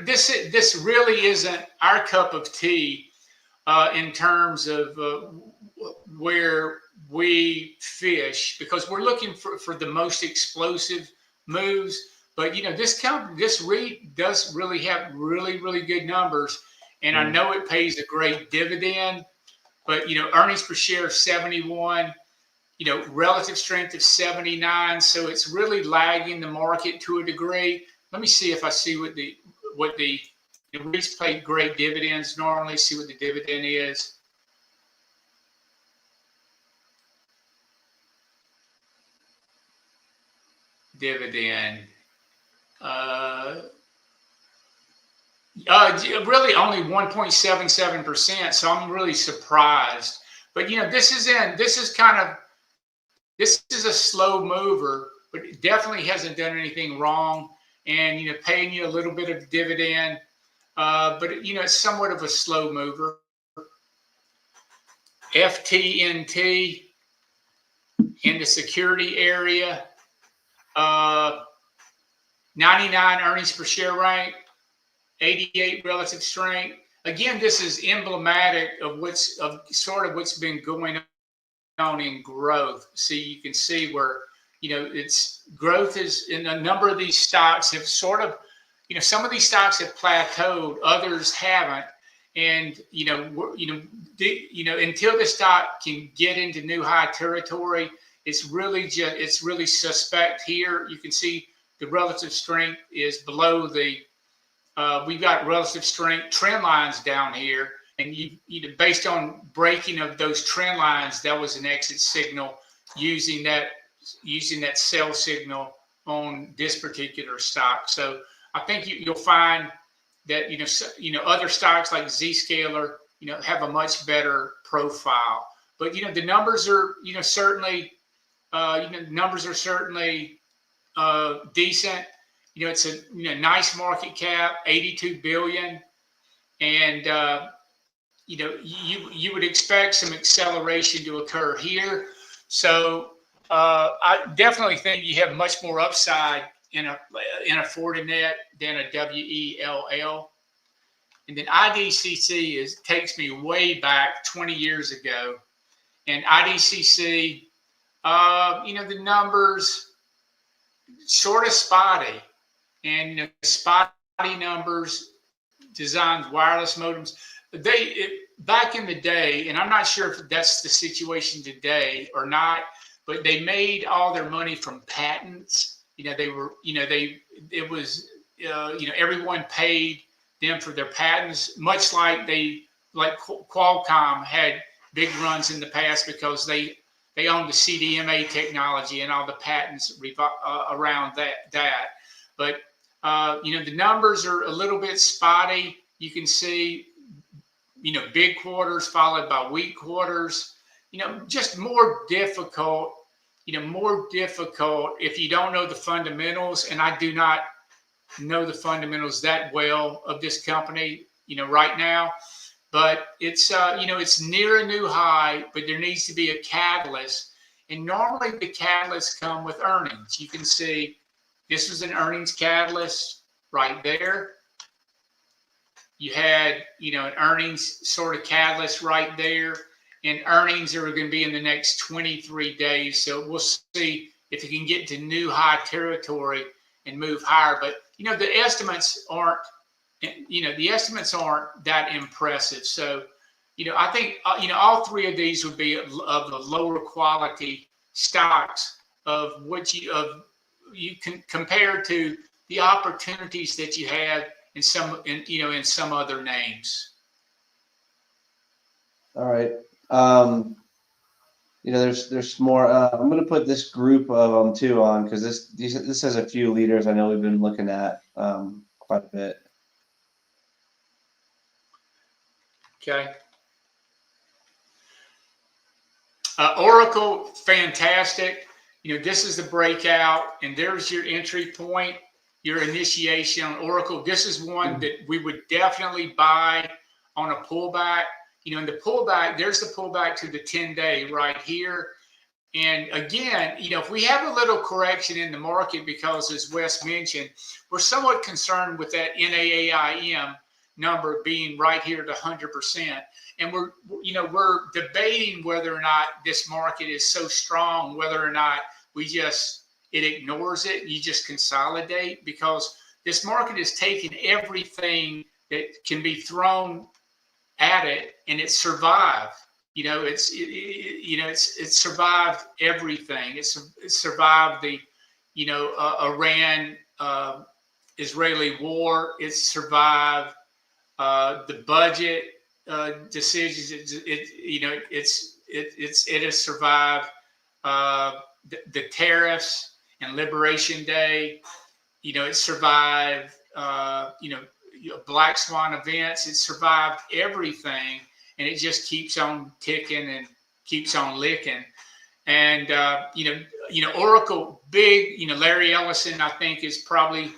Speaker 2: this really isn't our cup of tea in terms of where we fish, because we're looking for the most explosive moves. But this REIT does really have really good numbers, and I know it pays a great dividend. But earnings per share of 71, relative strength of 79, so it's really lagging the market to a degree. Let me see if I see what the REITs pay great dividends normally. See what the dividend is. Dividend. Really only 1.77%. So I'm really surprised. But this is a slow mover, but it definitely hasn't done anything wrong. And paying you a little bit of dividend, but it's somewhat of a slow mover. FTNT in the security area, 99 earnings per share rank, 88 relative strength. Again, this is emblematic of what's been going on in growth. See, you can see where it's growth is in a number of these stocks have sort of, some of these stocks have plateaued, others haven't, and until the stock can get into new high territory, it's really suspect here. You can see the relative strength is below the. We've got relative strength trend lines down here, and based on breaking of those trend lines, that was an exit signal using that sell signal on this particular stock. So I think you'll find that other stocks like Zscaler have a much better profile. But the numbers are certainly decent. It's a nice market cap, 82 billion, and you would expect some acceleration to occur here. So I definitely think you have much more upside in a Fortinet than a WELL. And then IDCC takes me way back 20 years ago, and IDCC, the numbers sort of spotty, and spotty numbers, designs wireless modems. Back in the day, and I'm not sure if that's the situation today or not, but they made all their money from patents. everyone paid them for their patents, much like Qualcomm had big runs in the past because they owned the CDMA technology and all the patents around that. But the numbers are a little bit spotty. You can see, big quarters followed by weak quarters. Just more difficult. More difficult if you don't know the fundamentals. And I do not know the fundamentals that well of this company, right now. But it's it's near a new high, but there needs to be a catalyst. And normally the catalysts come with earnings. You can see this was an earnings catalyst right there. You had, an earnings sort of catalyst right there. And earnings are going to be in the next 23 days. So we'll see if it can get to new high territory and move higher. But, the estimates aren't that impressive. So, I think, all three of these would be of the lower quality stocks of what you can compare to the opportunities that you have in some other names.
Speaker 1: All right. There's more. I'm going to put this group of them too on because this has a few leaders I know we've been looking at quite a bit.
Speaker 2: Okay. Oracle, fantastic. This is the breakout, and there's your entry point, your initiation on Oracle. This is one that we would definitely buy on a pullback. In the pullback, there's the pullback to the 10-day right here. And again, if we have a little correction in the market, because as Wes mentioned, we're somewhat concerned with that NAAIM number being right here at 100%. And we're debating whether or not this market is so strong, whether or not it ignores it, you just consolidate, because this market is taking everything that can be thrown at it, and it survived. It's survived everything. It's survived the Iran Israeli war. It's survived the budget decisions. It has survived the tariffs and Liberation Day. It survived black swan events. It survived everything, and it just keeps on ticking and keeps on licking. And Oracle, big. Larry Ellison, I think, is probably,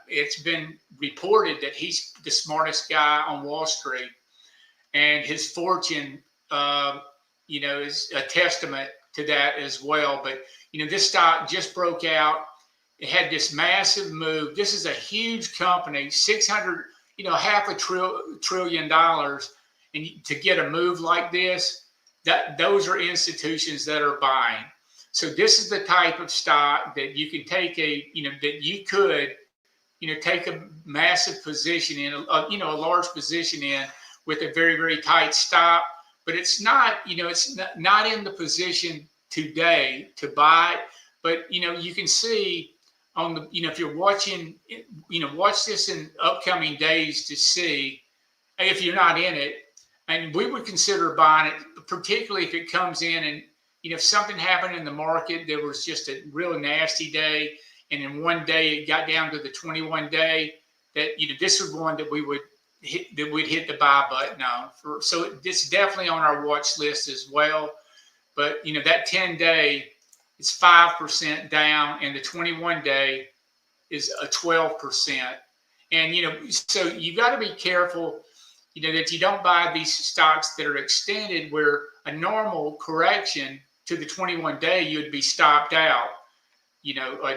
Speaker 2: it's been reported that he's the smartest guy on Wall Street, and his fortune, is a testament to that as well. But this stock just broke out. It had this massive move. This is a huge company, $600, $500 billion, and to get a move like this, those are institutions that are buying. So this is the type of stock that you can take that you could, take a massive position in, a large position in with a very, very tight stop. But it's not, it's not in the position today to buy it. But you can see on the, if you're watching, watch this in upcoming days to see if you're not in it. And we would consider buying it, particularly if it comes in and, if something happened in the market, there was just a real nasty day, and in one day it got down to the 21-day, that, this is one that we'd hit the buy button on. So it's definitely on our watch list as well. But, that 10-day, it's 5% down, and the 21-day is a 12%. And, so you got to be careful, that you don't buy these stocks that are extended, where a normal correction to the 21-day, you would be stopped out,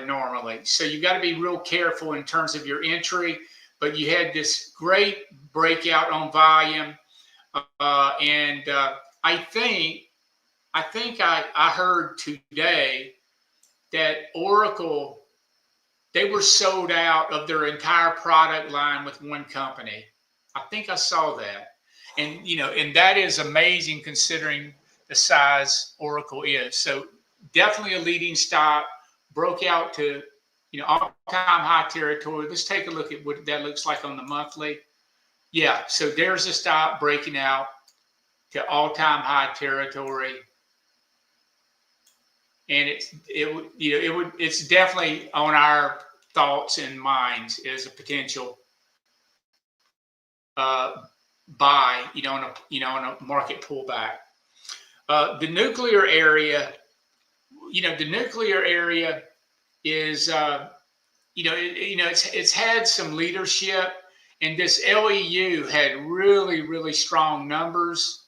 Speaker 2: normally. So you got to be real careful in terms of your entry. But you had this great breakout on volume. And I think I heard today that Oracle, they were sold out of their entire product line with one company. I think I saw that. And, and that is amazing considering the size Oracle is. So definitely a leading stock, broke out to all-time high territory. Let's take a look at what that looks like on the monthly. Yeah, so there's a stop breaking out to all-time high territory, and it's definitely on our thoughts and minds as a potential buy, on a market pullback. The nuclear area, is it's had some leadership, and this LEU had really, really strong numbers.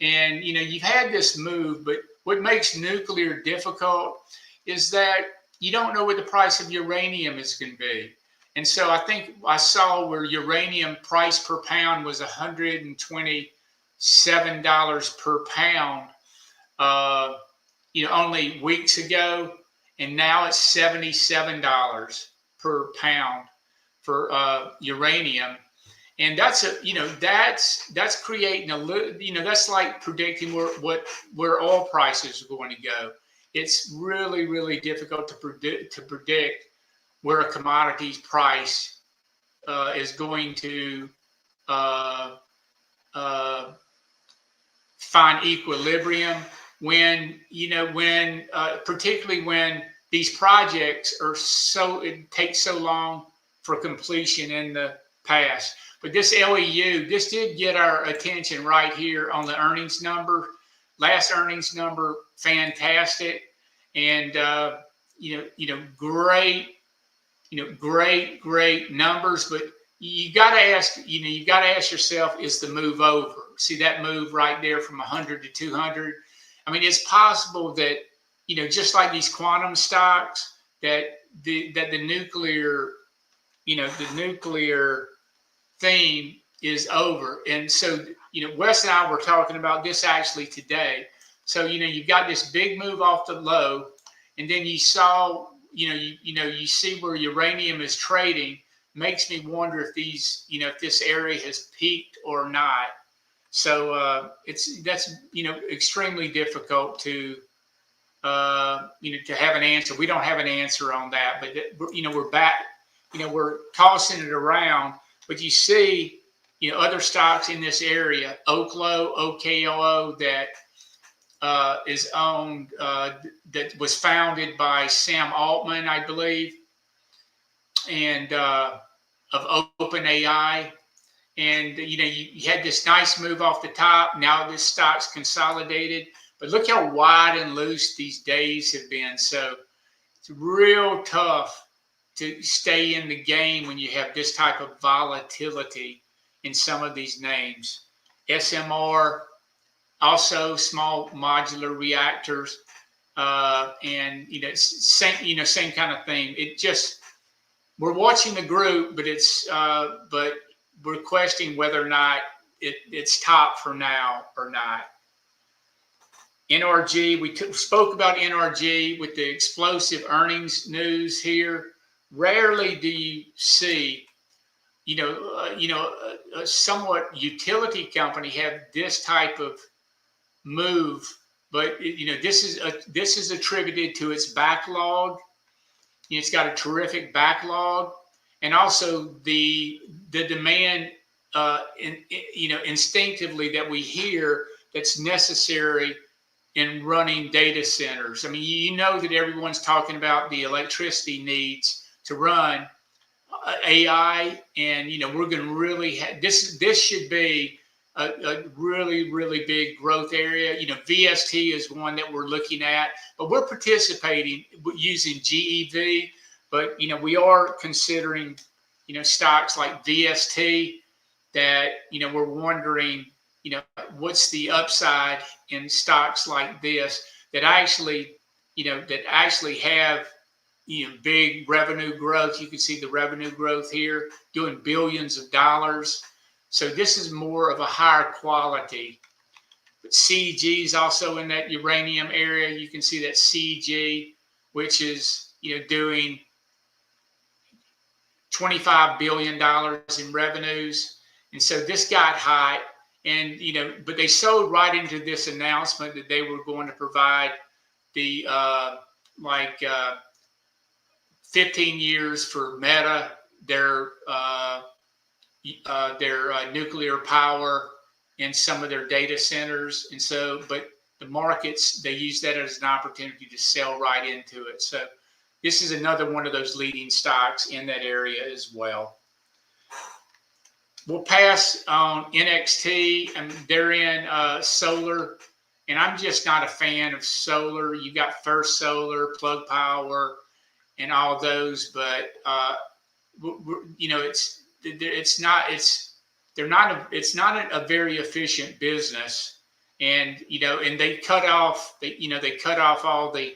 Speaker 2: And, you've had this move, but what makes nuclear difficult is that you don't know what the price of uranium is going to be. And so I think I saw where uranium price per pound was $127 per pound, only weeks ago. And now it's $77 per pound for uranium. And that's creating that's like predicting where oil prices are going to go. It's really, really difficult to predict where a commodities price is going to find equilibrium particularly when these projects it takes so long for completion in the past. But this LEU, this did get our attention right here on the earnings number. Last earnings number, fantastic, and great numbers. But you got to ask yourself, is the move over? See that move right there from 100 to 200? I mean, it's possible that just like these quantum stocks, that the nuclear theme is over. And so, Wes and I were talking about this actually today. So, you've got this big move off the low, and then you saw, you see where uranium is trading. Makes me wonder if if this area has peaked or not. So that's extremely difficult to to have an answer. We don't have an answer on that, but we're back. We're tossing it around. But you see, other stocks in this area, OKLO, that is owned, that was founded by Sam Altman, I believe, and of OpenAI. And, you had this nice move off the top. Now this stock's consolidated. But look how wide and loose these days have been. So it's real tough to stay in the game when you have this type of volatility in some of these names. SMR, also small modular reactors, and same kind of thing. It just, we're watching the group, but but we're questioning whether or not it's top for now or not. NRG, we spoke about NRG with the explosive earnings news here. Rarely do you see, a somewhat utility company have this type of move, but this is attributed to its backlog. It's got a terrific backlog, and also the demand, instinctively that we hear that's necessary in running data centers. I mean, that everyone's talking about the electricity needs to run AI, and we're going to really this should be a really, really big growth area. VST is one that we're looking at, but we're participating using GEV. But we are considering stocks like VST that we're wondering what's the upside in stocks like this that actually have big revenue growth. You can see the revenue growth here, doing billions of dollars. So this is more of a higher quality. But CG is also in that uranium area. You can see that CG, which is doing $25 billion in revenues. And so this got hot, and but they sold right into this announcement that they were going to provide the 15 years for Meta, their nuclear power in some of their data centers. And so, but the markets, they use that as an opportunity to sell right into it. So this is another one of those leading stocks in that area as well. We'll pass on NXT, and they're in solar. And I'm just not a fan of solar. You got First Solar, Plug Power, and all those, but you know, it's not a very efficient business. And you know, and they cut off all the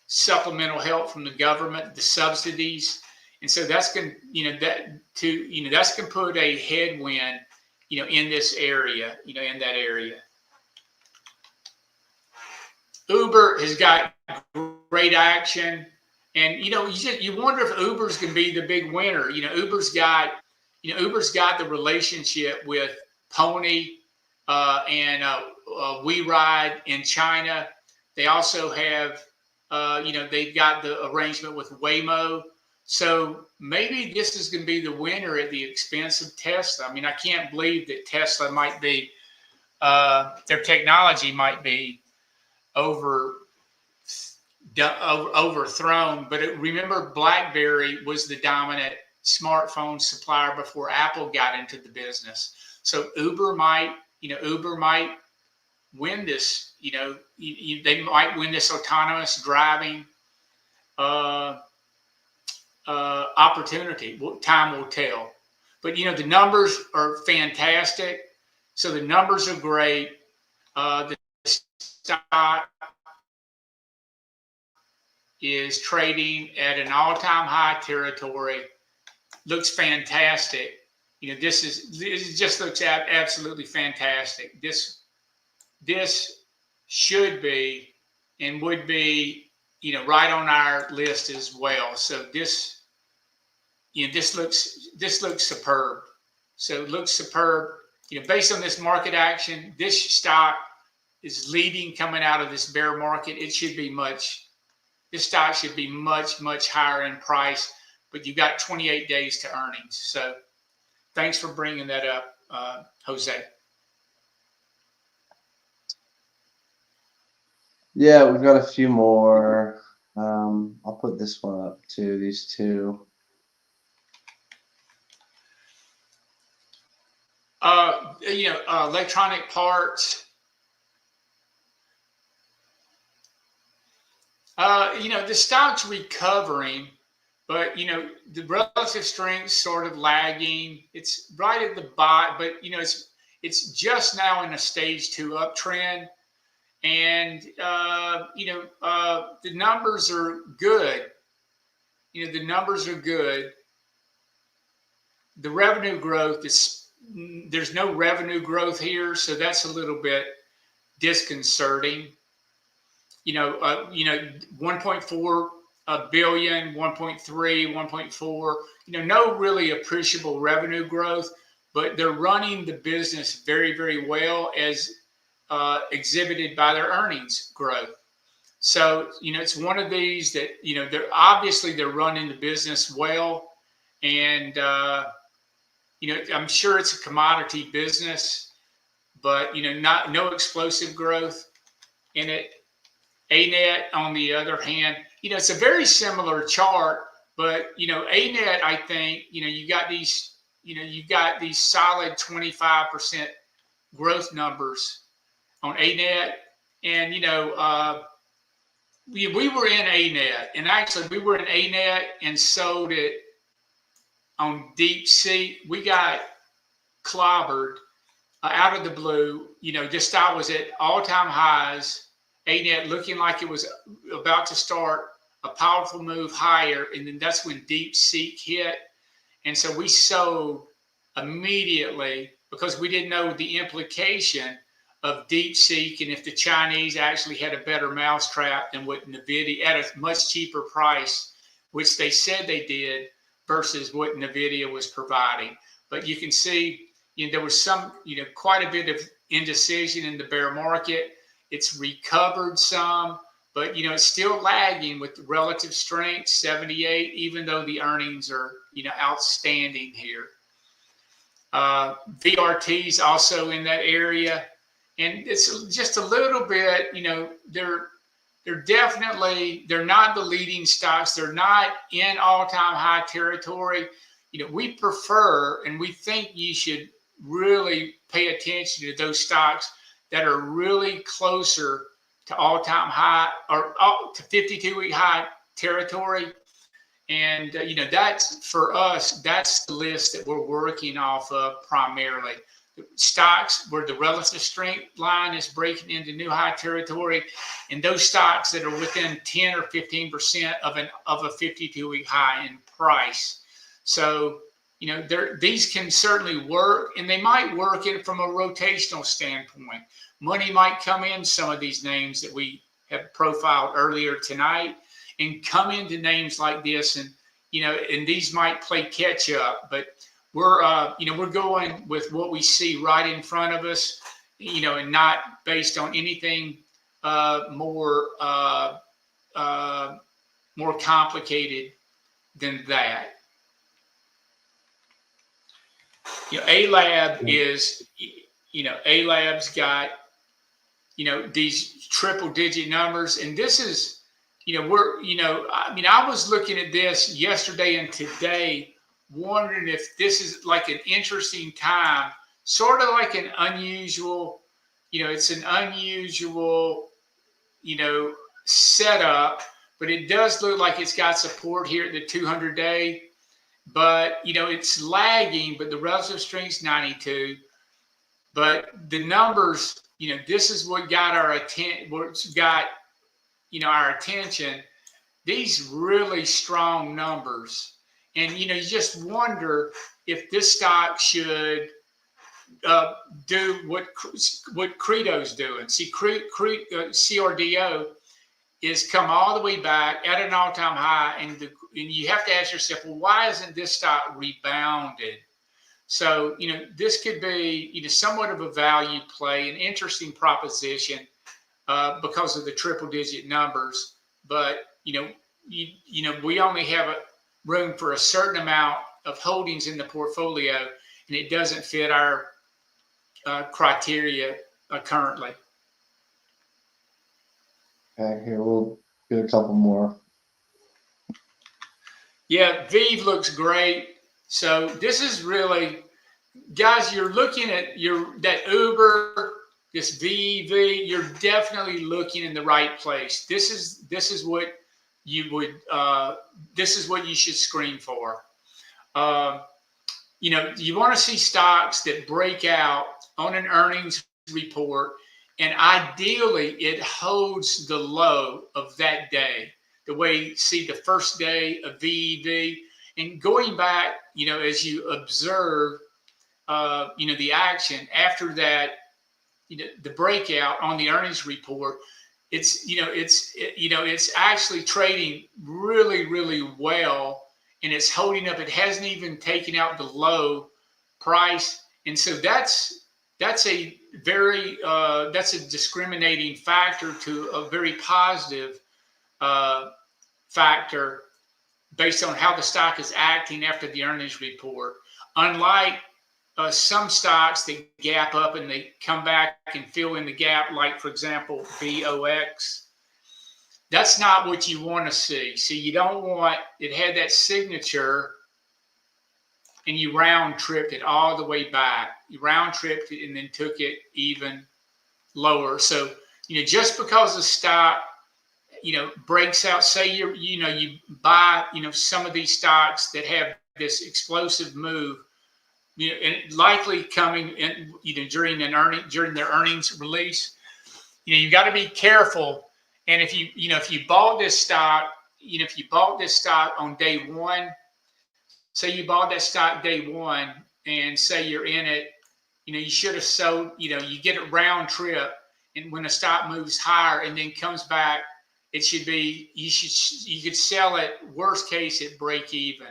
Speaker 2: supplemental help from the government, the subsidies, and so that's going that's going to put a headwind, you know, in this area, you know, in that area. Uber has got great action, and you know, you wonder if Uber's going to be the big winner. You know, Uber's got the relationship with Pony and WeRide in China. They also have, they've got the arrangement with Waymo. So maybe this is going to be the winner at the expense of Tesla. I mean, I can't believe that Tesla might be, their technology might be overthrown. But remember, BlackBerry was the dominant smartphone supplier before Apple got into the business. So Uber might win this. You know, they might win this autonomous driving opportunity. Time will tell. But you know, the numbers are fantastic. So the numbers are great. The stock is trading at an all-time high territory. Looks fantastic. You know, this just looks absolutely fantastic. This should be and would be, you know, right on our list as well. So this looks superb. So it looks superb. You know, based on this market action, this stock is leading coming out of this bear market. This stock should be much, much higher in price, but you've got 28 days to earnings. So thanks for bringing that up, Jose.
Speaker 1: Yeah, we've got a few more. I'll put this one up too, these two.
Speaker 2: Electronic parts. The stock's recovering, but, you know, the relative strength sort of lagging. It's right at the bottom, but, you know, it's just now in a stage 2 uptrend. And, the numbers are good. You know, the numbers are good. The revenue growth there's no revenue growth here. So that's a little bit disconcerting. 1.4 billion, 1.3, 1.4, no really appreciable revenue growth, but they're running the business very, very well as exhibited by their earnings growth. So, it's one of these that, they're running the business well. And, I'm sure it's a commodity business, but, no explosive growth in it. ANET, on the other hand, it's a very similar chart, but, ANET, I think, you've got these solid 25% growth numbers on ANET. And, we were in ANET, and actually we were in ANET and sold it on DeepSeek. We got clobbered out of the blue. This stock was at all-time highs. ANET looking like it was about to start a powerful move higher, and then that's when DeepSeek hit. And so we sold immediately because we didn't know the implication of DeepSeek and if the Chinese actually had a better mousetrap than what Nvidia at a much cheaper price, which they said they did, versus what Nvidia was providing. But you can see, there was some, quite a bit of indecision in the bear market. It's recovered some, but it's still lagging with the relative strength 78, even though the earnings are outstanding here. VRT's also in that area, and it's just a little bit, they're definitely, they're not the leading stocks. They're not in all-time high territory. We prefer, and we think you should really pay attention to those stocks that are really closer to all-time high or to 52-week high territory. And, that's for us, that's the list that we're working off of primarily. Stocks where the relative strength line is breaking into new high territory, and those stocks that are within 10 or 15% of a 52-week high in price. So, these can certainly work, and they might work in from a rotational standpoint. Money might come in some of these names that we have profiled earlier tonight, and come into names like this, and and these might play catch up, but we're we're going with what we see right in front of us, and not based on anything more complicated than that. A-Lab is, A-Lab's got, these triple digit numbers, and this is, I was looking at this yesterday and today, wondering if this is like an interesting time, sort of like an unusual, it's an unusual, setup, but it does look like it's got support here at the 200-day, but, it's lagging, but the relative strength's 92, but the numbers, this is what got our attention, what's got, our attention, these really strong numbers. And, you just wonder if this stock should do what Credo's doing. See, CRDO is come all the way back at an all-time high, and you have to ask yourself, well, why isn't this stock rebounded? So, this could be, somewhat of a value play, an interesting proposition because of the triple-digit numbers. But, we only have room for a certain amount of holdings in the portfolio, and it doesn't fit our criteria currently.
Speaker 1: Okay, here we'll get a couple more.
Speaker 2: Yeah, Vive looks great. So this is really, guys, you're looking at that Uber, this VEV, you're definitely looking in the right place. This is what you would, this is what you should screen for. You want to see stocks that break out on an earnings report, and ideally it holds the low of that day, the way, see the first day of VEV, and going back, as you observe, the action after that, the breakout on the earnings report, it's actually trading really, really well, and it's holding up. It hasn't even taken out the low price, and so that's a very that's a discriminating factor to a very positive factor based on how the stock is acting after the earnings report. Unlike some stocks that gap up and they come back and fill in the gap, like, for example, BOX. That's not what you want to see. So you don't want, it had that signature and you round tripped it all the way back. You round tripped it and then took it even lower. So, just because the stock, breaks out, say you buy, some of these stocks that have this explosive move, and likely coming in, during their earnings release, you got to be careful. And if you bought this stock, if you bought this stock on day one, say you bought that stock day one, and say you're in it, you should have sold. You get a round trip, and when a stock moves higher and then comes back, it should be you could sell it worst case at break even.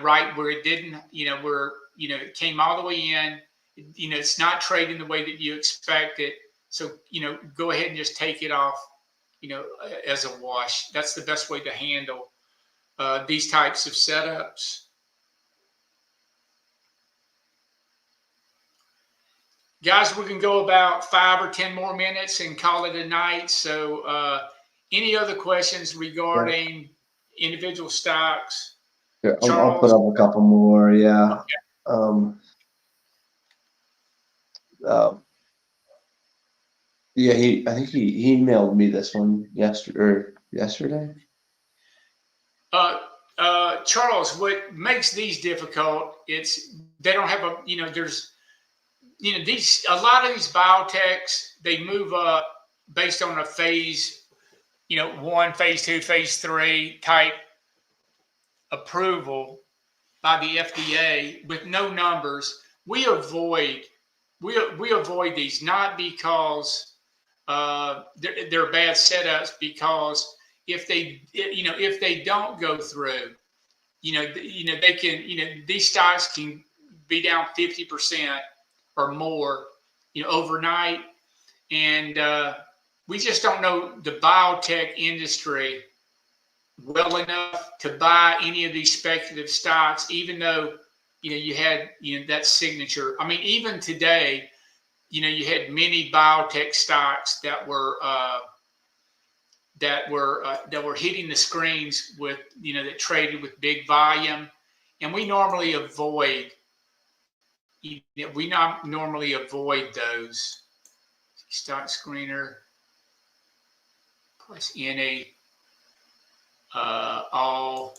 Speaker 2: Right where it didn't. Where it came all the way in. It's not trading the way that you expect it. So go ahead and just take it off. as a wash. That's the best way to handle these types of setups. Guys, we can go about 5 or 10 more minutes and call it a night. So any other questions regarding individual stocks?
Speaker 1: Yeah, I'll put up a couple more. Yeah.
Speaker 2: Okay.
Speaker 1: Yeah, I think he emailed me this one yesterday.
Speaker 2: Charles, what makes these difficult? They don't have a there's a lot of these biotechs, they move up based on a phase 1, phase 2, phase 3 type approval by the FDA with no numbers. We avoid these, not because they're bad setups, because if they don't go through, they can, these stocks can be down 50% or more, overnight. And we just don't know the biotech industry well enough to buy any of these speculative stocks, even though, you had, that signature. I mean, even today, you had many biotech stocks that were hitting the screens with, that traded with big volume. And we normally avoid those. Stock screener plus any all.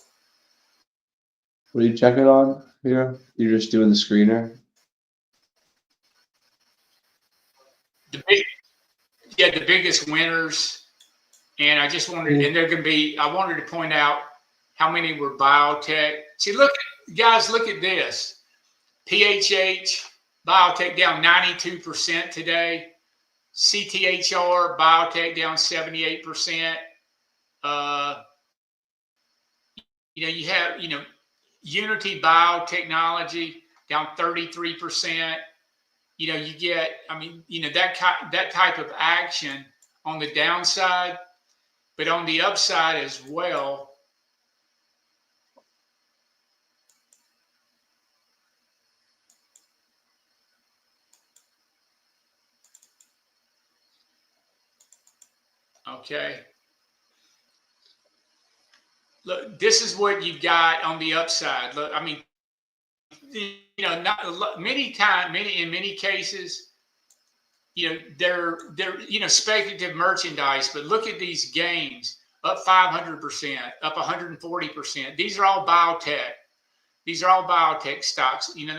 Speaker 1: What are you checking on here? You're just doing the screener?
Speaker 2: The biggest winners. And I just wanted, and they're going to be, I wanted to point out how many were biotech. See, look at this. PHH, biotech down 92% today. CTHR, biotech down 78%. You have, Unity Biotechnology down 33%. You get, that type of action on the downside, but on the upside as well. Okay. Look, this is what you've got on the upside. Look, not in many cases, they're speculative merchandise, but look at these gains, up 500%, up 140%. These are all biotech. These are all biotech stocks, many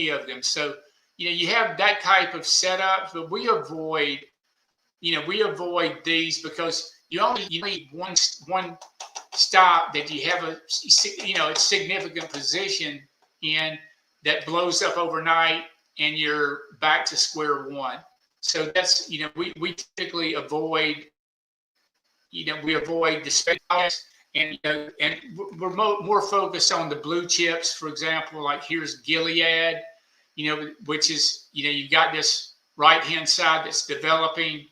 Speaker 2: of them. So, you have that type of setup, but we avoid these because you need one stock that you have a significant position in that blows up overnight and you're back to square one. So that's, we typically avoid, the speculative, and we're more focused on the blue chips. For example, like here's Gilead, which is, you've got this right-hand side that's developing,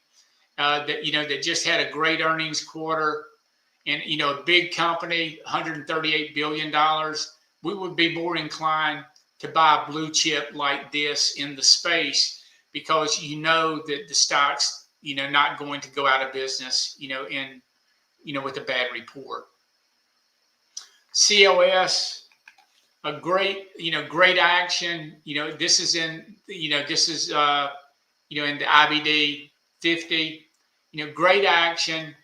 Speaker 2: that just had a great earnings quarter, and, a big company, $138 billion. We would be more inclined to buy a blue chip like this in the space because that the stock's, not going to go out of business, with a bad report. COS, a great action. This is in, in the IBD 50. Great action.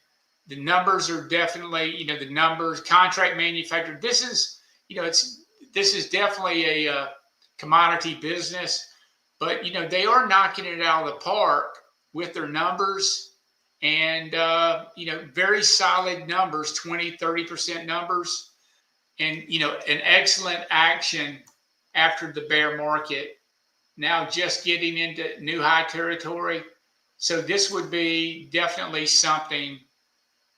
Speaker 2: The numbers are definitely, the numbers, contract manufacturer. This is, this is definitely a commodity business, but, they are knocking it out of the park with their numbers and, very solid numbers, 20, 30% numbers, and, an excellent action after the bear market. Now just getting into new high territory. So this would be definitely something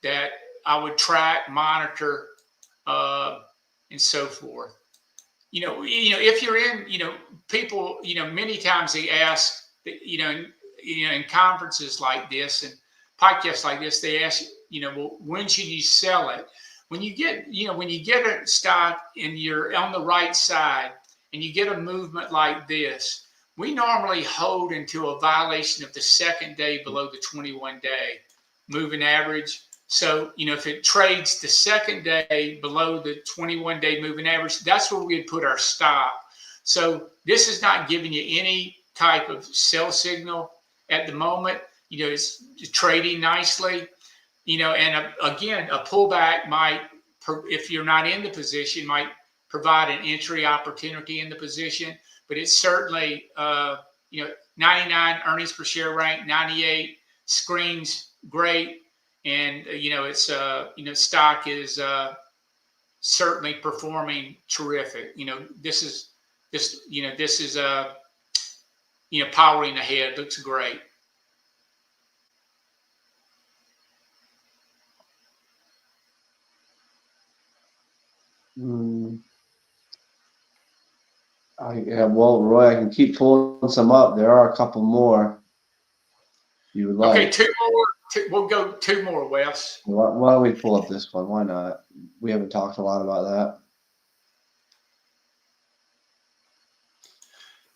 Speaker 2: that I would track, monitor, and so forth. If you're in, people, many times they ask, in conferences like this and podcasts like this, they ask, well, when should you sell it? When you get a stock and you're on the right side and you get a movement like this, we normally hold until a violation of the second day below the 21-day moving average. So, if it trades the second day below the 21-day moving average, that's where we'd put our stop. So this is not giving you any type of sell signal at the moment. It's trading nicely, and again, a pullback might, if you're not in the position, might provide an entry opportunity in the position, but it's certainly, 99 earnings per share rank, 98 screens great. And, it's, stock is certainly performing terrific. This is powering ahead. Looks great.
Speaker 1: Yeah, well, Roy, I can keep pulling some up. There are a couple more you would like.
Speaker 2: Okay, two more. We'll go two more, Wes.
Speaker 1: Why don't we pull up this one? Why not? We haven't talked a lot about that.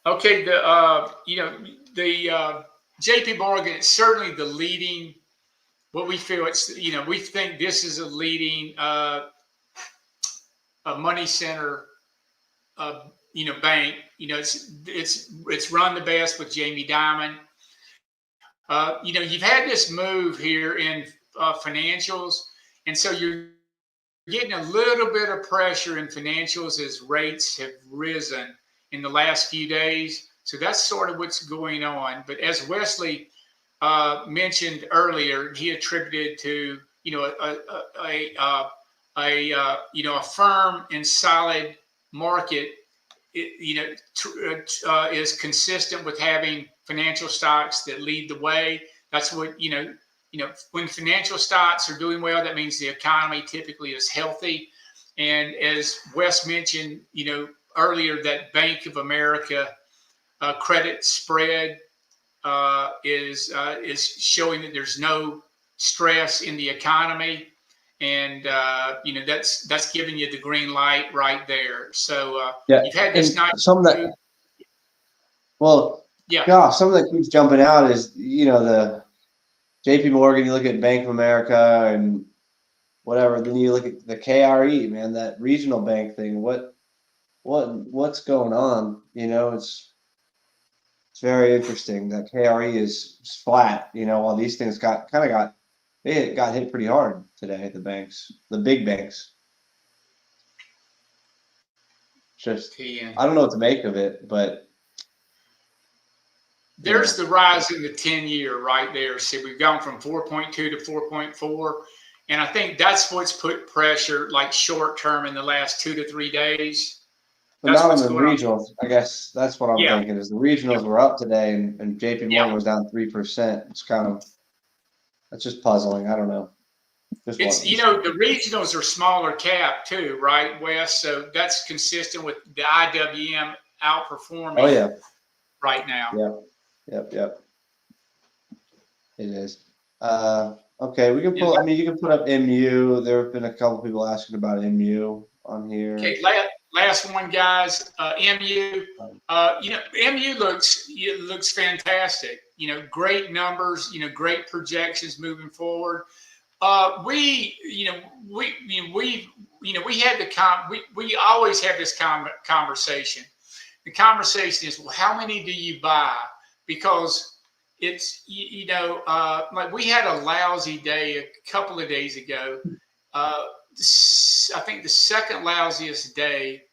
Speaker 2: Okay, the JP Morgan is certainly the leading. What we feel it's we think this is a leading a money center bank. It's run the best with Jamie Dimon. You've had this move here in financials, and so you're getting a little bit of pressure in financials as rates have risen in the last few days. So that's sort of what's going on. But as Wesley mentioned earlier, he attributed to a firm and solid market. Is consistent with having financial stocks that lead the way. That's what, when financial stocks are doing well, that means the economy typically is healthy. And as Wes mentioned, earlier, that Bank of America credit spread is showing that there's no stress in the economy. And that's giving you the green light right there. So you've had this nice
Speaker 1: something that keeps jumping out is the JP Morgan. You look at Bank of America and whatever. Then you look at the KRE, man, that regional bank thing. What's going on? It's very interesting that KRE is flat. While these things got hit pretty hard today at the banks, the big banks. Just, I don't know what to make of it, but
Speaker 2: there's the rise in the 10-year right there. So we've gone from 4.2 to 4.4, and I think that's what's put pressure, like short term, in the last 2 to 3 days.
Speaker 1: But not on the regionals. I guess that's what I'm thinking. Is the regionals were up today, and JP Morgan was down 3%. It's that's just puzzling. I don't know.
Speaker 2: The regionals are smaller cap too, right, Wes? So that's consistent with the IWM outperforming.
Speaker 1: Oh yeah,
Speaker 2: right now.
Speaker 1: Yep. It is. Okay, we can pull. I mean, you can put up MU. There have been a couple people asking about MU on here.
Speaker 2: Okay, last one, guys. MU. MU looks fantastic. Great numbers. Great projections moving forward. We always have this conversation. The conversation is, well, how many do you buy? Because it's, like we had a lousy day a couple of days ago. I think the second lousiest day,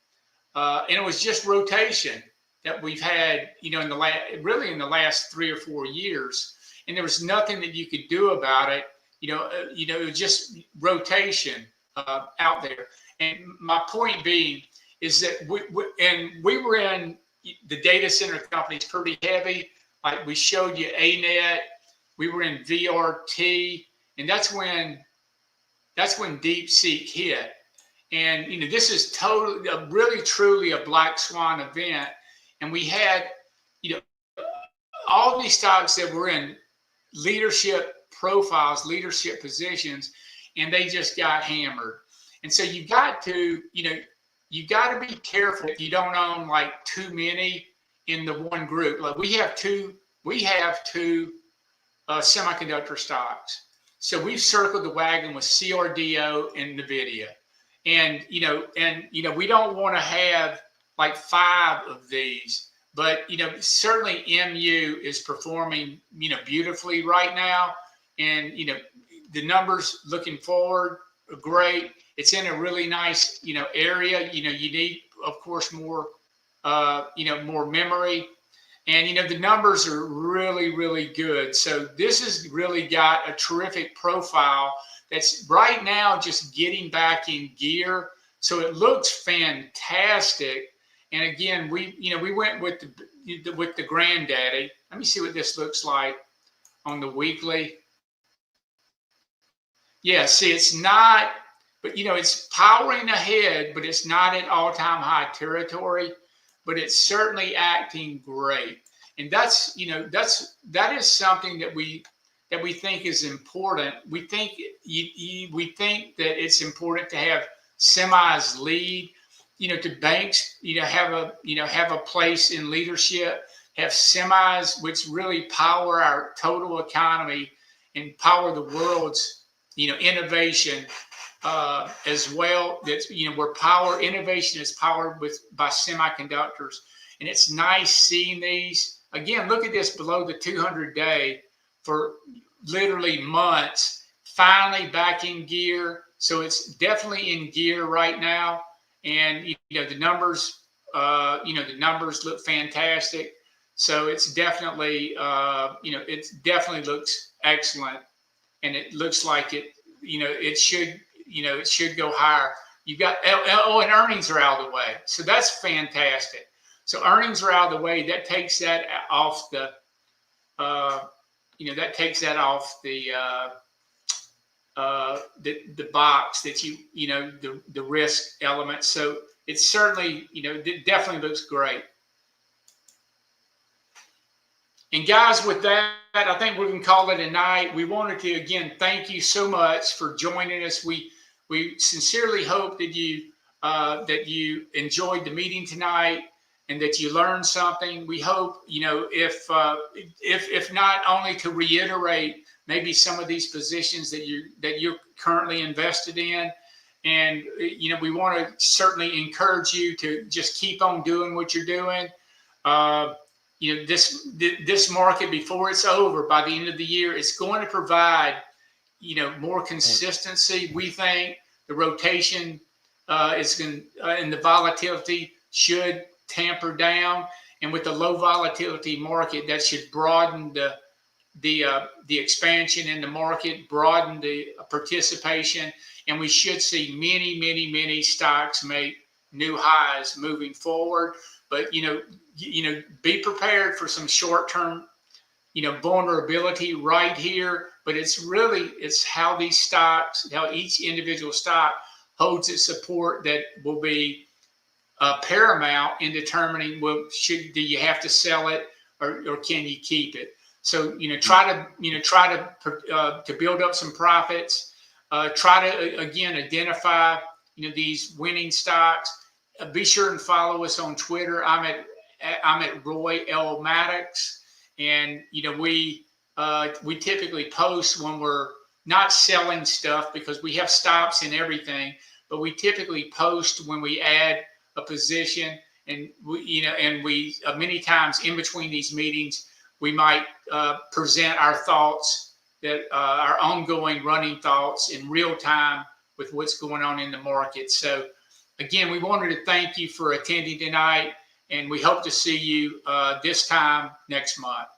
Speaker 2: and it was just rotation that we've had, in the last 3 or 4 years, and there was nothing that you could do about it. It was just rotation out there. And my point being is that we were in the data center companies pretty heavy. Like we showed you ANET, we were in VRT, and that's when DeepSeek hit. And this is really truly a black swan event. And we had all these stocks that were in leadership profiles, leadership positions, and they just got hammered. And so you got to, you got to be careful if you don't own like too many in the one group. Like we have two semiconductor stocks. So we've circled the wagon with CRDO and Nvidia. And, we don't want to have like 5 of these, but, certainly MU is performing, beautifully right now. And, the numbers looking forward are great. It's in a really nice, area. You need, of course, more, more memory. And, the numbers are really, really good. So this has really got a terrific profile that's right now just getting back in gear. So it looks fantastic. And again, we went with the granddaddy. Let me see what this looks like on the weekly. Yeah, see, it's not, but it's powering ahead, but it's not at all-time high territory, but it's certainly acting great. And that's, that is something that we think is important. We think that it's important to have semis lead, to banks, have a place in leadership, have semis which really power our total economy and power the world's, innovation as well. That's, where innovation is powered by semiconductors. And it's nice seeing these. Again, look at this below the 200-day for literally months, finally back in gear. So it's definitely in gear right now. And, the numbers, the numbers look fantastic. So it's definitely, it definitely looks excellent. And it looks like it, it should go higher. You've got, and earnings are out of the way. So that's fantastic. So earnings are out of the way. That takes that off the, that takes that off the box that the risk element. So it's certainly, it definitely looks great. And guys, with that, I think we can call it a night. We wanted to, again, thank you so much for joining us. We sincerely hope that you enjoyed the meeting tonight and that you learned something. We hope, if not only to reiterate maybe some of these positions that you're currently invested in, and we want to certainly encourage you to just keep on doing what you're doing. This market, before it's over by the end of the year, it's going to provide, more consistency. We think the rotation is going and the volatility should tamper down, and with the low volatility market, that should broaden the expansion in the market, broaden the participation, and we should see many stocks make new highs moving forward. But be prepared for some short-term, vulnerability right here. But it's how these stocks, how each individual stock holds its support that will be paramount in determining, well, do you have to sell it or can you keep it? So try to build up some profits. Try to again identify these winning stocks. Be sure and follow us on Twitter. I'm at Roy L. Maddox, and we typically post when we're not selling stuff because we have stops and everything, but we typically post when we add a position, and we many times in between these meetings we might present our thoughts, that our ongoing running thoughts in real time with what's going on in the market. So again, we wanted to thank you for attending tonight, and we hope to see you this time next month.